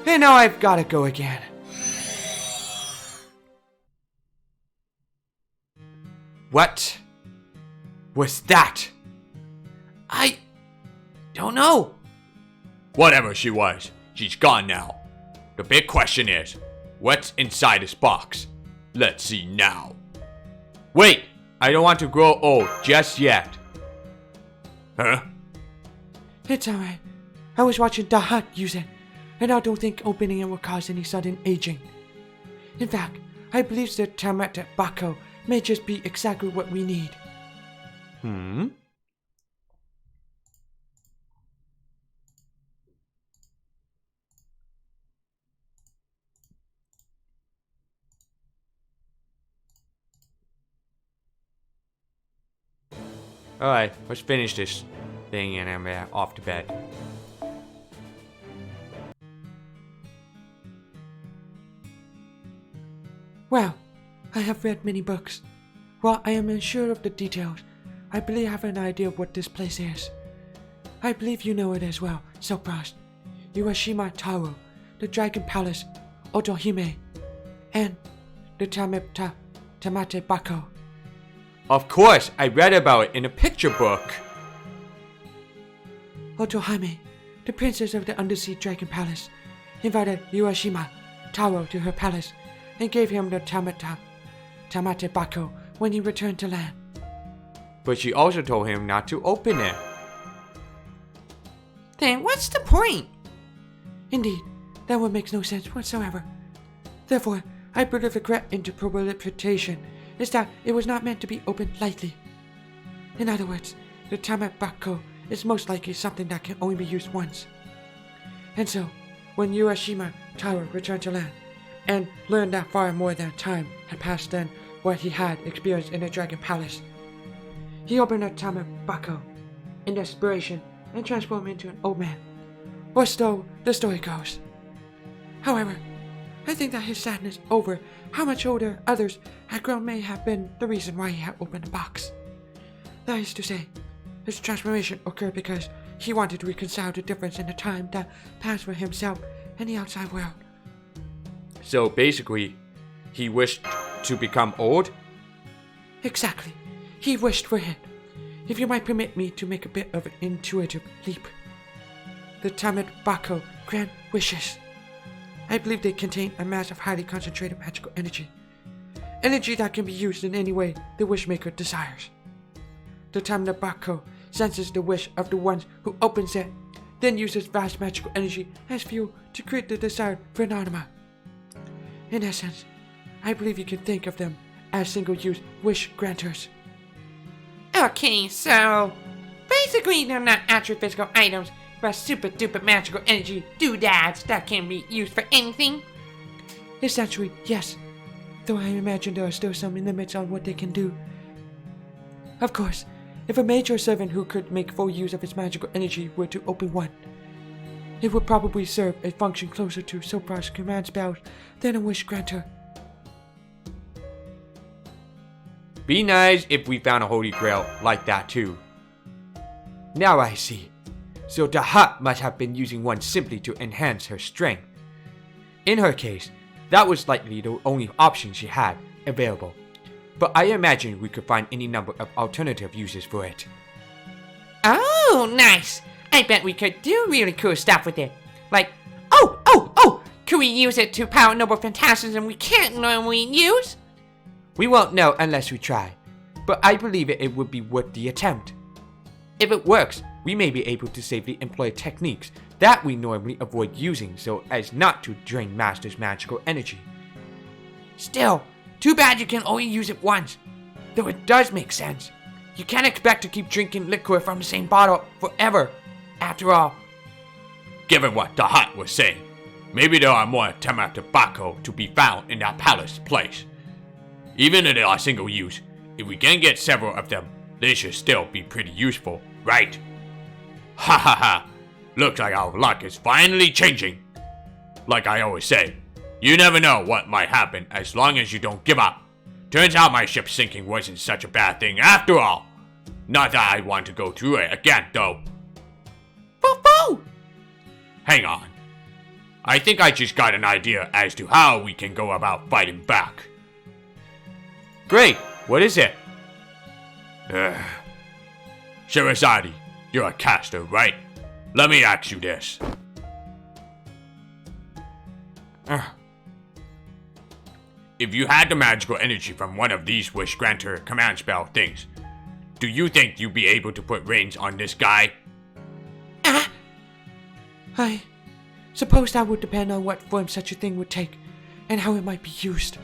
and now I've gotta go again. What was that? I don't know. Whatever she was, she's gone now. The big question is, what's inside this box? Let's see now. Wait, I don't want to grow old just yet. Huh? It's alright. I was watching Da Hut use it, and I don't think opening it will cause any sudden aging. In fact, I believe that Tamata Bako may just be exactly what we need. Alright, let's finish this thing and I'm off to bed. Well, I have read many books. While I am unsure of the details, I believe I have an idea of what this place is. I believe you know it as well, Sopras. Iwashima Taro, the Dragon Palace, Otohime, and the Tamate Bako. Of course, I read about it in a picture book. Otohime, the princess of the Undersea Dragon Palace, invited Iwashima Taro to her palace and gave him the Tamate Bako when he returned to land. But she also told him not to open it. Then what's the point? Indeed, that one makes no sense whatsoever. Therefore, I believe the correct interpretation is that it was not meant to be opened lightly. In other words, the Tamate Bako is most likely something that can only be used once. And so, when Urashima Taro returned to land, and learned that far more than time had passed than what he had experienced in the Dragon Palace, he opened the Tamate Bako in desperation and transformed into an old man, or so the story goes. However, I think that his sadness over how much older others had grown may have been the reason why he had opened the box. That is to say, his transformation occurred because he wanted to reconcile the difference in the time that passed for himself and the outside world. So basically, he wished to become old? Exactly. He wished for it. If you might permit me to make a bit of an intuitive leap. The Tamate Bako grant wishes. I believe they contain a mass of highly concentrated magical energy. Energy that can be used in any way the wishmaker desires. The Tamate Bako senses the wish of the ones who opens it, then uses vast magical energy as fuel to create the desired phenomena. In essence, I believe you can think of them as single-use wish granters. Okay, so basically they're not actual physical items, but super duper magical energy doodads that can be used for anything. Essentially, yes. Though I imagine there are still some limits on what they can do. Of course, if a major servant who could make full use of its magical energy were to open one, it would probably serve a function closer to Sopra's command spells than a wish granter. Be nice if we found a holy grail like that too. Now I see. So the hut must have been using one simply to enhance her strength. In her case, that was likely the only option she had available. But I imagine we could find any number of alternative uses for it. Oh, nice! I bet we could do really cool stuff with it. Like, could we use it to power noble phantasms we can't normally use? We won't know unless we try, but I believe it would be worth the attempt. If it works, we may be able to safely employ techniques that we normally avoid using so as not to drain Master's magical energy. Still, too bad you can only use it once. Though it does make sense. You can't expect to keep drinking liquor from the same bottle forever. After all, Given what the hut was saying, maybe there are more Tamate Bako to be found in that palace place. Even if they are single use, if we can get several of them, they should still be pretty useful, right? Ha ha ha! Looks like our luck is finally changing. Like I always say, you never know what might happen as long as you don't give up. Turns out my ship sinking wasn't such a bad thing after all. Not that I want to go through it again though. Foo-foo! Hang on. I think I just got an idea as to how we can go about fighting back. Great! What is it? Shirazade, you're a caster, right? Let me ask you this. If you had the magical energy from one of these Wish Granter command spell things, do you think you'd be able to put reins on this guy? I suppose that would depend on what form such a thing would take, and how it might be used.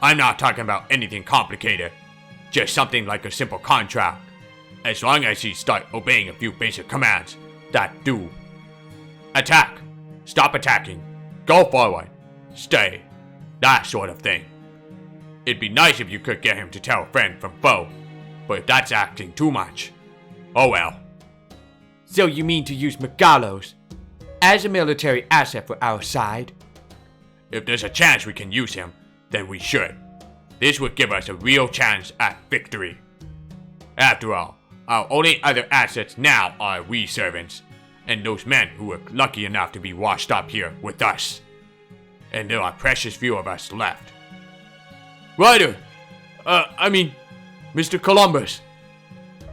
I'm not talking about anything complicated. Just something like a simple contract. As long as he start obeying a few basic commands that do. Attack. Stop attacking. Go forward. Stay. That sort of thing. It'd be nice if you could get him to tell friend from foe. But if that's acting too much, oh well. So you mean to use Megalos as a military asset for our side? If there's a chance we can use him, then we should. This would give us a real chance at victory. After all, our only other assets now are we servants, and those men who were lucky enough to be washed up here with us. And there are precious few of us left. Ryder! Mr. Columbus.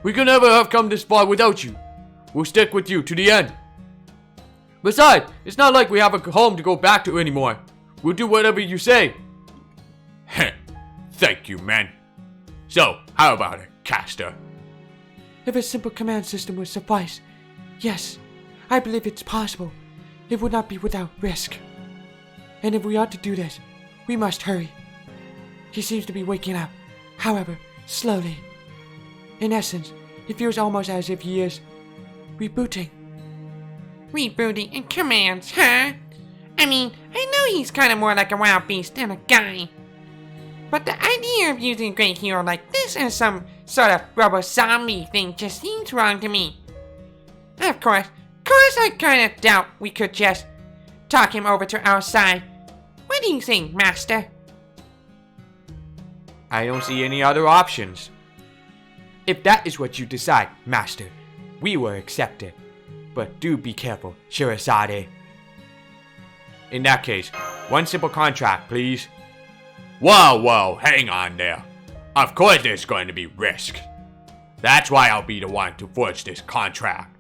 We could never have come this far without you. We'll stick with you to the end. Besides, it's not like we have a home to go back to anymore. We'll do whatever you say. Thank you, men. So, how about it, Castor? If a simple command system would suffice, yes, I believe it's possible. It would not be without risk. And if we are to do this, we must hurry. He seems to be waking up, however, slowly. In essence, it feels almost as if he is rebooting. Rebooting and commands, huh? I mean, I know he's kind of more like a wild beast than a guy. But the idea of using a great hero like this as some sort of robo-zombie thing just seems wrong to me. Of course, I kind of doubt we could just talk him over to our side. What do you think, Master? I don't see any other options. If that is what you decide, Master, we will accept it. But do be careful, Shirazade. In that case, one simple contract, please. Whoa, hang on there. Of course there's going to be risk. That's why I'll be the one to forge this contract.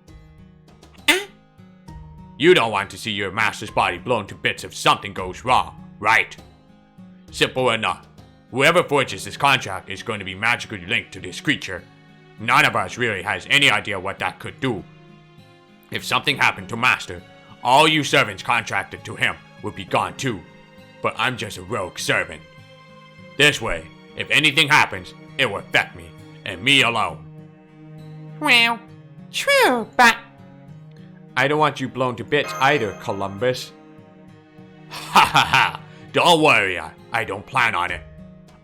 You don't want to see your master's body blown to bits if something goes wrong, right? Simple enough. Whoever forges this contract is going to be magically linked to this creature. None of us really has any idea what that could do. If something happened to Master, all you servants contracted to him would be gone too. But I'm just a rogue servant. This way, if anything happens, it will affect me, and me alone. Well, true, but... I don't want you blown to bits either, Columbus. Ha! Don't worry, I don't plan on it.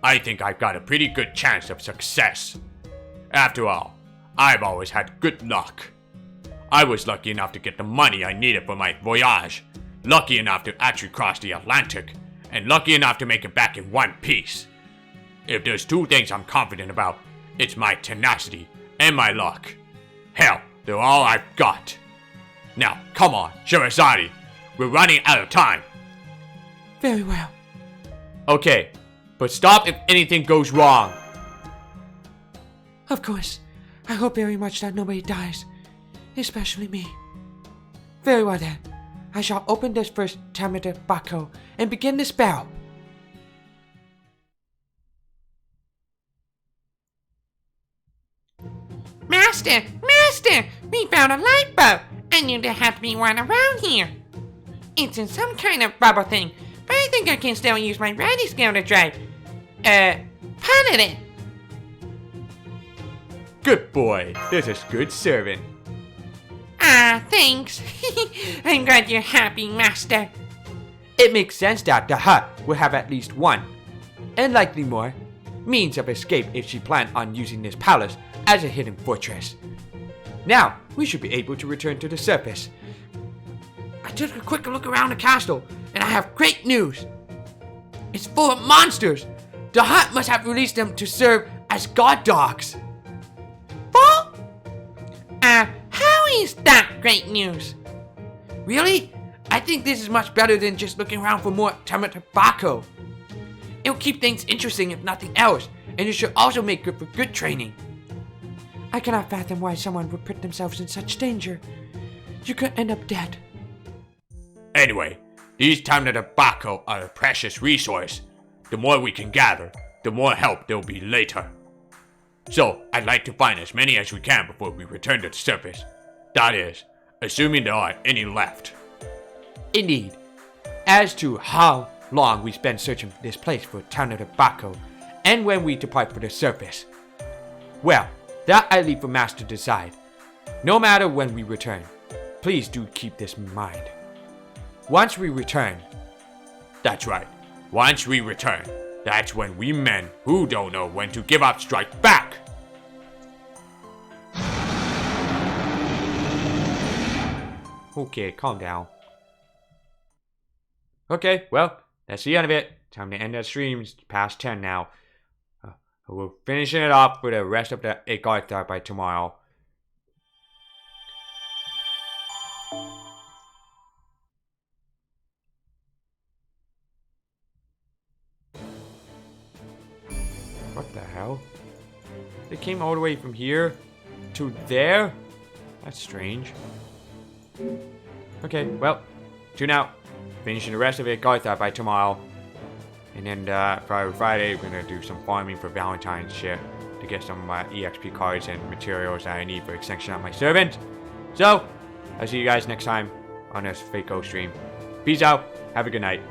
I think I've got a pretty good chance of success. After all, I've always had good luck. I was lucky enough to get the money I needed for my voyage, lucky enough to actually cross the Atlantic, and lucky enough to make it back in one piece. If there's two things I'm confident about, it's my tenacity and my luck. Hell, they're all I've got. Now, come on, Shirazade. We're running out of time. Very well. Okay, but stop if anything goes wrong. Of course. I hope very much that nobody dies. Especially me. Very well then. I shall open this first Tamata Bako and begin the spell. Master! We found a lifeboat! I knew there had to be one around here. It's in some kind of bubble thing, but I think I can still use my ready skill to drive. Pilot it! Good boy. This is good servant. Ah, thanks. I'm glad you're happy, Master. It makes sense that the hut will have at least one, and likely more, means of escape if she planned on using this palace as a hidden fortress. Now, we should be able to return to the surface. I took a quick look around the castle, and I have great news. It's full of monsters. The hut must have released them to serve as guard dogs. What? How is that great news? Really? I think this is much better than just looking around for more tobacco. It'll keep things interesting if nothing else, and it should also make good for good training. I cannot fathom why someone would put themselves in such danger. You could end up dead. Anyway, these tobacco are a precious resource. The more we can gather, the more help there'll be later. So, I'd like to find as many as we can before we return to the surface. That is, assuming there are any left. Indeed. As to how long we spend searching this place for Town of Tobacco, and when we depart for the surface, well, that I leave for Master to decide. No matter when we return, please do keep this in mind. Once we return, that's right. Once we return, that's when we men who don't know when to give up strike back. Okay, calm down. Okay, well, that's the end of it. Time to end that stream. It's past 10 now. We're finishing it up with the rest of the Agartha by tomorrow. What the hell? They came all the way from here to there? That's strange. Okay, well, tune out. Finishing the rest of Agartha by tomorrow. And then Friday, we're gonna do some farming for Valentine's shit to get some EXP cards and materials that I need for extension on my servant. So, I'll see you guys next time on this Fake Ghost stream. Peace out. Have a good night.